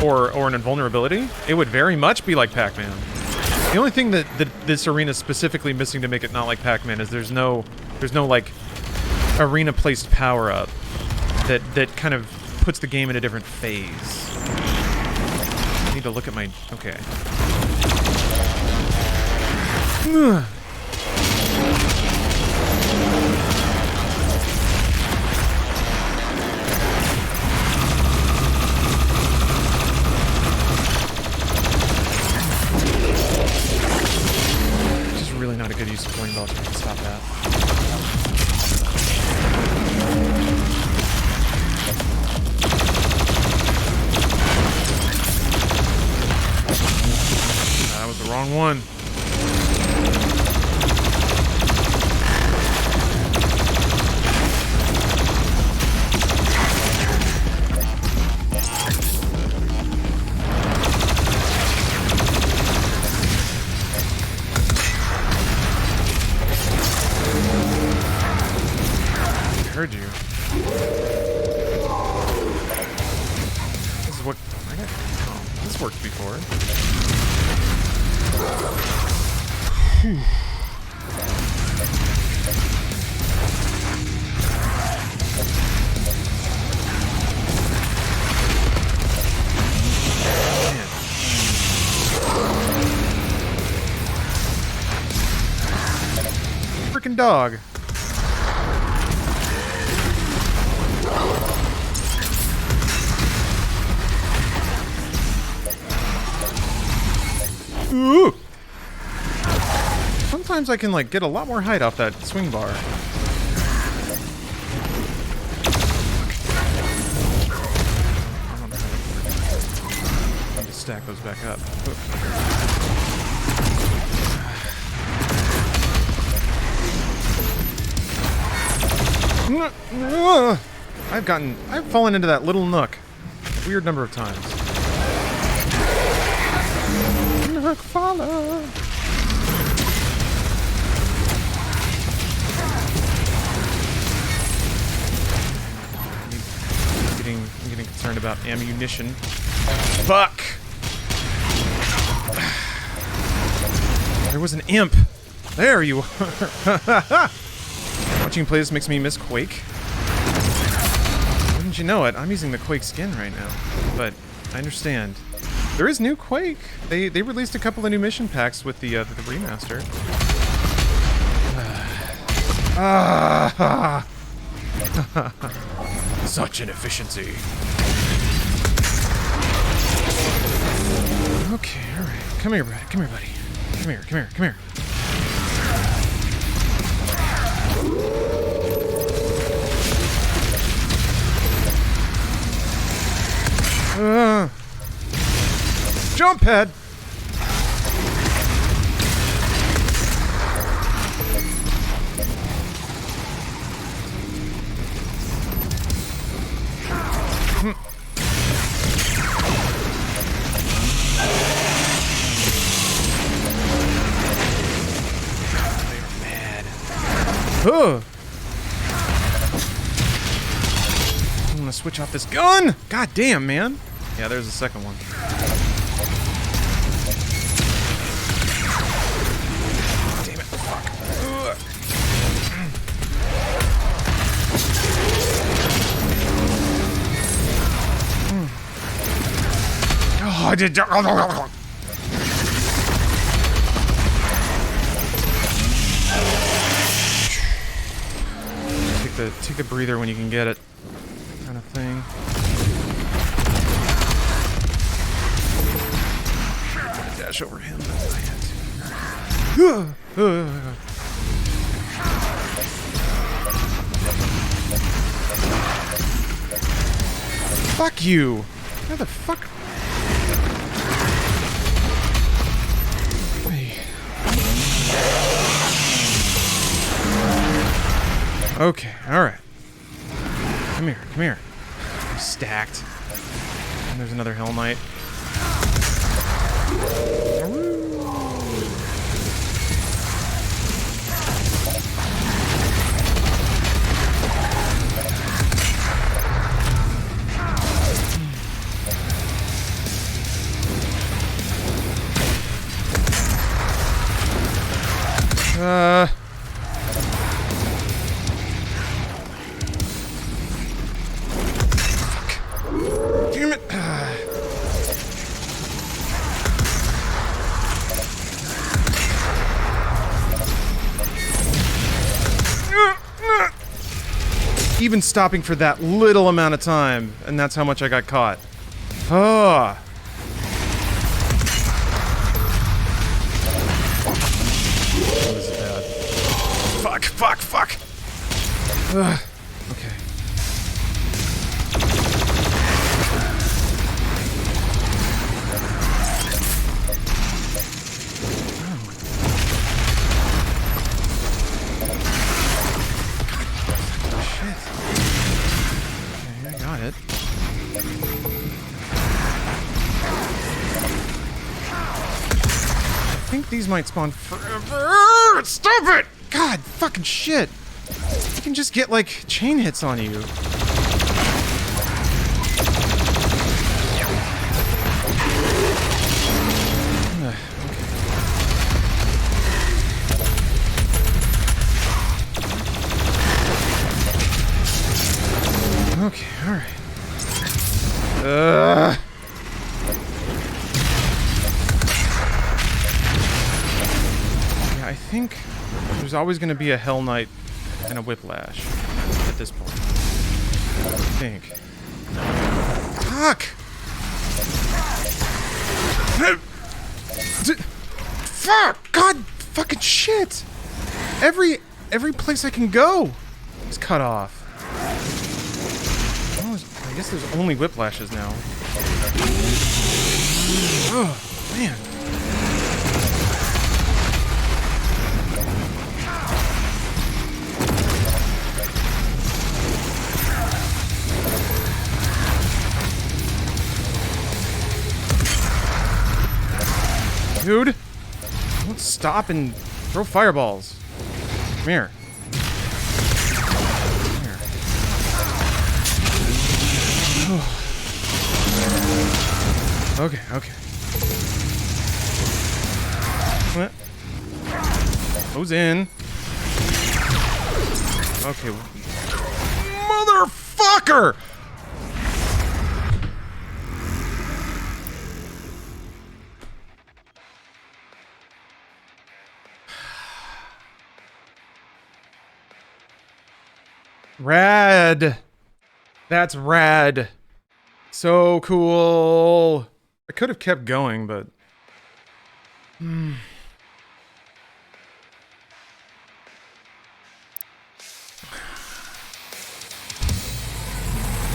or an invulnerability, it would very much be like Pac-Man. The only thing that this arena is specifically missing to make it not like Pac-Man is there's no like arena placed power up that kind of puts the game in a different phase. I need to look at my okay. Really not a good use of flame belt. I can stop that. That was the wrong one. Heard you. This is what I got. Oh, this worked before. Freaking dog. Ooh. Sometimes I can like get a lot more height off that swing bar. I need to stack those back up. I've fallen into that little nook a weird number of times. Nook follow. I'm getting concerned about ammunition. Fuck! There was an imp. There you are. Watching play this makes me miss Quake. Wouldn't you know it? I'm using the Quake skin right now, but I understand. There is new Quake. They released a couple of new mission packs with the remaster. Such inefficiency. Okay, all right. Come here, Brad. Come here, buddy. Come here. Come here. Come here. Jump pad. Ugh. I'm gonna switch off this gun! God damn, man! Yeah, there's the second one. Damn it. Fuck. Oh, I did. Take a breather when you can get it, kind of thing. Dash over him. Fuck you! How the fuck? Okay, alright. Come here, come here. I'm stacked. And there's another Hell Knight. Damn it. Even stopping for that little amount of time, and that's how much I got caught. Oh. This is bad. Fuck, fuck, fuck. Ugh. Okay. It. I think these might spawn forever. Stop it! God, fucking shit. You can just get, like, chain hits on you. Okay, alright. Yeah, I think there's always going to be a Hell Knight and a Whiplash at this point. I think. Fuck! Fuck! God fucking shit! Every place I can go is cut off. Oh, I guess there's only Whiplashes now. Oh, man. Dude, don't stop and throw fireballs. Come here. Come here. Okay, okay. What? Goes in. Okay. Motherfucker! Rad. That's rad. So cool. I could have kept going, but... I'm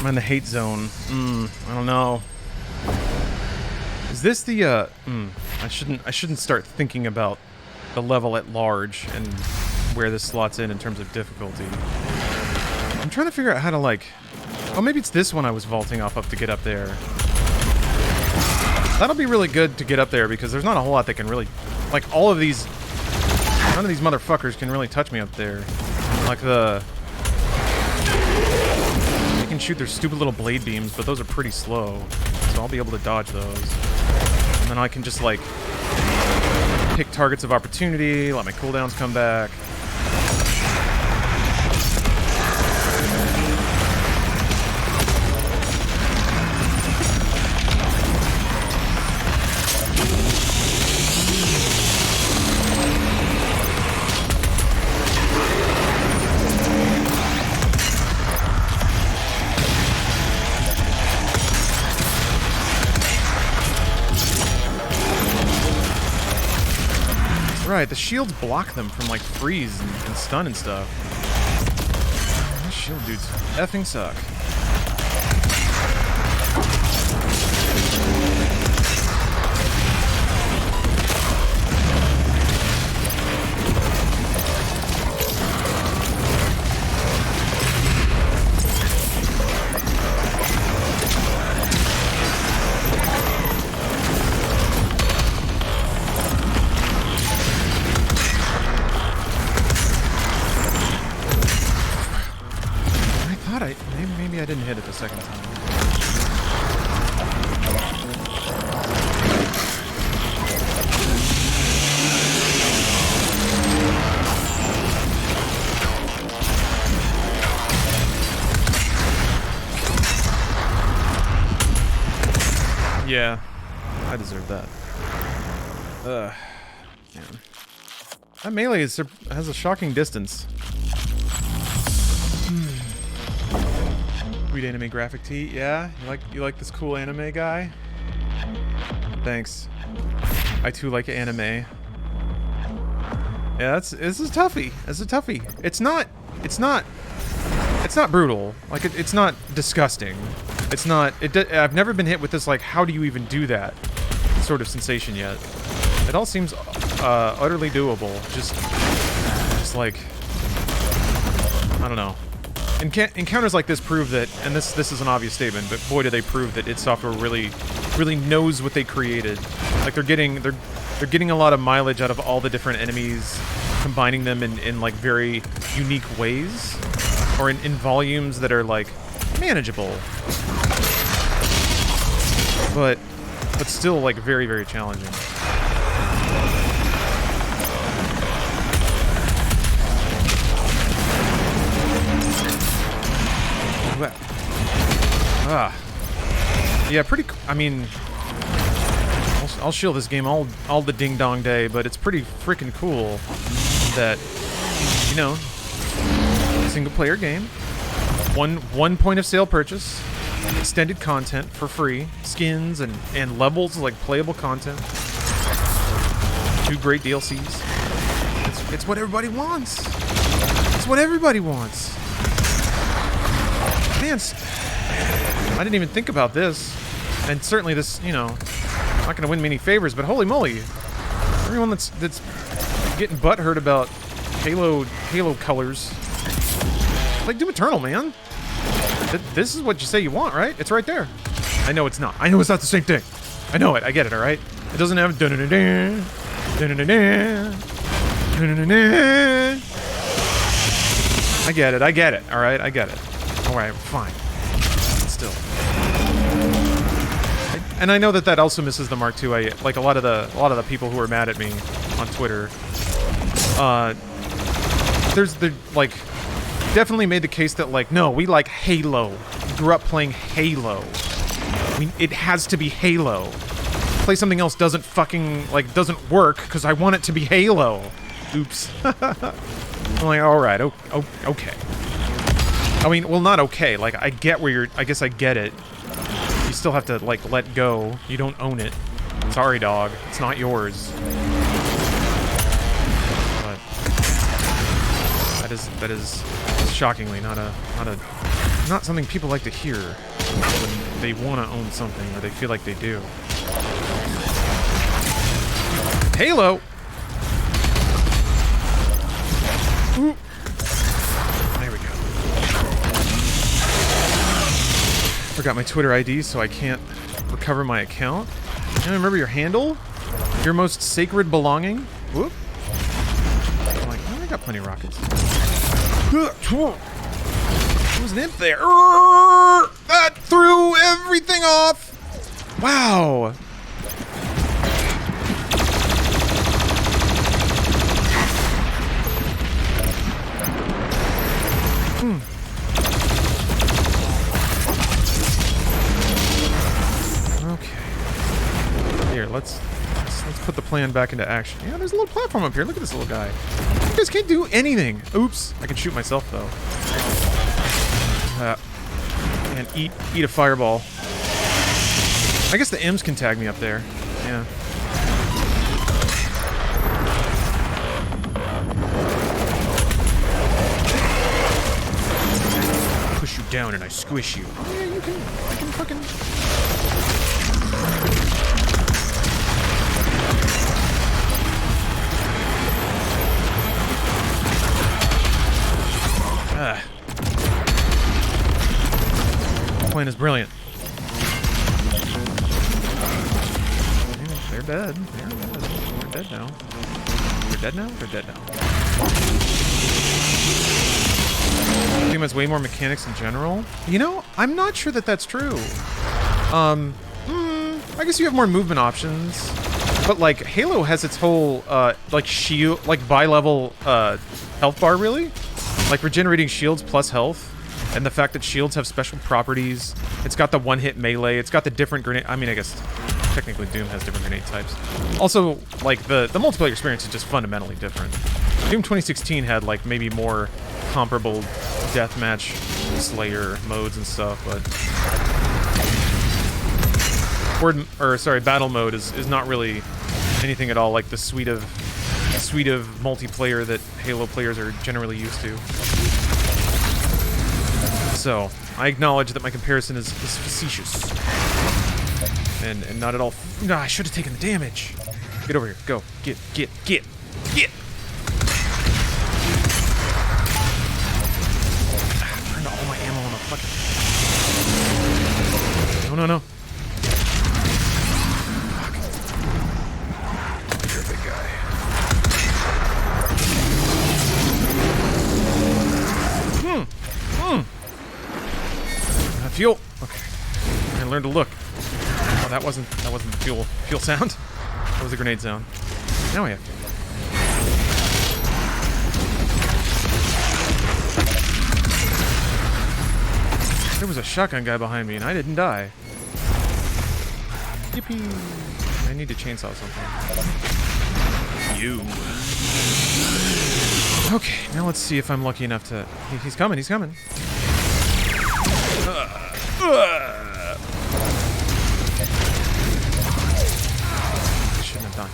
in the hate zone. I don't know. Is this the, I shouldn't start thinking about the level at large and where this slots in terms of difficulty. I'm trying to figure out how to, like... Oh, maybe it's this one I was vaulting off of to get up there. That'll be really good to get up there, because there's not a whole lot that can really... Like, all of these... None of these motherfuckers can really touch me up there. Like the... They can shoot their stupid little blade beams, but those are pretty slow. So I'll be able to dodge those. And then I can just, like... pick targets of opportunity, let my cooldowns come back. Right, the shields block them from, like, freeze and stun and stuff. These shield dudes effing suck. Maybe I didn't hit it the second time. Yeah, I deserve that. Man. That melee has a shocking distance. Sweet anime graphic tee, yeah? You like this cool anime guy? Thanks. I too like anime. Yeah, this is toughie. It's a toughie. It's not brutal. Like it's not disgusting. It's not. I've never been hit with this, like, how do you even do that sort of sensation yet. It all seems utterly doable. Just like, I don't know. Encounters like this prove that, and this is an obvious statement, but boy do they prove that id Software really knows what they created. Like they're getting a lot of mileage out of all the different enemies, combining them in like very unique ways, or in volumes that are like manageable, but still like very, very challenging. Yeah, pretty. I mean, I'll shield this game all the ding dong day, but it's pretty freaking cool that, you know, single player game, one point of sale purchase, extended content for free, skins and levels like playable content, 2 great DLCs. It's what everybody wants. It's what everybody wants. Man, I didn't even think about this, and certainly this, you know, not gonna win me any favors, but holy moly, everyone that's getting butthurt about Halo colors, like Doom Eternal, man. This is what you say you want, right? It's right there. I know it's not. I know it's not the same thing. I know it. I get it. All right. It doesn't have dun-dun-dun-dun, dun-dun-dun-dun, dun-dun-dun-dun. I get it. I get it. All right. I get it. All right. Fine. Still. And I know that also misses the mark too. Like a lot of the people who are mad at me on Twitter. There's like definitely made the case that like, no, we like Halo. We grew up playing Halo. It has to be Halo. Play something else doesn't work because I want it to be Halo. Oops. I'm like, all right, okay. I mean, well, not okay. Like, I get where you're. I guess I get it. You still have to like let go. You don't own it. Sorry, dog. It's not yours. But that is shockingly not something people like to hear when they want to own something or they feel like they do. Halo. Ooh. There we go. Forgot my Twitter ID, so I can't recover my account. And remember your handle? Your most sacred belonging? Whoop. I'm like, oh, I got plenty of rockets. There was an imp there. That threw everything off. Wow. Okay. Here, let's put the plan back into action. Yeah, there's a little platform up here. Look at this little guy. You guys can't do anything. Oops. I can shoot myself though. And eat a fireball. I guess the M's can tag me up there. Yeah. Push you down and I squish you. Oh, yeah, you can fucking. Plan is brilliant. They're dead. They're dead now. They're dead now? They're dead now. The game has way more mechanics in general. You know, I'm not sure that that's true. I guess you have more movement options. But, like, Halo has its whole, like, shield, like, bi-level, health bar, really? Like, regenerating shields plus health. And the fact that shields have special properties. It's got the one-hit melee. It's got the different grenade. I mean, I guess technically Doom has different grenade types. Also, like, the multiplayer experience is just fundamentally different. Doom 2016 had, like, maybe more comparable deathmatch Slayer modes and stuff, but... battle mode is not really anything at all like the suite of multiplayer that Halo players are generally used to. So, I acknowledge that my comparison is facetious. And not at all... No, I should have taken the damage. Get over here. Go. Get. Burned all my ammo on the fucking... No. Fuck. You're a big guy. Fuel. Okay. I learned to look. Oh, that wasn't the fuel sound. That was the grenade sound. Now we have fuel. There was a shotgun guy behind me and I didn't die. Yippee! I need to chainsaw something. You. Okay, now let's see if I'm lucky enough to... He's coming, he's coming. Shouldn't have done.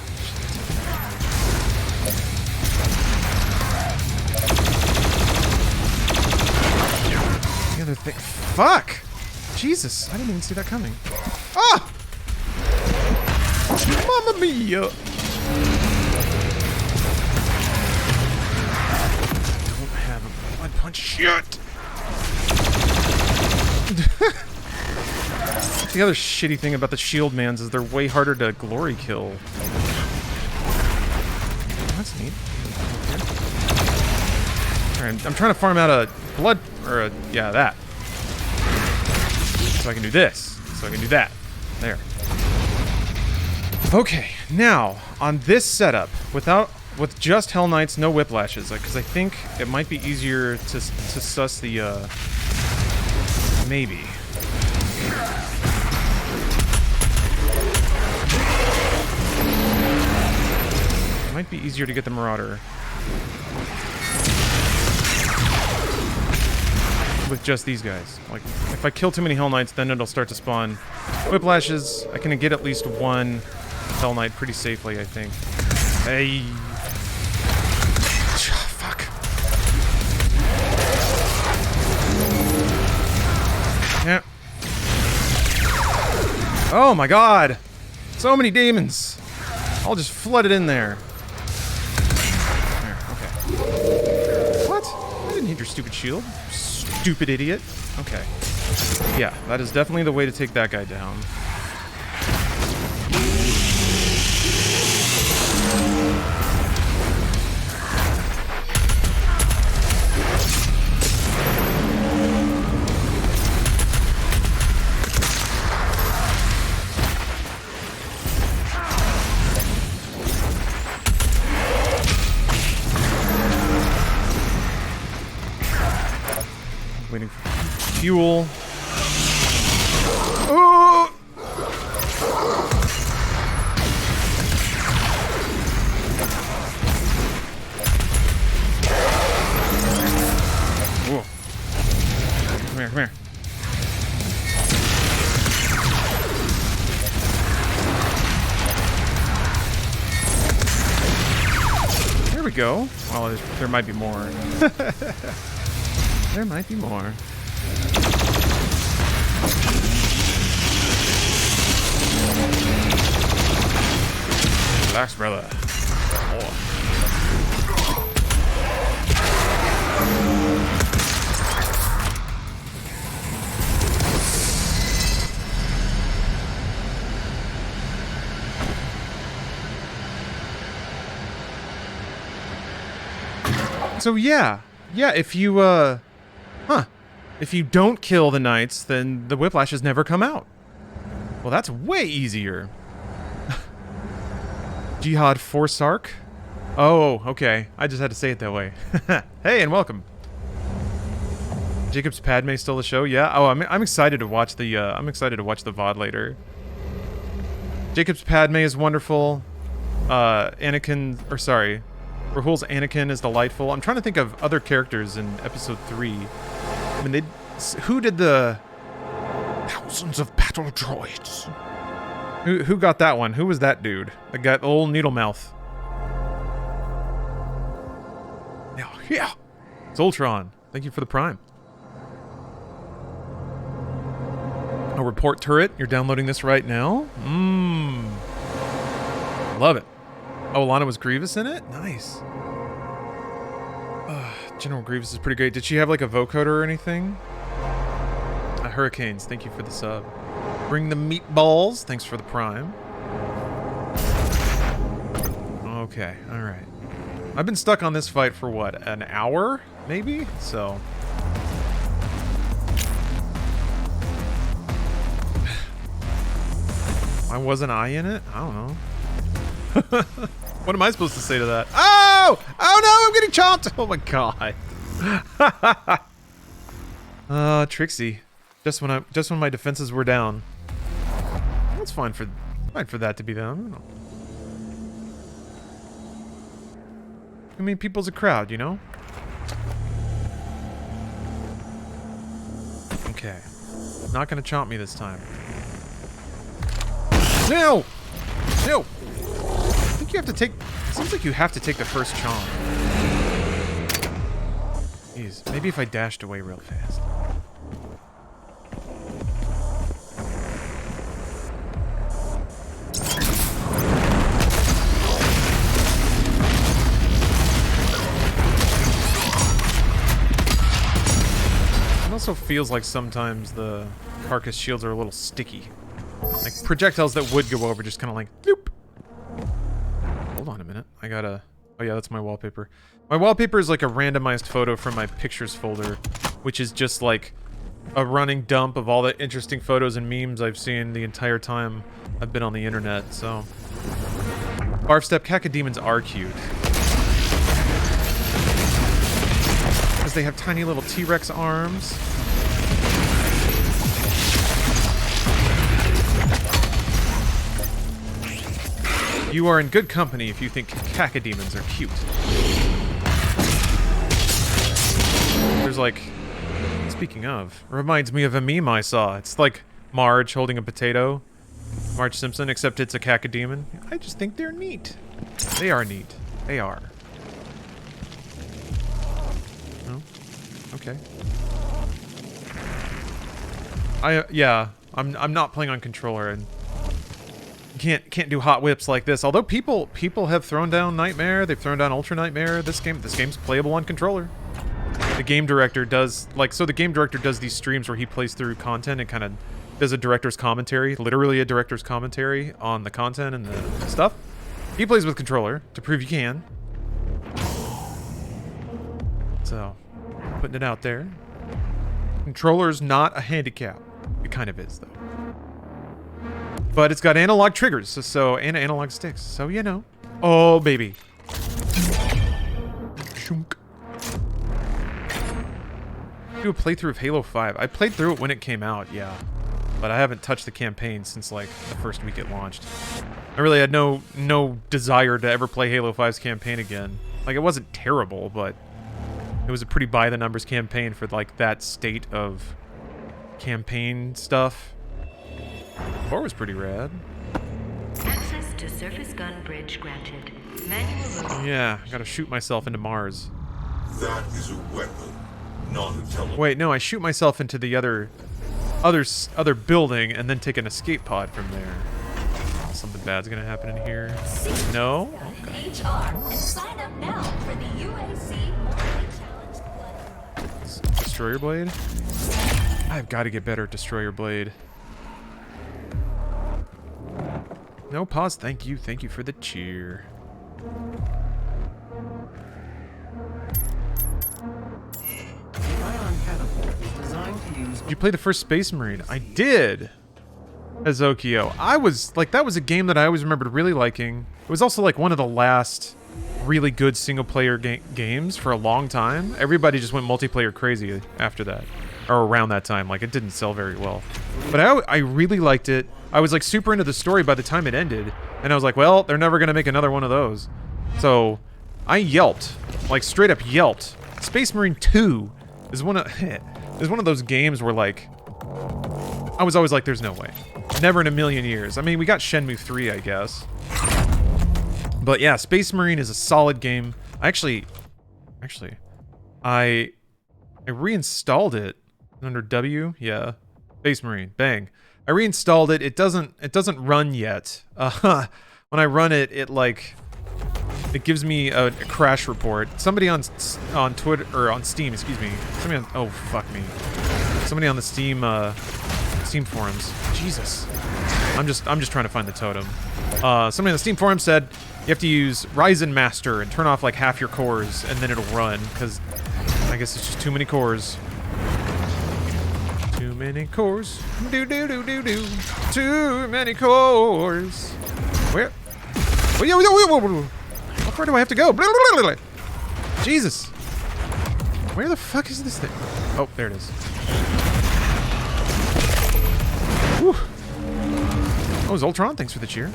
The other thing... Fuck! Jesus, I didn't even see that coming. Ah! Mamma mia! Don't have a blood punch. Shit! The other shitty thing about the shield mans is they're way harder to glory kill. That's neat. Alright, I'm trying to farm out a blood, or a, yeah, that. So I can do this. So I can do that. There. Okay, now, on this setup, with just Hell Knights, no whiplashes, because I think it might be easier to suss the, maybe. It might be easier to get the Marauder. With just these guys. Like, if I kill too many Hell Knights, then it'll start to spawn whiplashes. I can get at least one Hell Knight pretty safely, I think. Hey. Fuck. Yeah. Oh my god. So many demons. All just flooded in there. There, okay. What? I didn't need your stupid shield. Stupid idiot. Okay. Yeah, that is definitely the way to take that guy down. Waiting for fuel. Oh! Whoa. Come here, come here. There we go. Well, there might be more. There might be more. Relax, brother. Oh. So yeah, if you if you don't kill the knights, then the whiplashes never come out. Well, that's way easier. Jihad Forsark? Oh, okay. I just had to say it that way. Hey, and welcome. Jacob's Padme still the show? Yeah. Oh, I'm excited to watch the VOD later. Jacob's Padme is wonderful. Anakin, or sorry, Rahul's Anakin is delightful. I'm trying to think of other characters in episode 3. I mean, who did the thousands of battle droids? Who got that one? Who was that dude? The guy, the old needle mouth. Yeah. It's Ultron. Thank you for the prime. A report turret. You're downloading this right now? Love it. Oh, Alana was Grievous in it? Nice. General Grievous is pretty great. Did she have like a vocoder or anything? Hurricanes, thank you for the sub. Bring the meatballs. Thanks for the prime. Okay, alright. I've been stuck on this fight for what, an hour? Maybe? So... why wasn't I in it? I don't know. What am I supposed to say to that? Oh! Oh no, I'm getting chomped! Oh my god. Trixie. Just when my defenses were down. That's fine for that to be done. I mean, people's a crowd, you know? Okay. Not gonna chomp me this time. No! No! I think you have to take... It seems like you have to take the first chomp. Jeez, maybe if I dashed away real fast. It also feels like sometimes the carcass shields are a little sticky. Like projectiles that would go over just kind of like, bloop. Hold on a minute. I gotta... Oh yeah, that's my wallpaper. My wallpaper is like a randomized photo from my pictures folder, which is just like a running dump of all the interesting photos and memes I've seen the entire time I've been on the internet, so... Barfstep cacodemons are cute. Because they have tiny little T-Rex arms. You are in good company if you think cacodemons are cute. There's like... Speaking of, reminds me of a meme I saw. It's like Marge holding a potato. Marge Simpson, except it's a cacodemon. I just think they're neat. They are neat. They are. Oh, okay. Yeah, I'm not playing on controller and can't do hot whips like this. Although people have thrown down Nightmare, they've thrown down Ultra Nightmare. This game's playable on controller. The game director does the game director does these streams where he plays through content and kind of does a director's commentary, literally a director's commentary on the content and the stuff. He plays with controller to prove you can. So, putting it out there. Controller's not a handicap. It kind of is though. But it's got analog triggers, and analog sticks, so you know. Oh, baby. Shunk. Do a playthrough of Halo 5. I played through it when it came out, yeah. But I haven't touched the campaign since, like, the first week it launched. I really had no desire to ever play Halo 5's campaign again. Like, it wasn't terrible, but it was a pretty by-the-numbers campaign for, like, that state of campaign stuff. 4 was pretty rad. Access to surface gun bridge granted. Manual loading. Yeah, I gotta shoot myself into Mars. That is a weapon, not a telephone. Wait, no, I shoot myself into the other building and then take an escape pod from there. Oh, something bad's gonna happen in here. No? In HR and sign up now for the UAC Monthly Challenge. Destroyer Blade? I've got to get better at Destroyer Blade. No, pause. Thank you. Thank you for the cheer. Did you play the first Space Marine? I did! As Okio. That was a game that I always remembered really liking. It was also like one of the last really good single-player games for a long time. Everybody just went multiplayer crazy after that. Or around that time. Like, it didn't sell very well. But I really liked it. I was like super into the story by the time it ended, and I was like, well, they're never gonna make another one of those. So I yelped, like straight up yelped. Space Marine 2 is one of those games where like I was always like, there's no way, never in a million years. I mean, we got Shenmue 3, I guess, but yeah, Space Marine is a solid game. I reinstalled it under W. Yeah, Space Marine, bang. I reinstalled it. It doesn't run yet. When I run it, it gives me a crash report. Somebody on Twitter or on Steam, excuse me. Oh fuck me. Somebody on the Steam forums. Jesus. I'm just trying to find the totem. Somebody on the Steam forum said you have to use Ryzen Master and turn off like half your cores and then it'll run, because I guess it's just too many cores. Too many cores. Do. Too many cores. Where? How far do I have to go? Jesus. Where the fuck is this thing? Oh, there it is. Oh, Zoltron, thanks for the cheer.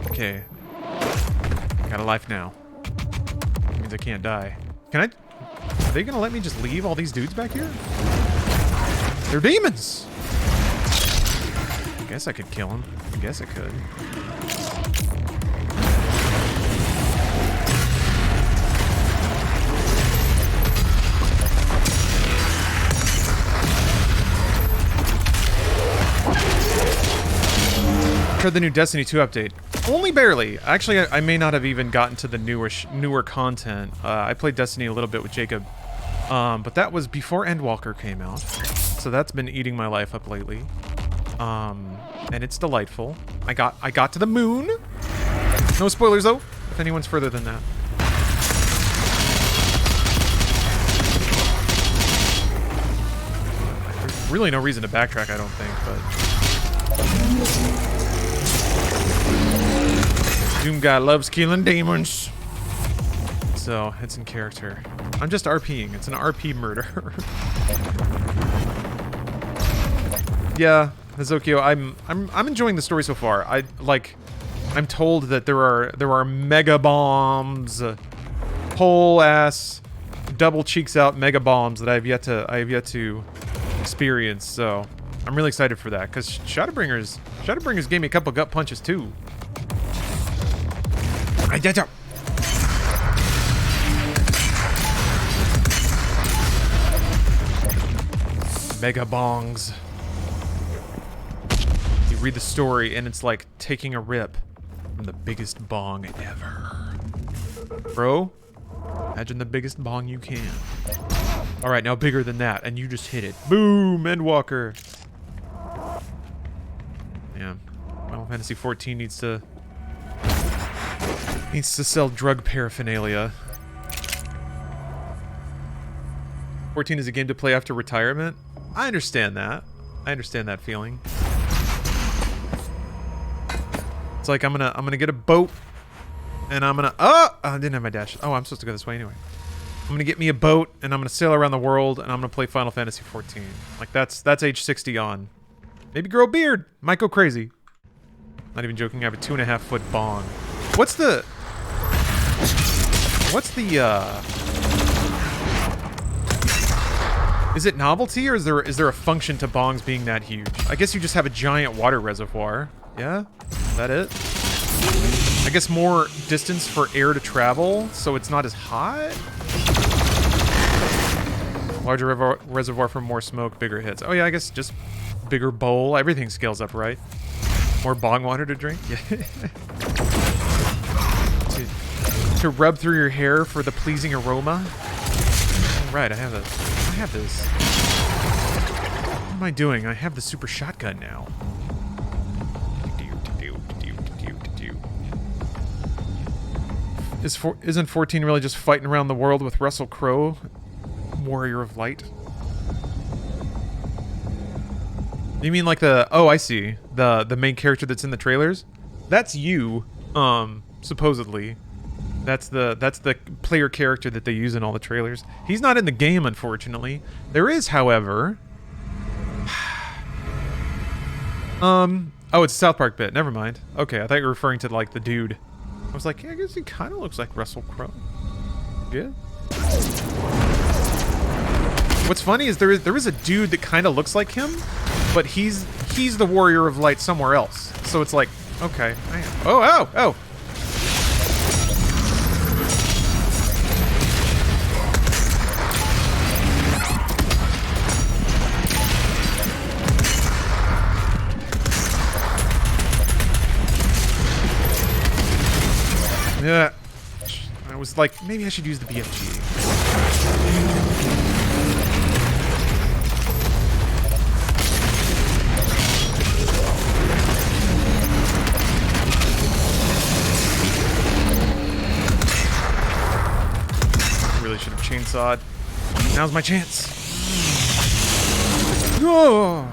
Okay. Got a life now. Means I can't die. Can I... Are they gonna let me just leave all these dudes back here? They're demons! I guess I could kill them. I guess I could. Tried the new Destiny 2 update. Only barely. Actually, I may not have even gotten to the newer content. I played Destiny a little bit with Jacob, but that was before Endwalker came out. So that's been eating my life up lately. And it's delightful. I got to the moon. No spoilers though, if anyone's further than that. There's really no reason to backtrack, I don't think, but Doom guy loves killing demons. So it's in character. I'm just RPing. It's an RP murder. Yeah, Hazokio, I'm enjoying the story so far. I'm told that there are mega bombs, whole ass, double cheeks out mega bombs that I have yet to experience. So I'm really excited for that because Shadowbringers gave me a couple gut punches too. I did it. Mega bongs. You read the story and it's like taking a rip from the biggest bong ever. Bro, imagine the biggest bong you can. Alright, now bigger than that, and you just hit it. Boom! Endwalker. Yeah. Final Fantasy 14 needs to sell drug paraphernalia. 14 is a game to play after retirement. I understand that. I understand that feeling. It's like I'm gonna get a boat, and I'm gonna I didn't have my dash. Oh, I'm supposed to go this way anyway. I'm gonna get me a boat, and I'm gonna sail around the world, and I'm gonna play Final Fantasy 14. Like that's age 60 on. Maybe grow a beard. Might go crazy. Not even joking. I have a 2.5 foot bong. What's the is it novelty, or is there a function to bongs being that huge? I guess you just have a giant water reservoir. Yeah? Is that it? I guess more distance for air to travel, so it's not as hot? Larger reservoir for more smoke, bigger hits. Oh yeah, I guess just bigger bowl. Everything scales up, right? More bong water to drink? Yeah. to rub through your hair for the pleasing aroma. Right, I have this. What am I doing? I have the super shotgun now. Isn't 14 really just fighting around the world with Russell Crowe, Warrior of Light? You mean like the... Oh, I see. The main character that's in the trailers? That's you, supposedly. That's the player character that they use in all the trailers. He's not in the game, unfortunately. There is, however... Oh, it's a South Park bit. Never mind. Okay, I thought you were referring to, like, the dude. I was like, yeah, I guess he kind of looks like Russell Crowe. Yeah. What's funny is there is a dude that kind of looks like him, but he's the Warrior of Light somewhere else. So it's like, okay. Oh! Yeah. I was like, maybe I should use the BFG. Really should have chainsawed. Now's my chance. Oh!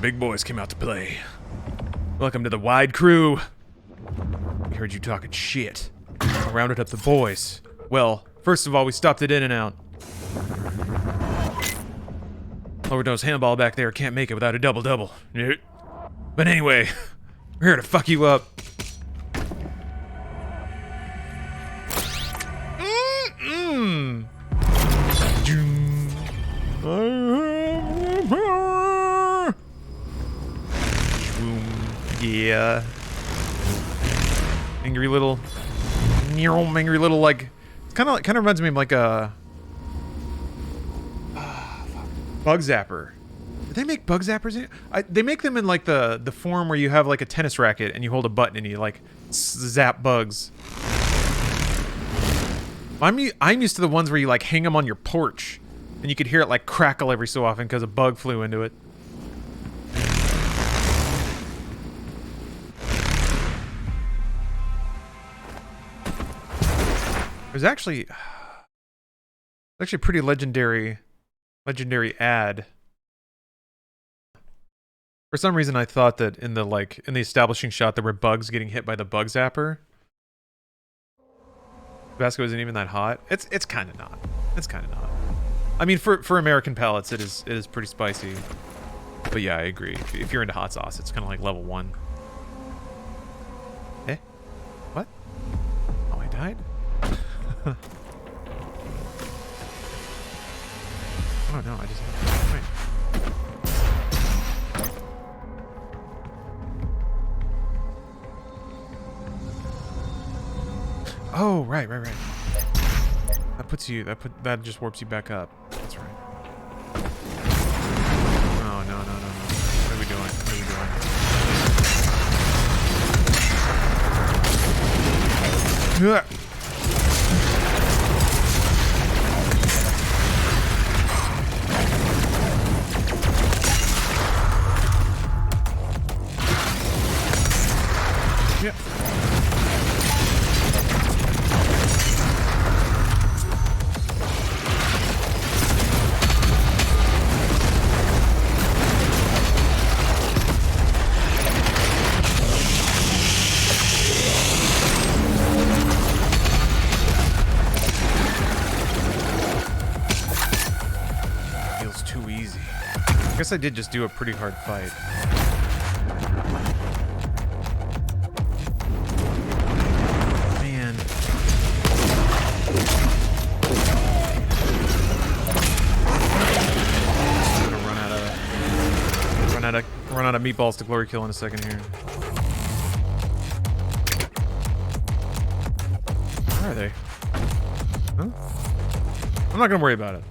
Big boys came out to play. Welcome to the wide crew. We heard you talking shit. I rounded up the boys. Well, first of all, we stopped at In-N-Out. Lower-dose handball back there can't make it without a double-double. But anyway, we're here to fuck you up. Yeah. Angry little, like, it's kind of reminds me of like a bug zapper. Did they make bug zappers? They make them in like the form where you have like a tennis racket and you hold a button and you like zap bugs. I'm used to the ones where you like hang them on your porch and you could hear it like crackle every so often because a bug flew into it. There's actually a pretty legendary ad. For some reason, I thought that in the establishing shot there were bugs getting hit by the bug zapper. Tabasco isn't even that hot. It's kind of not. It's kind of not. I mean, for American palates, it is pretty spicy. But yeah, I agree. If you're into hot sauce, it's kind of like level 1. Eh? What? Oh, I died? Oh no, I just wait. Oh, right. That just warps you back up. That's right. Oh no. What are we doing? Ugh. Yeah. Feels too easy. I guess I did just do a pretty hard fight. Run out of meatballs to glory kill in a second here. Where are they? Huh? I'm not gonna worry about it.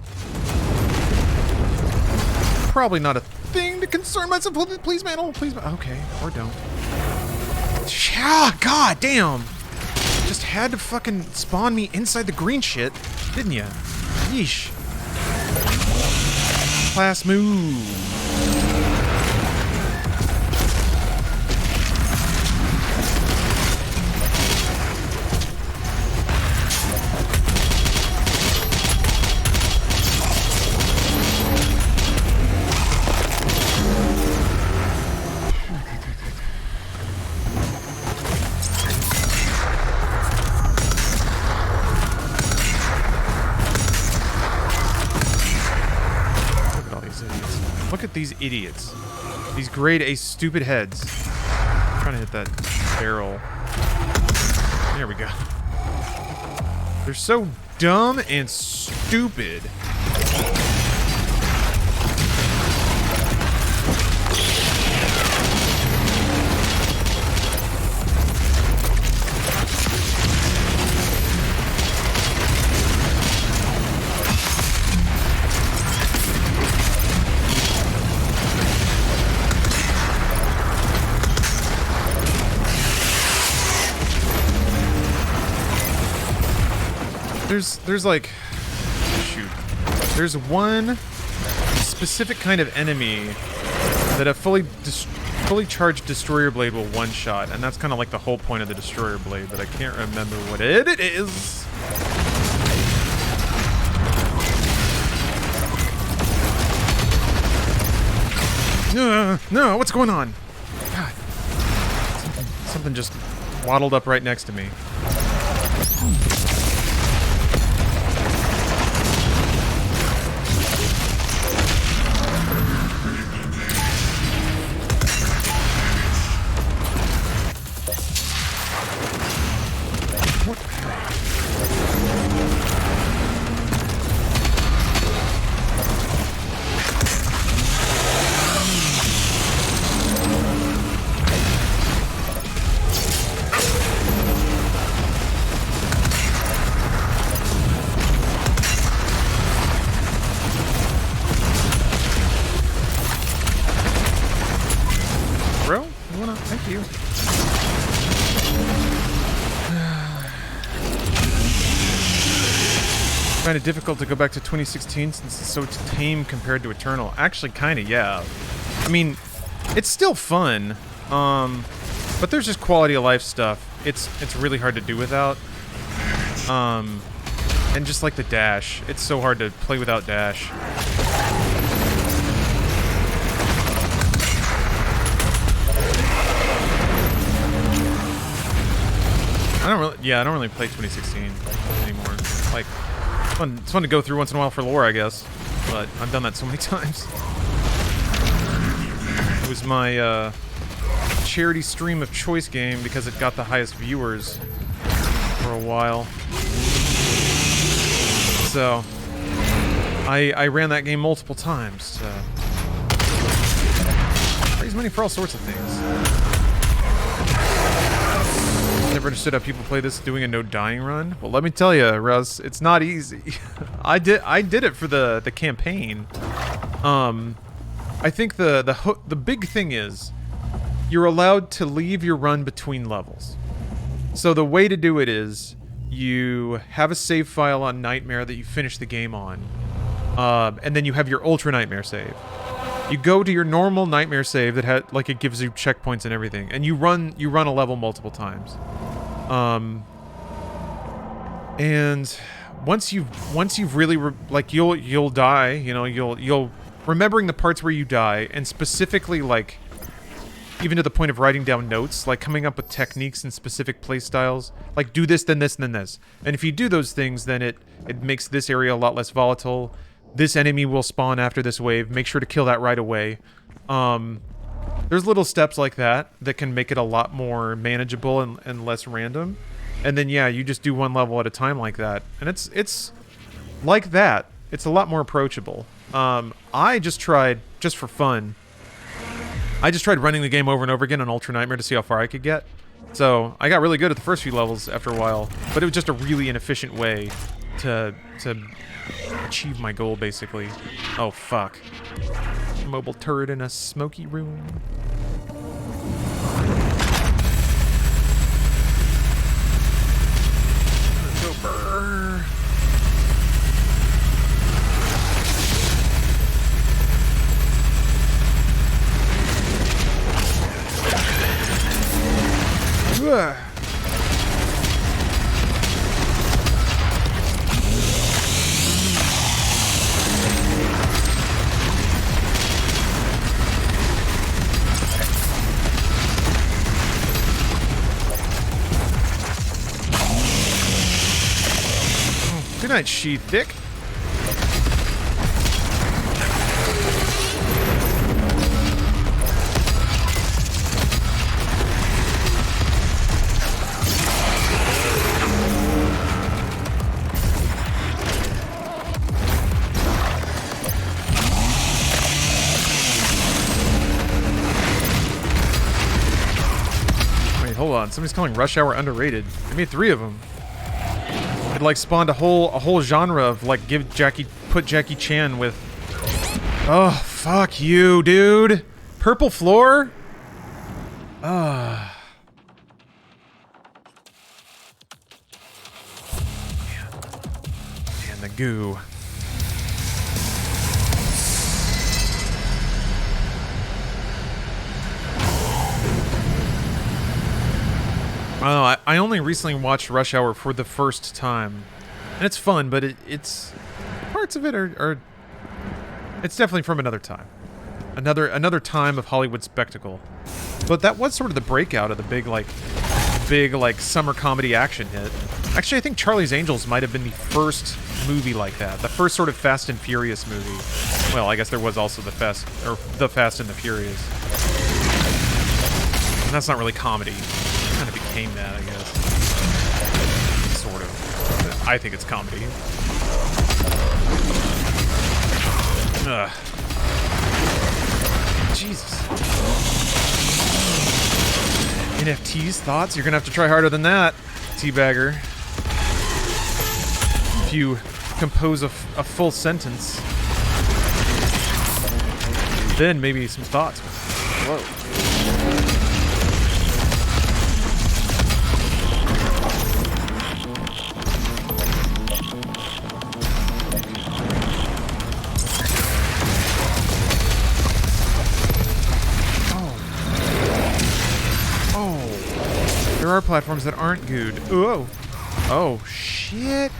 Probably not a thing to concern myself with. Please, man. Oh, please. Okay, or don't. Yeah, god damn. Just had to fucking spawn me inside the green shit, didn't ya? Yeesh. Class move. These idiots. These grade A stupid heads. I'm trying to hit that barrel. There we go. They're so dumb and stupid. There's like, shoot. There's one specific kind of enemy that a fully charged destroyer blade will one-shot, and that's kind of like the whole point of the destroyer blade, but I can't remember what it is. No, what's going on? God. Something just waddled up right next to me. Bro, you wanna? Thank you. Kind of difficult to go back to 2016 since it's so tame compared to Eternal. Actually, kind of, yeah. I mean, it's still fun, but there's just quality of life stuff. It's really hard to do without. And just like the dash, it's so hard to play without dash. I don't really play 2016 anymore. Like, it's fun to go through once in a while for lore, I guess. But I've done that so many times. It was my charity stream of choice game because it got the highest viewers for a while. So I ran that game multiple times to raise money for all sorts of things. Never understood how people play this doing a no dying run. Well, let me tell you, Russ, it's not easy. I did it for the campaign. I think the big thing is you're allowed to leave your run between levels. So the way to do it is you have a save file on Nightmare that you finish the game on, and then you have your Ultra Nightmare save. You go to your normal Nightmare save that had it gives you checkpoints and everything, and you run a level multiple times. And once you've really you'll die, you'll remembering the parts where you die, and specifically even to the point of writing down notes, coming up with techniques and specific play styles, do this, then this, and then this. And if you do those things, then it makes this area a lot less volatile. This enemy will spawn after this wave. Make sure to kill that right away. There's little steps like that can make it a lot more manageable and less random. And then, yeah, you just do one level at a time like that. And it's like that. It's a lot more approachable. I just tried, just for fun, running the game over and over again on Ultra Nightmare to see how far I could get. So I got really good at the first few levels after a while, but it was just a really inefficient way to achieve my goal, basically. Oh, fuck. Mobile turret in a smoky room. Go burr. Ugh. Good night, Sheath Dick. Wait, hold on. Somebody's calling Rush Hour underrated. They made 3 of them. It spawned a whole genre of put Jackie Chan with. Oh, fuck you, dude. Purple floor? Man, the goo. I only recently watched Rush Hour for the first time, and it's fun, but it's parts of it are it's definitely from another time, another time of Hollywood spectacle. But that was sort of the breakout of the big big, like, summer comedy action hit. Actually, I think Charlie's Angels might have been the first movie like that. The first sort of Fast and Furious movie. Well, I guess there was also the Fast and the Furious. And that's not really comedy. It kind of became that, I guess. Sort of. But I think it's comedy. Ugh. Jesus. NFTs, thoughts? You're gonna have to try harder than that, Teabagger. If you compose a full sentence, then maybe some thoughts. Whoa. There are platforms that aren't good. Oh. Oh, shit.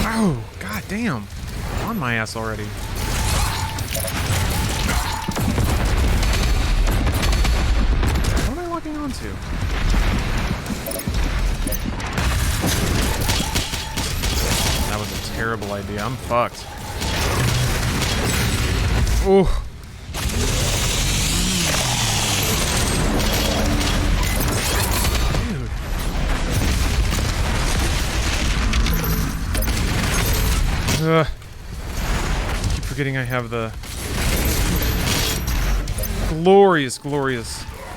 Oh, god damn. On my ass already. What am I locking onto? That was a terrible idea. I'm fucked. Oh. Keep forgetting I have the glorious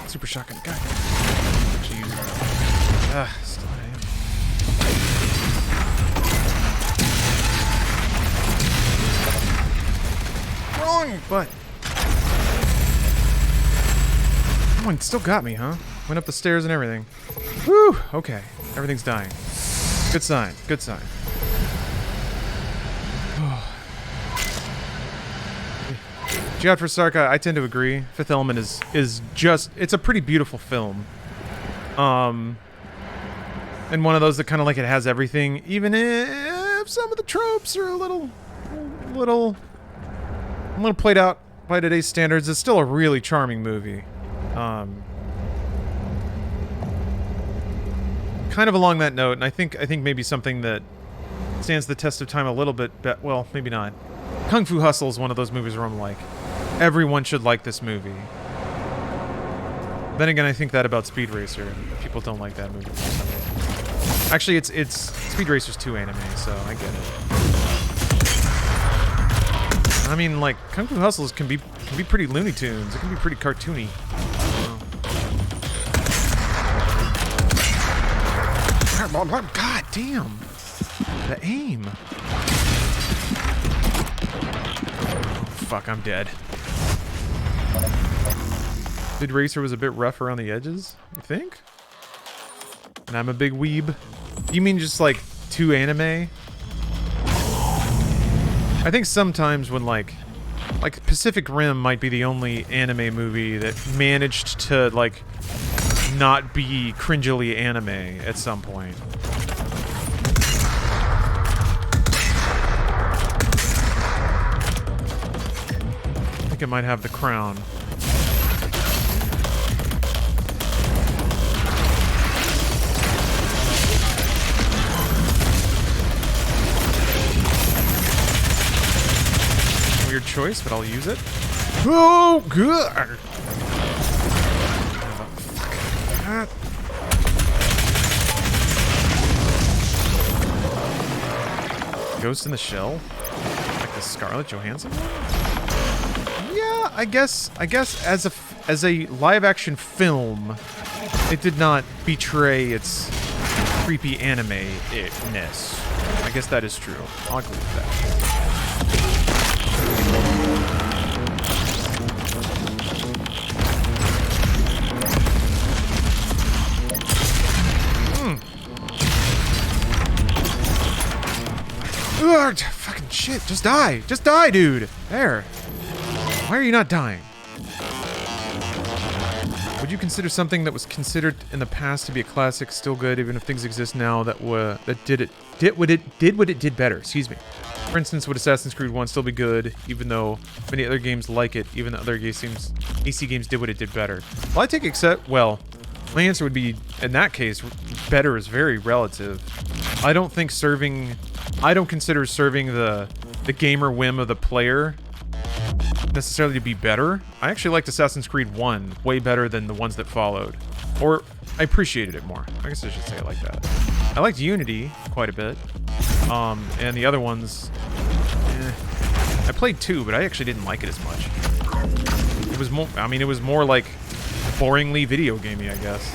super shotgun. God, actually use it. Still I am. Wrong butt. Oh, it still got me, huh? Went up the stairs and everything. Whew. Okay, everything's dying. Good sign. Good sign. Jihad for Sarka, I tend to agree. Fifth Element is just, it's a pretty beautiful film. And one of those that kind of like it has everything, even if some of the tropes are a little played out by today's standards. It's still a really charming movie. Kind of along that note, and I think maybe something that stands the test of time a little bit, well, maybe not. Kung Fu Hustle is one of those movies where I'm like, everyone should like this movie. Then again, I think that about Speed Racer, and people don't like that movie. Actually, it's Speed Racer's 2 anime, so I get it. I mean, like, Kung Fu Hustles can be pretty Looney Tunes. It can be pretty cartoony. God damn! The aim. Fuck, I'm dead. Speed Racer was a bit rough around the edges, you think? And I'm a big weeb. You mean just like 2 anime? I think sometimes when like Pacific Rim might be the only anime movie that managed to like not be cringily anime at some point. I think it might have the crown. Weird choice, but I'll use it. Oh, good. Ghost in the Shell? Like the Scarlett Johansson one? Yeah, I guess as a live action film, it did not betray its creepy anime-ness. I guess that is true. I'll agree with that. Ugh, fucking shit, just die. Just die, dude. There. Why are you not dying? Would you consider something that was considered in the past to be a classic still good, even if things exist now that did what it did better? Excuse me. For instance, would Assassin's Creed 1 still be good, even though many other games like it, even the other AC games did what it did better? Well, I take well, my answer would be, in that case, better is very relative. I don't consider serving the gamer whim of the player necessarily to be better. I actually liked Assassin's Creed 1 way better than the ones that followed. Or, I appreciated it more. I guess I should say it like that. I liked Unity quite a bit. And the other ones, I played 2, but I actually didn't like it as much. It was more, I mean, it was more like boringly video gamey, I guess.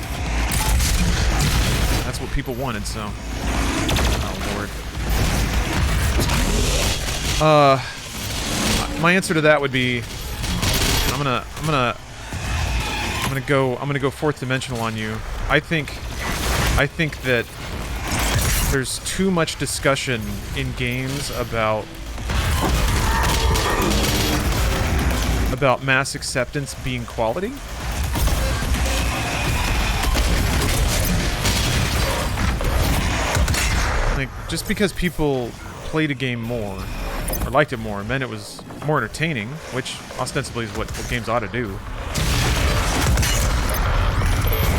That's what people wanted, so. Oh, Lord. My answer to that would be, I'm gonna go fourth dimensional on you. I think that there's too much discussion in games about mass acceptance being quality. Like, just because people played a game more or liked it more meant it was more entertaining, which ostensibly is what games ought to do.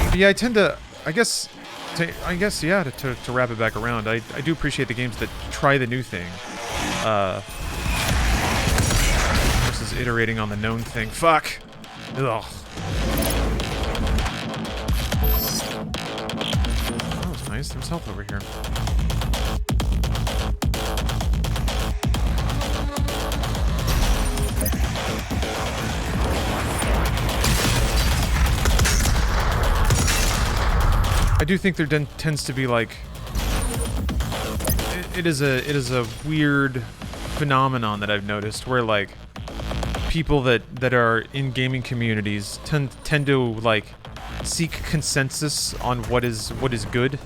But yeah, I tend to, yeah, to wrap it back around, I do appreciate the games that try the new thing. Versus iterating on the known thing. Fuck! Ugh. That was nice. There's health over here. I do think there tends to be like it is a weird phenomenon that I've noticed where like people that are in gaming communities tend to like seek consensus on what is good,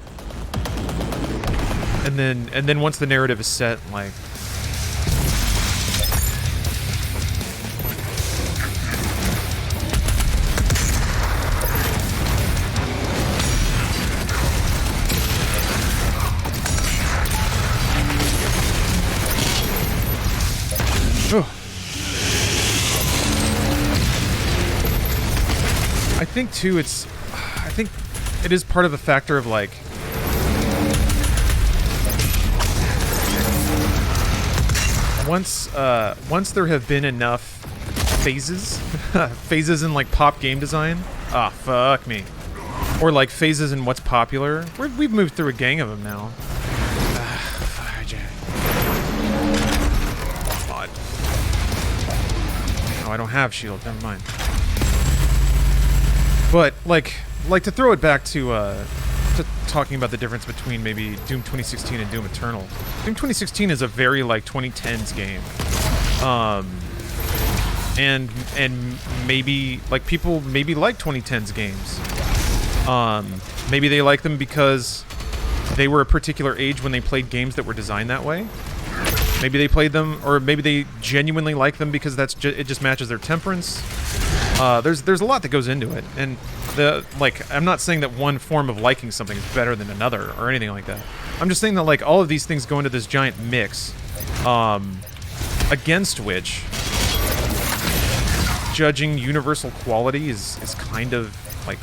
and then once the narrative is set, like I think too I think it is part of the factor of like once there have been enough phases in like pop game design, fuck me, or like phases in what's popular. We've moved through a gang of them now. God. Oh, I don't have shield. Never mind. But like to throw it back to talking about the difference between maybe Doom 2016 and Doom Eternal. Doom 2016 is a very like 2010s game, and maybe like people maybe like 2010s games. Maybe they like them because they were a particular age when they played games that were designed that way. Maybe they played them, or maybe they genuinely like them because it just matches their temperance. There's a lot that goes into it, and I'm not saying that one form of liking something is better than another or anything like that. I'm just saying that like all of these things go into this giant mix, against which judging universal quality is kind of like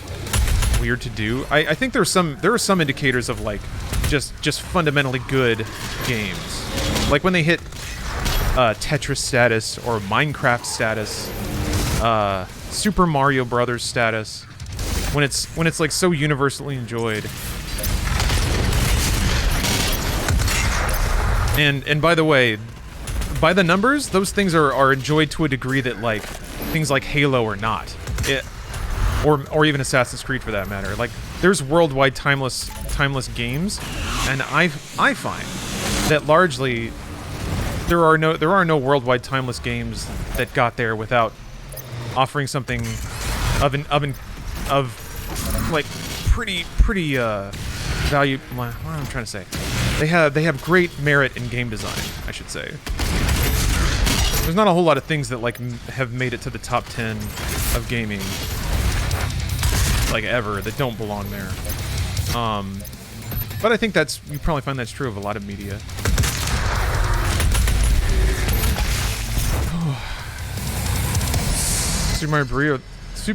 weird to do. I think there are some indicators of like just fundamentally good games, like when they hit Tetris status or Minecraft status. Super Mario Brothers status, when it's like so universally enjoyed. And by the way, by the numbers, those things are enjoyed to a degree that like things like Halo are not. Or even Assassin's Creed for that matter. Like there's worldwide timeless games, and I find that largely there are no worldwide timeless games that got there without offering something of like pretty value. What am I trying to say? They have great merit in game design, I should say. There's not a whole lot of things that like have made it to the top 10 of gaming like ever, that don't belong there. But I think you probably find that's true of a lot of media. Super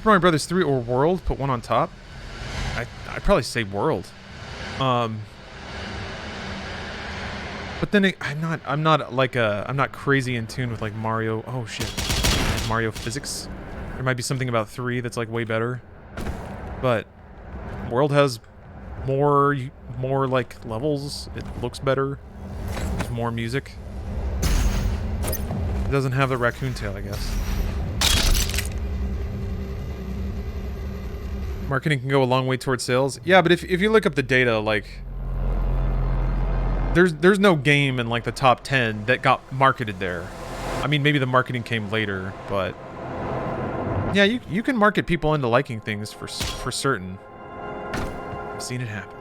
Mario Brothers 3 or World, put one on top. I'd probably say World. But then I'm not crazy in tune with like Mario. Oh shit, like Mario physics. There might be something about 3 that's like way better. But World has more like levels. It looks better. There's more music. It doesn't have the raccoon tail, I guess. Marketing can go a long way towards sales. Yeah, but if you look up the data, like there's no game in like the top 10 that got marketed there. I mean, maybe the marketing came later, but yeah, you can market people into liking things for certain. I've seen it happen.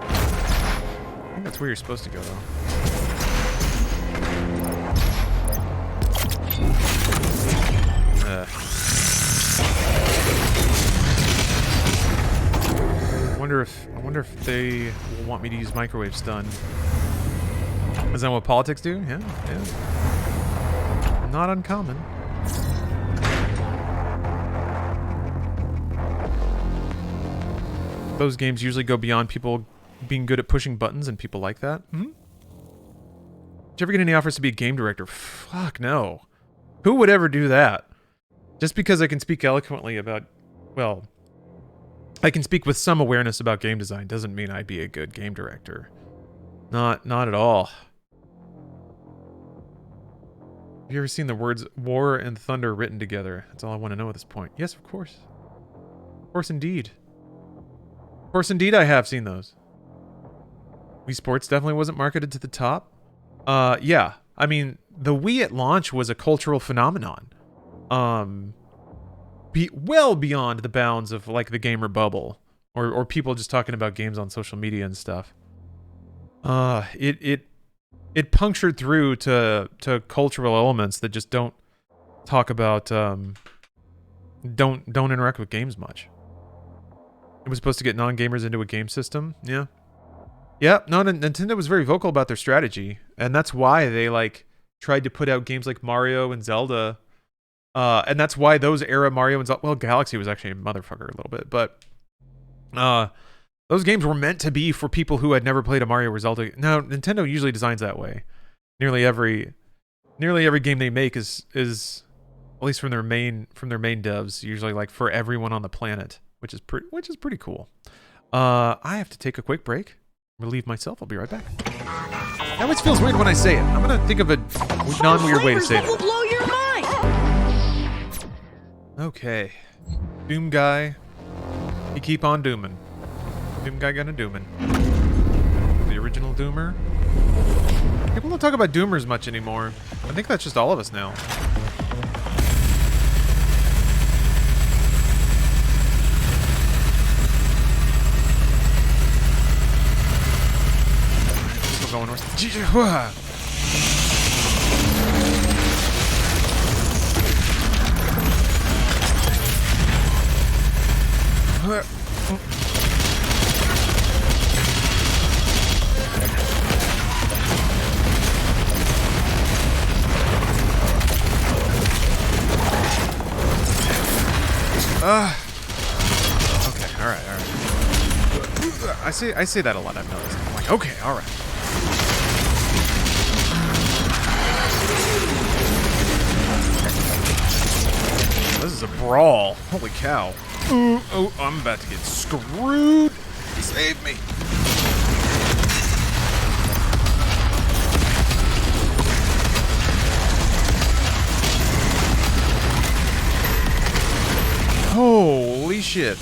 I think that's where you're supposed to go, though. I wonder if they will want me to use microwave stun. Is that what politics do? Yeah. Not uncommon. Those games usually go beyond people being good at pushing buttons, and people like that. Hmm? Did you ever get any offers to be a game director? Fuck no. Who would ever do that? Just because I can speak eloquently about, well, I can speak with some awareness about game design doesn't mean I'd be a good game director. Not at all. Have you ever seen the words war and thunder written together? That's all I want to know at this point. Yes, of course. Of course, indeed. Of course, indeed, I have seen those. Wii Sports definitely wasn't marketed to the top. Yeah. I mean, the Wii at launch was a cultural phenomenon. Well beyond the bounds of like the gamer bubble or people just talking about games on social media and stuff. It punctured through to cultural elements that just don't talk about don't interact with games much. It was supposed to get non-gamers into a game system. Yeah. Yeah, no, Nintendo was very vocal about their strategy, and that's why they like tried to put out games like Mario and Zelda. And that's why those era Mario and Zelda, well, Galaxy was actually a motherfucker a little bit, but those games were meant to be for people who had never played a Mario or Zelda. Now, Nintendo usually designs that way. Nearly every game they make is at least from their main devs, usually like for everyone on the planet, which is pretty cool. I have to take a quick break. Relieve myself. I'll be right back. That always feels weird when I say it. I'm gonna think of a non-weird way to say it. Will blow your mind. Okay, Doom Guy. You keep on dooming. Doom Guy gonna doomin'. The original Doomer. People don't talk about Doomers much anymore. I think that's just all of us now. Still going north. Okay, alright. I say that a lot, I've noticed. I'm like, okay, alright. This is a brawl. Holy cow. Oh, I'm about to get screwed. Save me. Holy shit.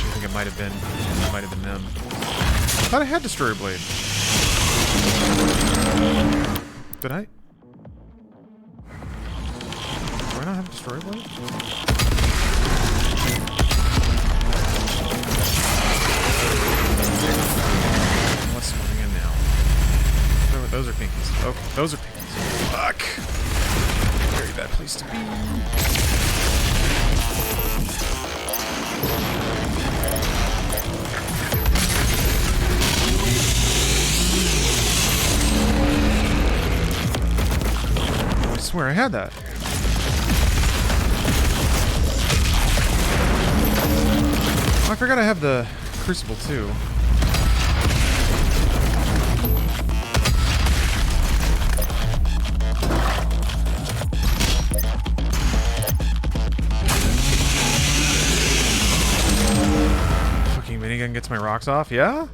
I think it might have been them. I thought I had Destroyer Blade. Did I? Do I not have Destroyer Blade? What's swimming in now? Oh, those are pinkies. Okay, those are pinkies. Fuck! Very bad place to be. I swear I had that. Oh, I forgot I have the Crucible too. Fucking minigun gets my rocks off, yeah?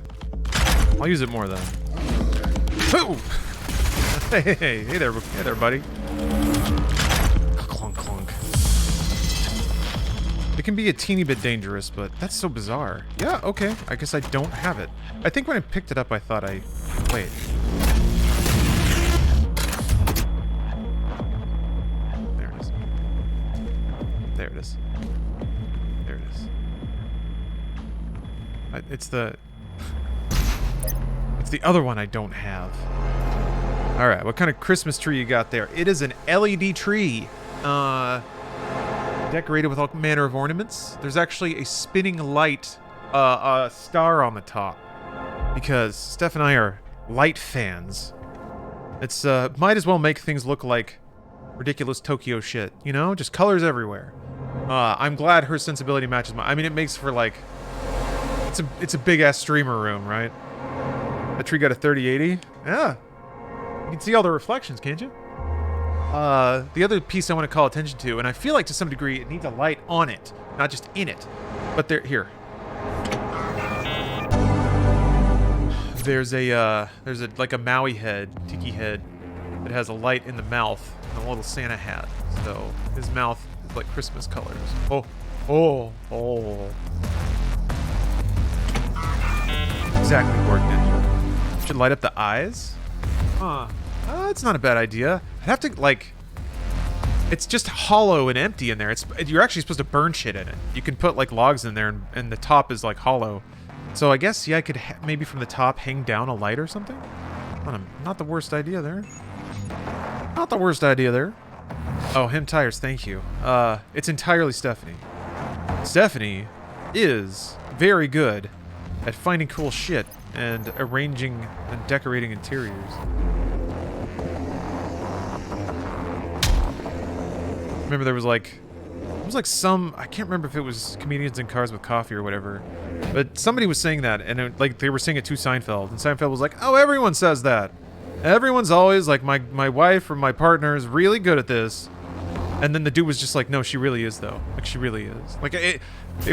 I'll use it more then. Ooh! Hey there, buddy. Clunk, clunk. It can be a teeny bit dangerous, but that's so bizarre. Yeah, okay. I guess I don't have it. I think when I picked it up, I thought I... Wait. There it is. There it is. There it is. It's the... It's the other one I don't have. Alright, what kind of Christmas tree you got there? It is an LED tree. Decorated with all manner of ornaments. There's actually a spinning light, star on the top. Because Steph and I are light fans. It's, might as well make things look like ridiculous Tokyo shit, you know? Just colors everywhere. I'm glad her sensibility matches mine. I mean, it makes for, like... It's a big-ass streamer room, right? The tree got a 3080? Yeah. You can see all the reflections, can't you? The other piece I want to call attention to, and I feel like to some degree it needs a light on it, not just in it. But here. There's like a Maui head, tiki head, that has a light in the mouth and a little Santa hat. So his mouth is like Christmas colors. Oh. Exactly, Borg Ninja. Should light up the eyes? It's not a bad idea. I'd have to, like... It's just hollow and empty in there. You're actually supposed to burn shit in it. You can put, like, logs in there, and the top is, like, hollow. So I guess, yeah, I could maybe from the top hang down a light or something? Not the worst idea there. Not the worst idea there. Oh, him tires, thank you. It's entirely Stephanie. Stephanie is very good at finding cool shit and arranging and decorating interiors. Remember there was like... It was like some... I can't remember if it was Comedians in Cars with Coffee or whatever. But somebody was saying that, and like they were saying it to Seinfeld. And Seinfeld was like, oh, everyone says that. Everyone's always like, my wife or my partner is really good at this. And then the dude was just like, no, she really is, though. Like, she really is. Like, it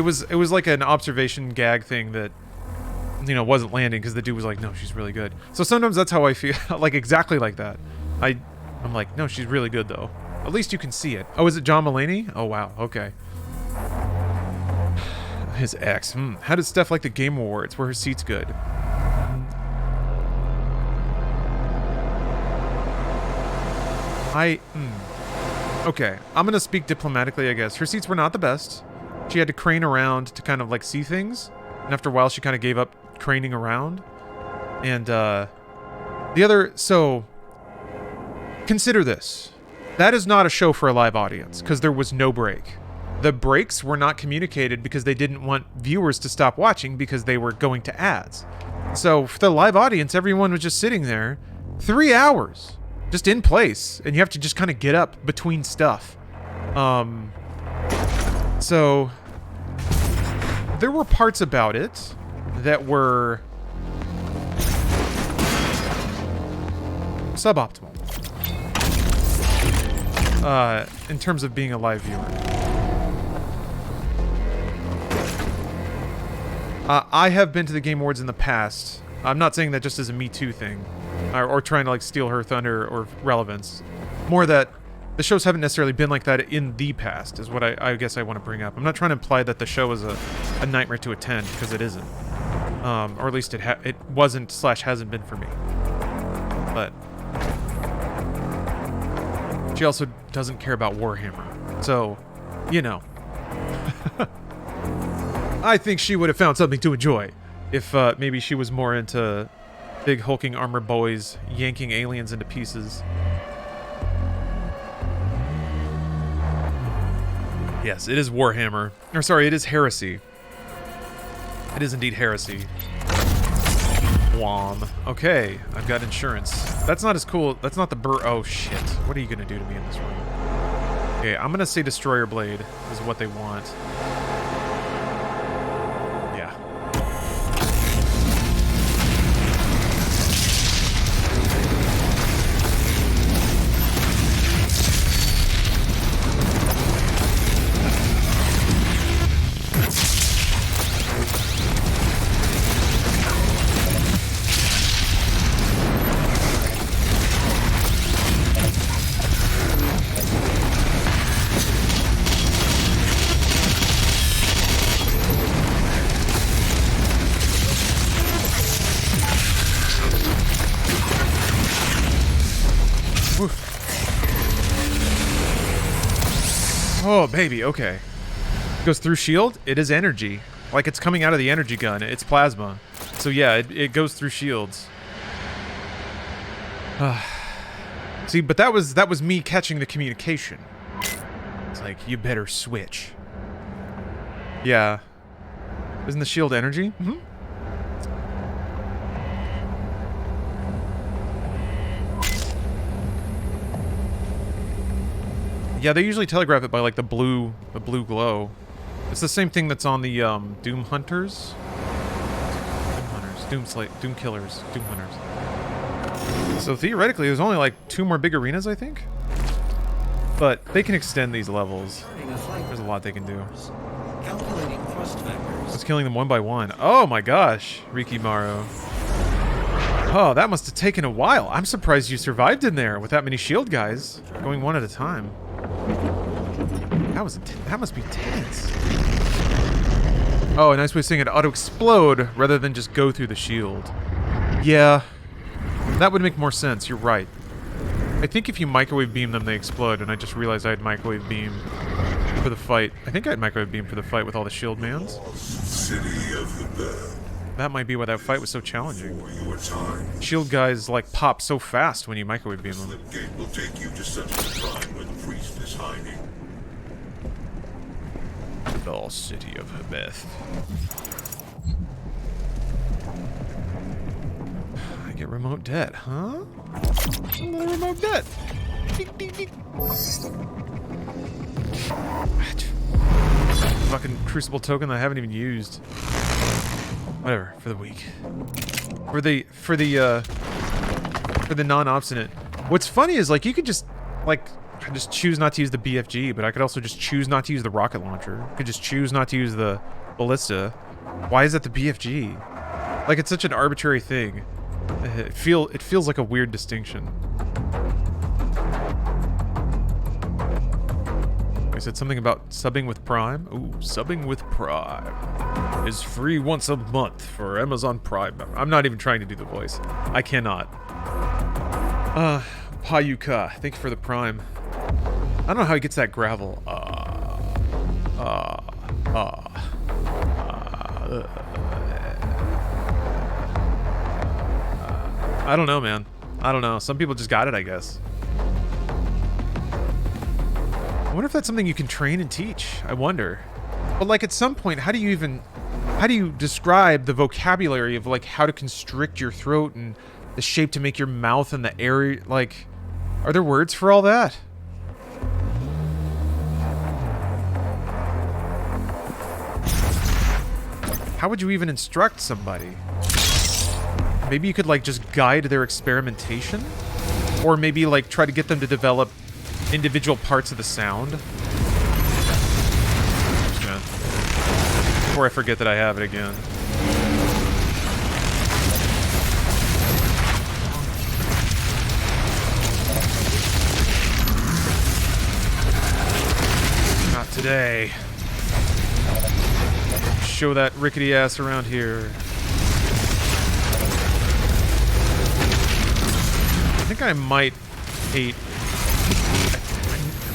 was like an observation gag thing that... you know, wasn't landing because the dude was like, no, she's really good. So sometimes that's how I feel, like exactly like that. I'm like, no, she's really good though. At least you can see it. Oh, is it John Mulaney? Oh, wow, okay. His ex. How did Steph like the Game Awards? Were her seats good? Okay, I'm gonna speak diplomatically, I guess. Her seats were not the best. She had to crane around to kind of like see things. And after a while, she kind of gave up craning around. And, so, consider this. That is not a show for a live audience, because there was no break. The breaks were not communicated because they didn't want viewers to stop watching because they were going to ads. So, for the live audience, everyone was just sitting there 3 hours, just in place, and you have to just kind of get up between stuff. So... there were parts about it that were suboptimal in terms of being a live viewer. I have been to the Game Awards in the past. I'm not saying that just as a Me Too thing or trying to like steal her thunder or relevance. More that the shows haven't necessarily been like that in the past, is what I guess I want to bring up. I'm not trying to imply that the show is a nightmare to attend, because it isn't. Or at least it wasn't / hasn't been for me. But she also doesn't care about Warhammer. So, you know. I think she would have found something to enjoy if maybe she was more into big hulking armor boys yanking aliens into pieces. Yes, it is Warhammer. Or sorry, it is Heresy. It is indeed Heresy. Wom. Okay, I've got insurance. That's not as cool. That's not the oh shit. What are you gonna do to me in this room? Okay, I'm gonna say Destroyer Blade is what they want. Yeah. Oh, baby, okay. Goes through shield? It is energy. Like, it's coming out of the energy gun. It's plasma. So, yeah, it goes through shields. See, but that was me catching the communication. It's like, you better switch. Yeah. Isn't the shield energy? Mm-hmm. Yeah, they usually telegraph it by like the blue glow. It's the same thing that's on the Doom Hunters. Doom Killers, Doom Hunters. So theoretically, there's only like 2 more big arenas, I think. But they can extend these levels. There's a lot they can do. Just killing them one by one. Oh my gosh, Rikimaru. Oh, that must have taken a while. I'm surprised you survived in there with that many shield guys going one at a time. That must be tense. Oh, a nice way of saying it auto-explode rather than just go through the shield. Yeah, that would make more sense. You're right. I think if you microwave beam them, they explode, and I just realized I had microwave beam for the fight. I think I had microwave beam for the fight with all the shield mans. City of the Bell. That might be why that fight was so challenging. Shield guys, like, pop so fast when you microwave beam them. The gate will take you to such a shrine where the priest is hiding. The city of Hebeth. I get remote debt, huh? A little remote debt. Fucking crucible token that I haven't even used. Whatever, for the week. For the non-obstinate. What's funny is, like, you could just, like, just choose not to use the BFG, but I could also just choose not to use the rocket launcher. I could just choose not to use the ballista. Why is that the BFG? Like, it's such an arbitrary thing. It feels like a weird distinction. I said something about subbing with Prime. Ooh, subbing with Prime is free once a month for Amazon Prime. I'm not even trying to do the voice. I cannot. Payuka, thank you for the Prime. I don't know how he gets that gravel. I don't know, man. I don't know. Some people just got it, I guess. I wonder if that's something you can train and teach. I wonder. But, like, at some point, how do you describe the vocabulary of, like, how to constrict your throat and the shape to make your mouth and the area, like, are there words for all that? How would you even instruct somebody? Maybe you could, like, just guide their experimentation? Or maybe, like, try to get them to develop individual parts of the sound? Before I forget that I have it again. Not today. Show that rickety ass around here. I might hate...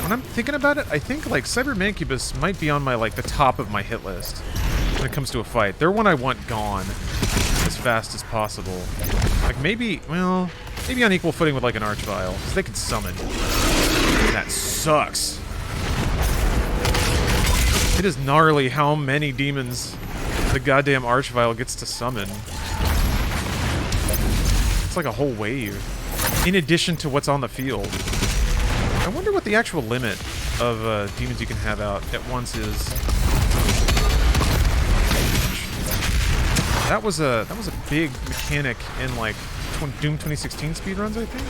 When I'm thinking about it, I think, like, Cyber Mancubus might be on my, like, the top of my hit list when it comes to a fight. They're one I want gone as fast as possible. Like, maybe, well, maybe on equal footing with, like, an Archvile, because they can summon. That sucks. It is gnarly how many demons the goddamn Archvile gets to summon. It's like a whole wave, in addition to what's on the field. I wonder what the actual limit of demons you can have out at once is. That was a big mechanic in like Doom 2016 speedruns, I think.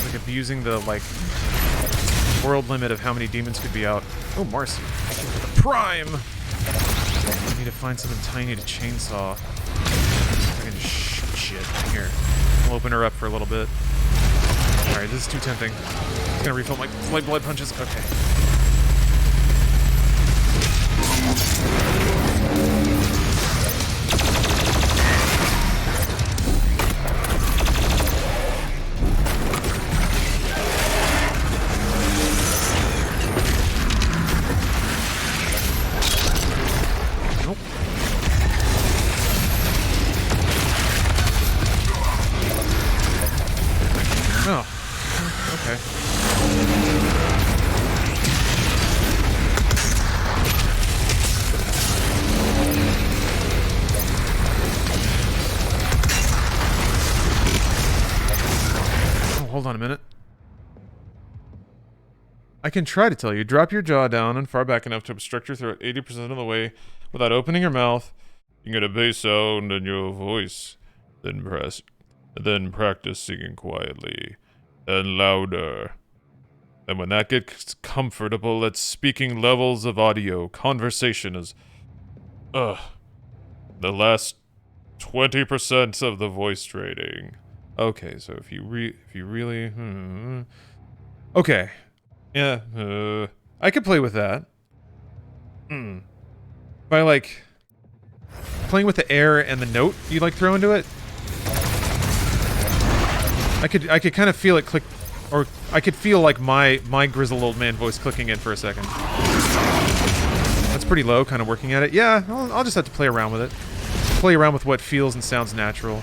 Like abusing the like world limit of how many demons could be out. Oh, Marcy, the Prime. I need to find something tiny to chainsaw. I can just shoot shit here. I'll open her up for a little bit. Alright, this is too tempting. I'm gonna refill my light blood punches. Okay. Nope. Oh. Okay. Oh, hold on a minute. I can try to tell you. Drop your jaw down and far back enough to obstruct your throat 80% of the way without opening your mouth. You can get a bass sound in your voice. Then practice singing quietly and louder. And when that gets comfortable at speaking levels of audio, conversation is, the last 20% of the voice training. Okay, so if you really, okay, yeah, I could play with that. By like playing with the air and the note you like throw into it. I could kind of feel it click, or I could feel like my grizzled old man voice clicking in for a second. That's pretty low, kind of working at it. Yeah, I'll just have to play around with it. Play around with what feels and sounds natural.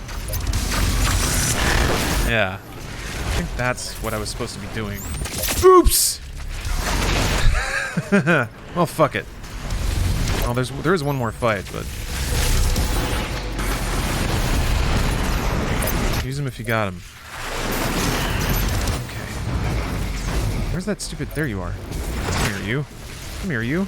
Yeah. I think that's what I was supposed to be doing. Oops! Well, fuck it. Oh, there is one more fight, but... use him if you got him. Where's that stupid... there you are. Come here, you. Come here, you.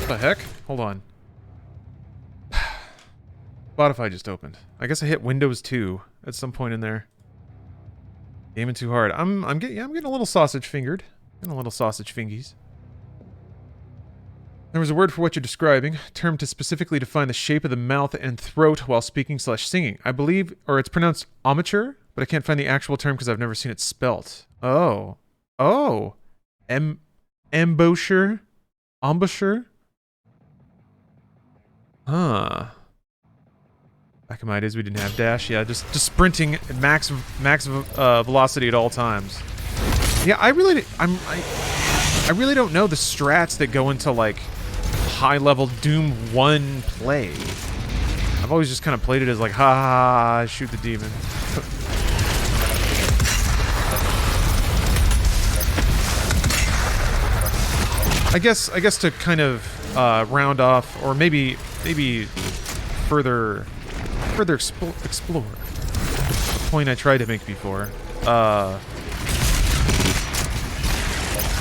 What the heck? Hold on. Spotify just opened. I guess I hit Windows 2 at some point in there. Aiming too hard. I'm getting a little sausage fingered. Getting a little sausage fingies. There was a word for what you're describing, a term to specifically define the shape of the mouth and throat while speaking/singing. I believe, or it's pronounced amateur, but I can't find the actual term because I've never seen it spelt. Oh. Oh. Embouchure? Embouchure? Huh. Back in my days, we didn't have dash. Yeah, just sprinting at max velocity at all times. Yeah, I really don't know the strats that go into like high-level Doom 1 play. I've always just kind of played it as like, ha ha, ha, shoot the demon. I guess to kind of round off, or maybe further explore the point I tried to make before.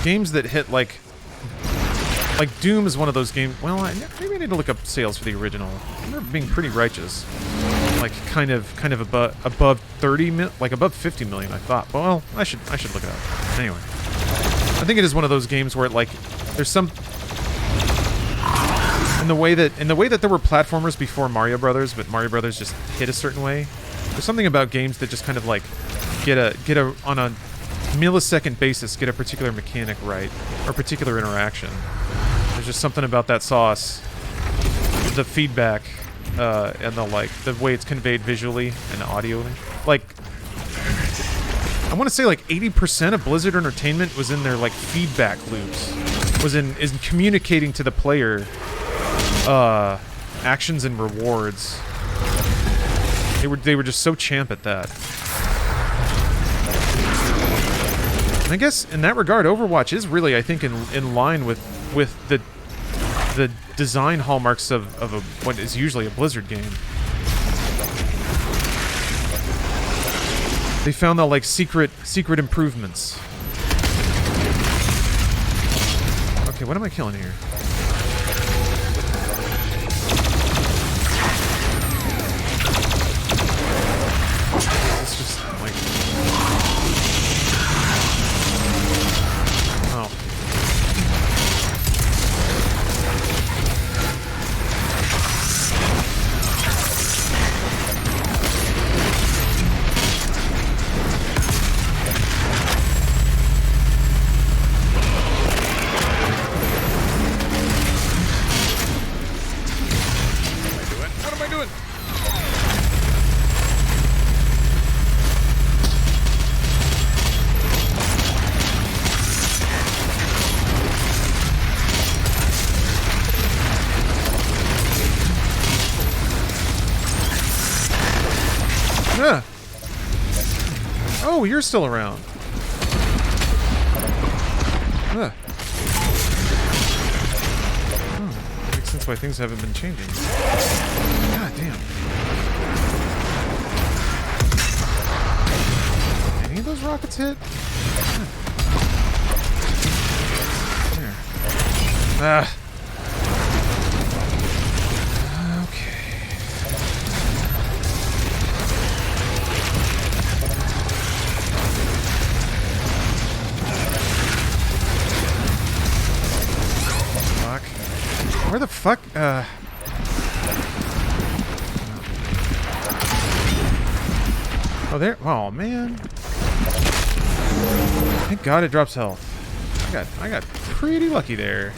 Games that hit like Doom is one of those games. Well, maybe I need to look up sales for the original. I remember being pretty righteous, like kind of above 30 like above 50 million. I thought. Well, I should look it up. Anyway, I think it is one of those games where like there's some in the way that there were platformers before Mario Brothers, but Mario Brothers just hit a certain way. There's something about games that just kind of like get a on a millisecond basis get a particular mechanic right or particular interaction. There's just something about that sauce the feedback and the way it's conveyed visually and audio. Like, I want to say like 80% of Blizzard Entertainment was in their like feedback loops, is communicating to the player actions and rewards. They were just so champ at that. And I guess in that regard, Overwatch is really, I think, in line with the design hallmarks of what is usually a Blizzard game. They found the like secret improvements. Okay, what am I killing here? It's just like, oh. Oh, you're still around. Huh. Makes sense why things haven't been changing. God damn. Any of those rockets hit? Huh. There. Ah. Where the fuck? Oh, there. Oh, man. Thank God it drops health. I got pretty lucky there.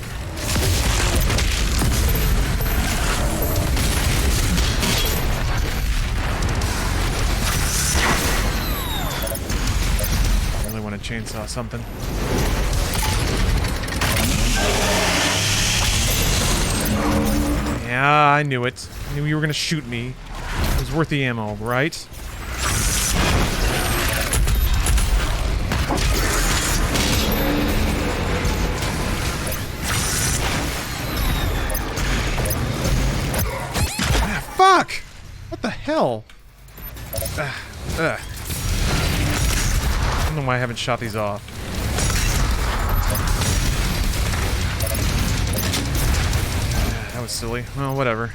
I really want to chainsaw something. Yeah, I knew it. I knew you were gonna shoot me. It was worth the ammo, right? Ah, fuck! What the hell? I don't know why I haven't shot these off. That was silly. Well, whatever.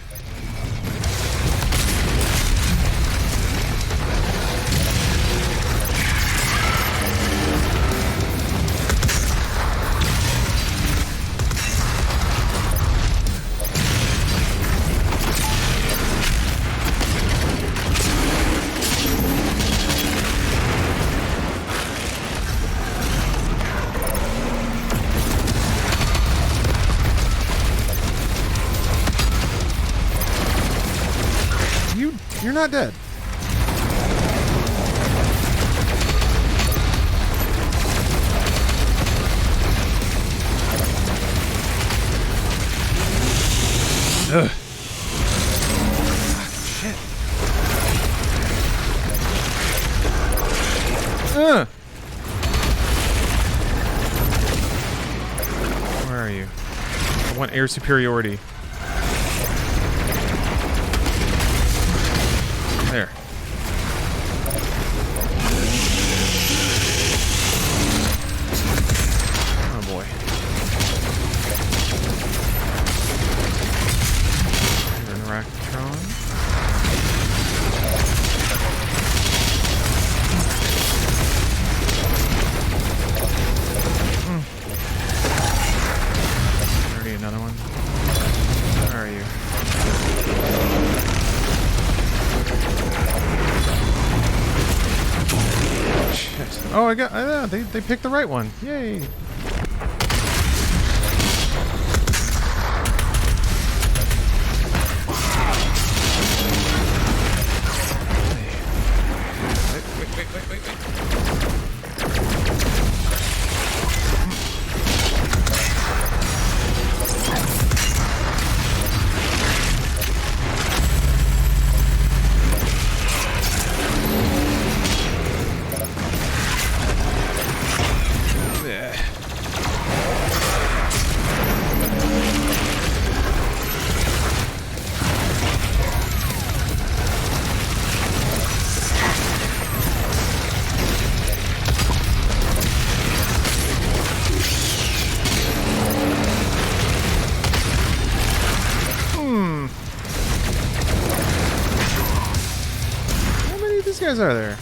You're not dead. Ugh. Shit. Where are you? I want air superiority. There. Oh boy. Interaction. Already another one. Where are you? Shit. Oh, I got. They picked the right one. Yay. guys are there?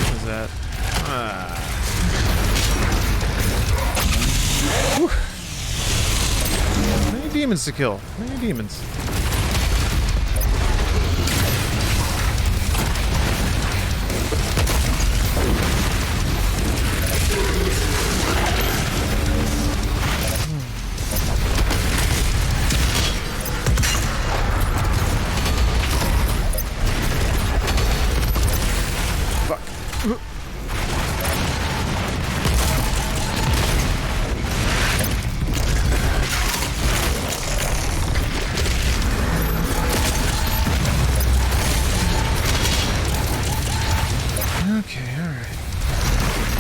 What is that? Whew. Many demons to kill. Many demons.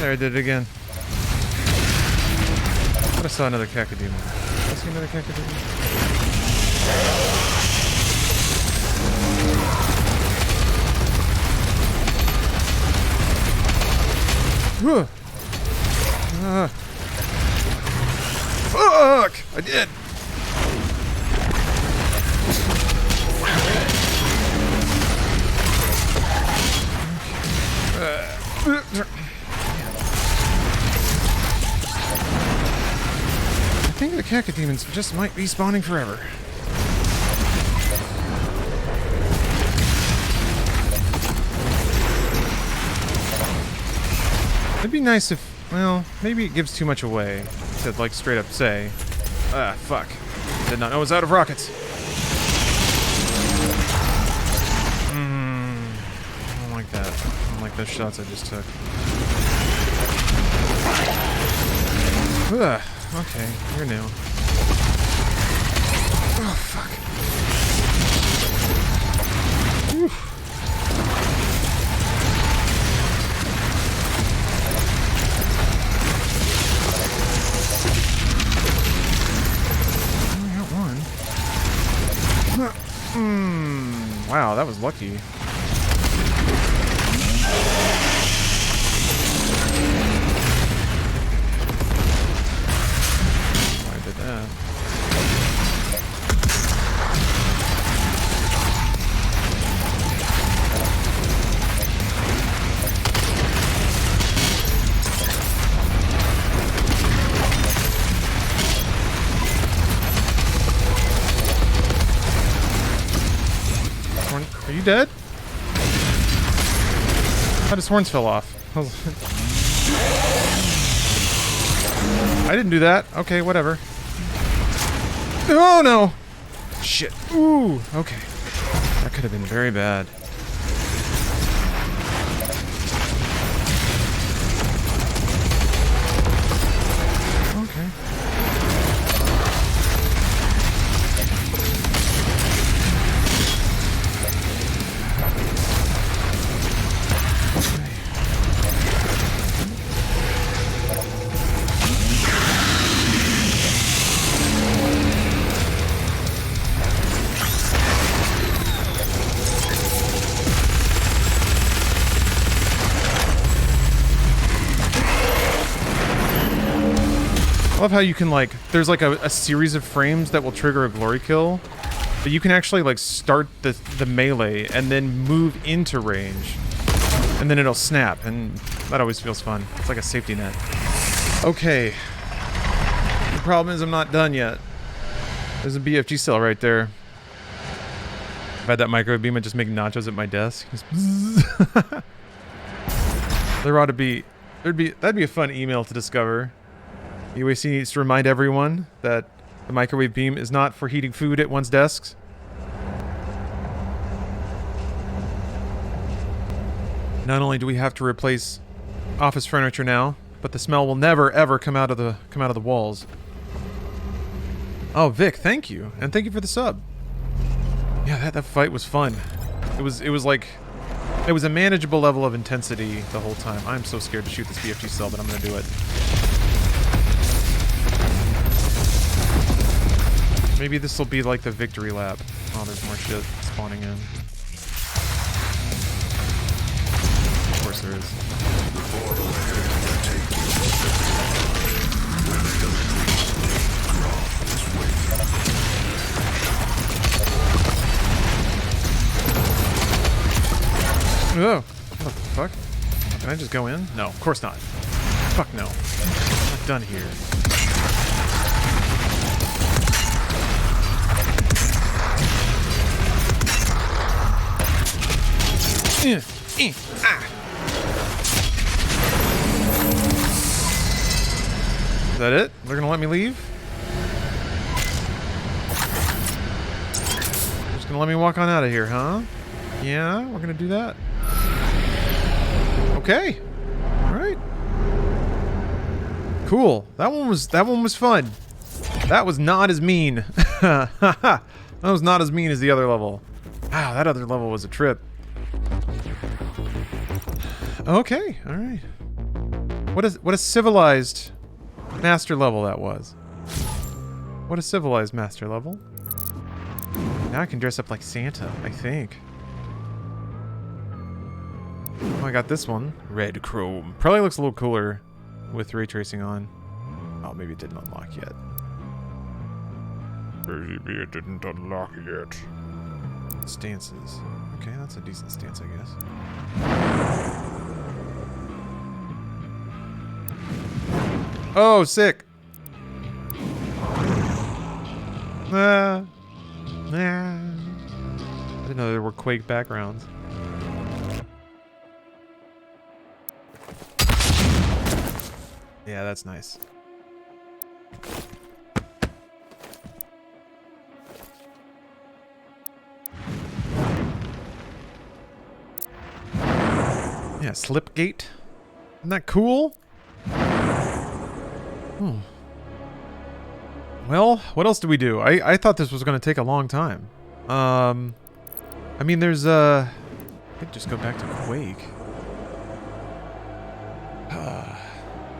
There, I did it again. I saw another cacodemon. Did I see another cacodemon? Fuck! I did! I think the cacodemons just might be spawning forever. It'd be nice if, well, maybe it gives too much away to, like, straight up say, ah, fuck. Did not know I was out of rockets. I don't like that. I don't like those shots I just took. Ugh. Okay, you're new. Oh, fuck. Whew. Only got one. Wow, that was lucky. Are you dead? How his horns fell off. I didn't do that. Okay, whatever. Oh no! Shit. Ooh, okay. That could have been very bad. Okay. I love how you can, like, there's like a series of frames that will trigger a glory kill, but you can actually, like, start the melee and then move into range, and then it'll snap, and that always feels fun. It's like a safety net. Okay. The problem is I'm not done yet. There's a BFG cell right there. I've had that micro beam and just make nachos at my desk. There ought to be, that'd be a fun email to discover. UAC needs to remind everyone that the microwave beam is not for heating food at one's desks. Not only do we have to replace office furniture now, but the smell will never ever come out of the walls. Oh, Vic, thank you, and thank you for the sub. Yeah, that fight was fun. It was like, it was a manageable level of intensity the whole time. I'm so scared to shoot this BFG cell, but I'm gonna do it. Maybe this will be like the victory lap. Oh, there's more shit spawning in. course there is. Oh, what the fuck? Can I just go in? No, of course not. Fuck no. I'm not done here. Is that it? They're gonna let me leave? They're just gonna let me walk on out of here, huh? Yeah, we're gonna do that. Okay. All right. Cool. That one was fun. That was not as mean. That was not as mean as the other level. Wow, that other level was a trip. Okay, all right. What a civilized master level that was. What a civilized master level. Now I can dress up like Santa, I think. Oh, I got this one. Red chrome. Probably looks a little cooler with ray tracing on. Oh, maybe it didn't unlock yet. Maybe it didn't unlock yet. Stances. Okay, that's a decent stance, I guess. Oh, sick. I didn't know there were Quake backgrounds. Yeah, that's nice. Yeah, Slipgate. Isn't that cool? Well, what else do we do? I thought this was going to take a long time. I mean, there's I could just go back to Quake.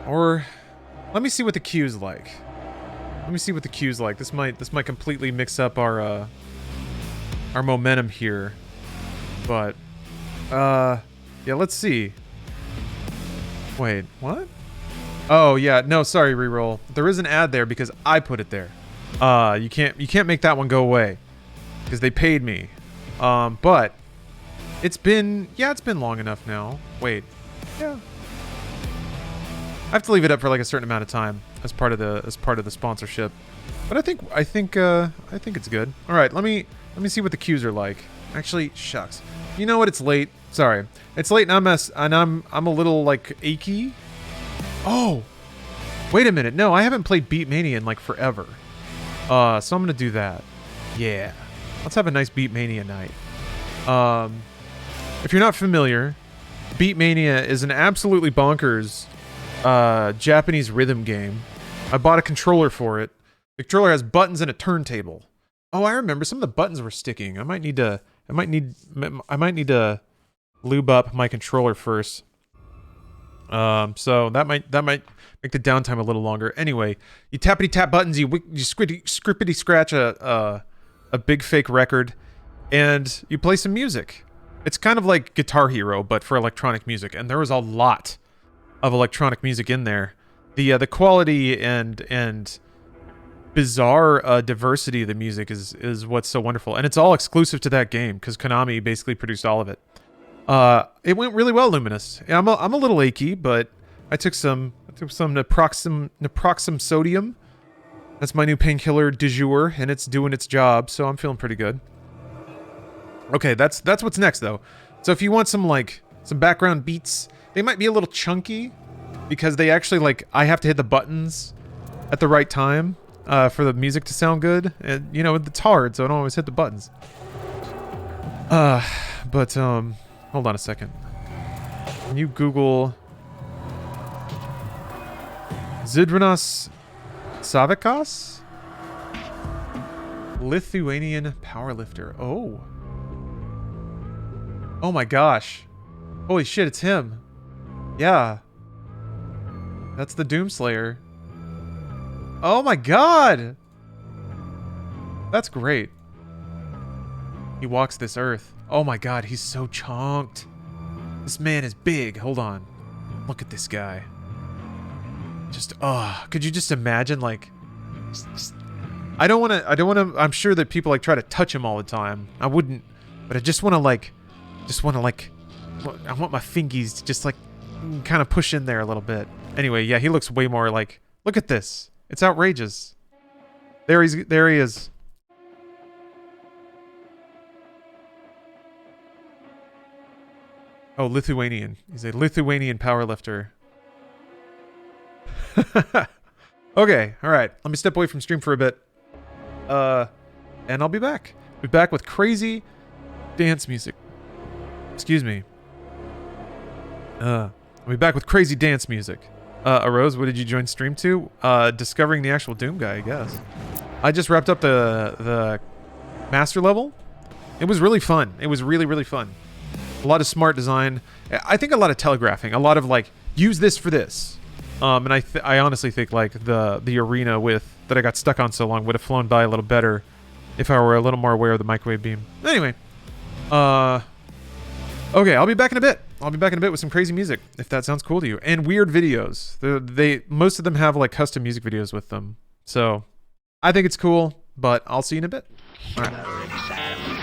Or let me see what the queue's like. Let me see what the queue's like. This might completely mix up our momentum here. But yeah, let's see. Wait, what? Oh yeah, no, sorry, reroll. There is an ad there because I put it there. You can't make that one go away because they paid me. But it's been long enough now. Wait, yeah. I have to leave it up for like a certain amount of time as part of the sponsorship. But I think it's good. All right, let me see what the queues are like. Actually, shucks. You know what? It's late. Sorry, it's late, and I'm a little like achy. Oh, wait a minute. No, I haven't played Beat Mania in like forever. So I'm gonna do that. Yeah, let's have a nice Beat Mania night. If you're not familiar, Beat Mania is an absolutely bonkers Japanese rhythm game. I bought a controller for it. The controller has buttons and a turntable. Oh, I remember some of the buttons were sticking. I might need to lube up my controller first. So that might make the downtime a little longer. Anyway, you tappity tap buttons, you scrippity scratch a big fake record, and you play some music. It's kind of like Guitar Hero, but for electronic music, and there was a lot of electronic music in there. The quality and bizarre diversity of the music is what's so wonderful, and it's all exclusive to that game because Konami basically produced all of it. It went really well, Luminous. I'm a little achy, but I took some naproxen sodium. That's my new painkiller du jour, and it's doing its job, so I'm feeling pretty good. Okay, that's what's next though. So if you want some background beats, they might be a little chunky because they actually I have to hit the buttons at the right time for the music to sound good, and you know it's hard, so I don't always hit the buttons. But hold on a second. Can you Google Zydrunas Savikas? Lithuanian powerlifter. Oh my gosh. Holy shit, it's him. Yeah. That's the Doomslayer. Oh my god! That's great. He walks this earth. Oh my god, he's so chunked. This man is big. Hold on. Look at this guy. Just, could you just imagine, like, I don't want to, I'm sure that people, like, try to touch him all the time. I wouldn't, but I just want to, like, I want my fingies to just, like, kind of push in there a little bit. Anyway, yeah, he looks way more like, look at this. It's outrageous. There he is. Oh, Lithuanian. He's a Lithuanian powerlifter. Okay, alright. Let me step away from stream for a bit. And I'll be back. Be back with crazy dance music. Excuse me. I'll be back with crazy dance music. Arose, what did you join stream to? Discovering the actual Doom guy, I guess. I just wrapped up the master level. It was really fun. It was really, really fun. A lot of smart design. I think a lot of telegraphing. A lot of, like, use this for this. And I honestly think, like, the arena that I got stuck on so long would have flown by a little better if I were a little more aware of the microwave beam. Anyway. Okay, I'll be back in a bit. I'll be back in a bit with some crazy music, if that sounds cool to you. And weird videos. Most of them have, like, custom music videos with them. So, I think it's cool, but I'll see you in a bit. All right.